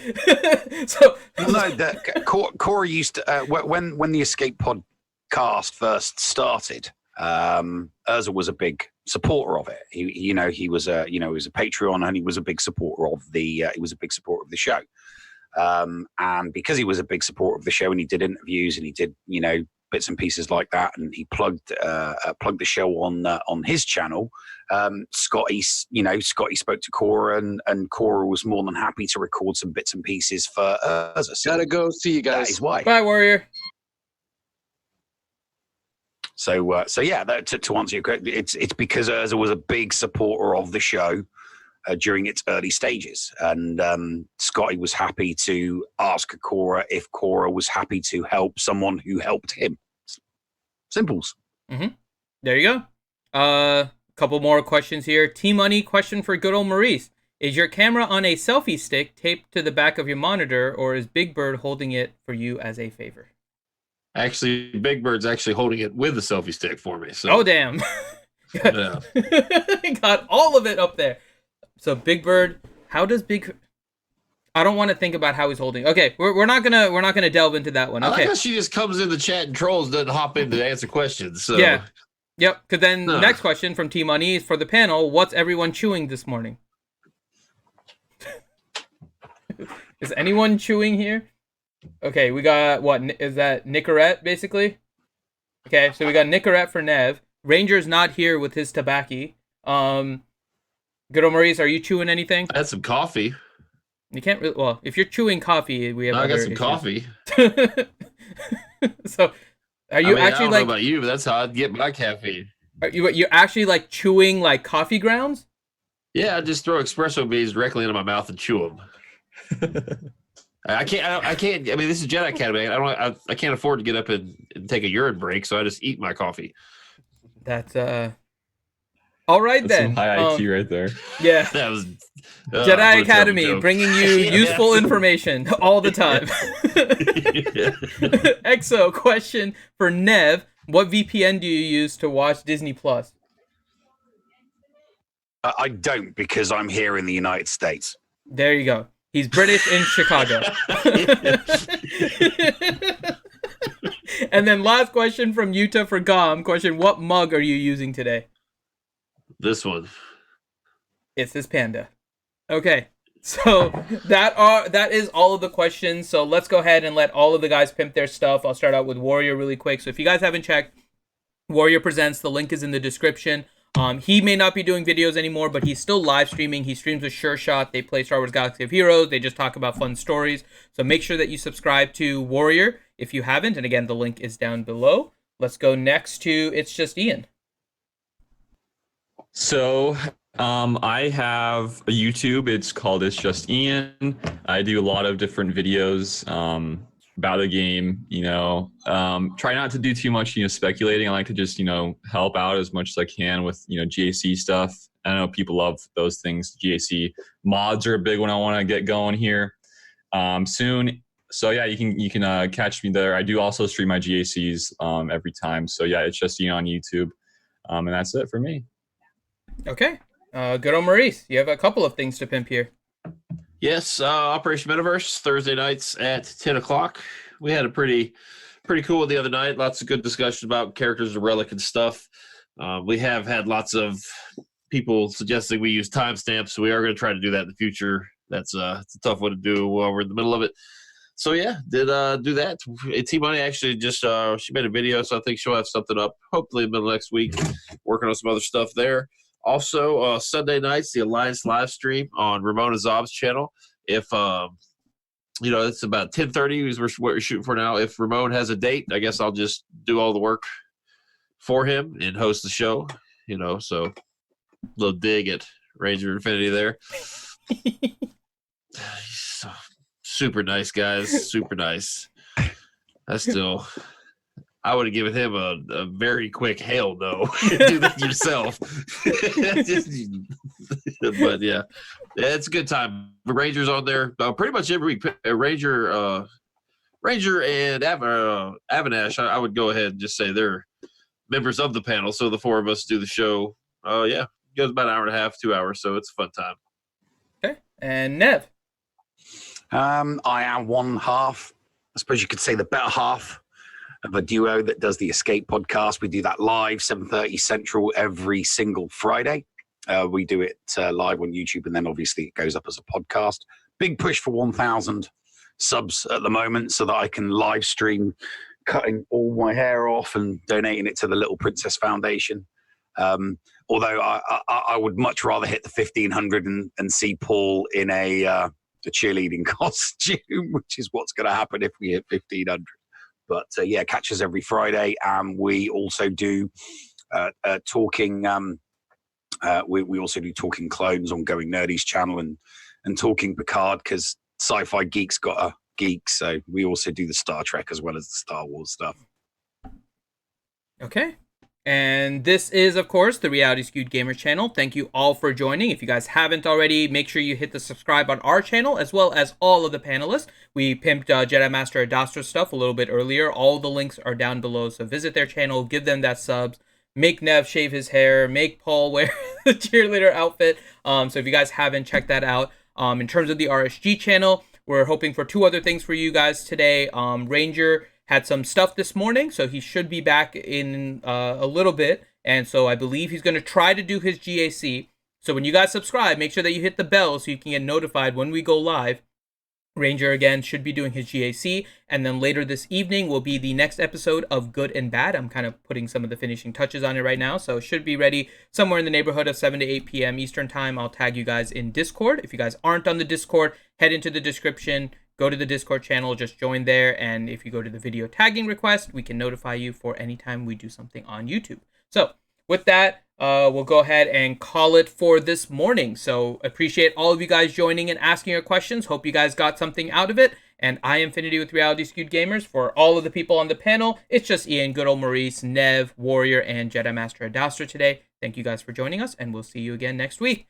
Korra used to when the Escape podcast first started. Urza was a big supporter of it. He was a Patreon, and he was a big supporter of the show. And because he was a big supporter of the show, and he did interviews, and he did bits and pieces like that, and he plugged the show on his channel. Scotty spoke to Korra, and Korra was more than happy to record some bits and pieces for Urza. So gotta go. See you guys. That is why. Bye, Warrior. So yeah, to answer your question, it's because Urza was a big supporter of the show during its early stages, and Scotty was happy to ask Korra if Korra was happy to help someone who helped him. Simples. Mm-hmm. There you go. Couple more questions here. T-Money question for good old Maurice. Is your camera on a selfie stick taped to the back of your monitor, or is Big Bird holding it for you as a favor? Actually, Big Bird's actually holding it with a selfie stick for me. So Oh, damn. yeah. Got all of it up there. So Big Bird, how does Big... I don't want to think about how he's holding. Okay, we're not gonna delve into that one. I Okay. like how she just comes in the chat and trolls, doesn't hop in to answer questions. So Yeah. Yep. Because then Nah. next question from Team Unease for the panel: what's everyone chewing this morning? Is anyone chewing here? Okay, we got what is that? Nicorette, basically. Okay, so we got Nicorette for Nev. Ranger's not here with his tobacco. Good old Maurice, are you chewing anything? I had some coffee. You can't really. Well, if you're chewing coffee, we have. I got other some issues. coffee. So, are you I actually don't like? know about you, but that's how I'd get my caffeine. Are you're actually like chewing like coffee grounds? Yeah, I just throw espresso beans directly into my mouth and chew them. I can't. I mean, this is Jedi Academy. I can't afford to get up and take a urine break, so I just eat my coffee. That's All right That's then. some high IQ right there. Yeah. That was Jedi Academy bringing you Yeah. useful information all the time. Exo question for Nev: what VPN do you use to watch Disney Plus? I don't, because I'm here in the United States. There you go. He's British in Chicago. And then last question from Utah for Gom. Question: what mug are you using today? This one. It's this panda. Okay. So that is all of the questions. So let's go ahead and let all of the guys pimp their stuff. I'll start out with Warrior really quick. So if you guys haven't checked, Warrior Presents, the link is in the description. He may not be doing videos anymore, but he's still live streaming. He streams with Sure Shot. They play Star Wars Galaxy of Heroes. They just talk about fun stories. So make sure that you subscribe to Warrior if you haven't. And again, the link is down below. Let's go next to It's Just Ian. So I have a YouTube. It's called It's Just Ian. I do a lot of different videos about the game. Try not to do too much speculating. I like to just help out as much as I can with GAC stuff. I know people love those things. GAC mods are a big one I want to get going here soon. So yeah, you can catch me there. I do also stream my GACs every time. So yeah, It's Just Ian on YouTube, and that's it for me. Okay. Good old Maurice. You have a couple of things to pimp here. Yes, Operation Metaverse, Thursday nights at 10 o'clock. We had a pretty cool the other night. Lots of good discussion about characters and relic and stuff. We have had lots of people suggesting we use timestamps, so we are going to try to do that in the future. It's a tough one to do while we're in the middle of it. So yeah, did do that. T-Money actually just she made a video, so I think she'll have something up hopefully in the middle of next week. Working on some other stuff there. Also, Sunday nights, the Alliance live stream on Ramona Zob's channel. If it's about 10:30 is what we're shooting for now. If Ramon has a date, I guess I'll just do all the work for him and host the show. So little dig at Ranger Infinity there. Super nice, guys. Super nice. I would have given him a very quick hell no. Do that yourself. But yeah, it's a good time. The Rangers on there pretty much every week. Ranger and Avanash, I would go ahead and just say they're members of the panel. So the four of us do the show. Yeah, it goes about an hour and a half, 2 hours. So it's a fun time. Okay. And Nev. I am one half, I suppose you could say the better half of a duo that does the Escape podcast. We do that live, 7:30 Central every single Friday. We do it live on YouTube, and then obviously it goes up as a podcast. Big push for 1,000 subs at the moment so that I can live stream cutting all my hair off and donating it to the Little Princess Foundation. Although I would much rather hit the 1,500 and see Paul in a cheerleading costume, which is what's going to happen if we hit 1,500. But yeah, catch us every Friday. We also do talking. We also do Talking Clones on Going Nerdy's channel and Talking Picard, because Sci-Fi Geek's got a geek. So we also do the Star Trek as well as the Star Wars stuff. Okay. And this is, of course, the Reality Skewed Gamers channel. Thank you all for joining. If you guys haven't already, make sure you hit the subscribe on our channel, as well as all of the panelists. We pimped Jedi Master Adastra's stuff a little bit earlier. All the links are down below, so visit their channel, give them that subs, make Nev shave his hair, make Paul wear the cheerleader outfit. So if you guys haven't, check that out. In terms of the RSG channel, we're hoping for 2 other things for you guys today. Ranger had some stuff this morning, so he should be back in a little bit. And so I believe he's going to try to do his GAC. So when you guys subscribe, make sure that you hit the bell so you can get notified when we go live. Ranger, again, should be doing his GAC. And then later this evening will be the next episode of Good and Bad. I'm kind of putting some of the finishing touches on it right now. So it should be ready somewhere in the neighborhood of 7 to 8 p.m. Eastern time. I'll tag you guys in Discord. If you guys aren't on the Discord, head into the description. Go to the Discord channel, just join there, and if you go to the video tagging request, we can notify you for any time we do something on YouTube. So with that, we'll go ahead and call it for this morning. So appreciate all of you guys joining and asking your questions. Hope you guys got something out of it. And I am Infinity with Reality Skewed Gamers. For all of the people on the panel, it's just Ian, good old Maurice, Nev, Warrior, and Jedi Master Adastra today. Thank you guys for joining us, and we'll see you again next week.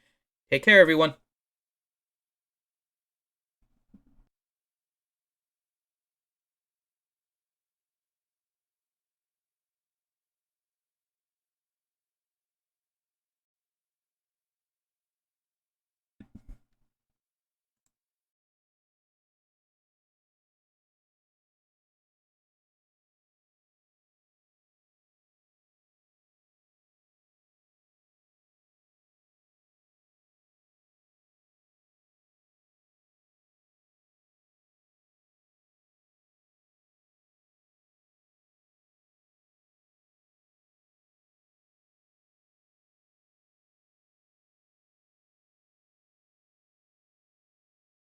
Take care, everyone.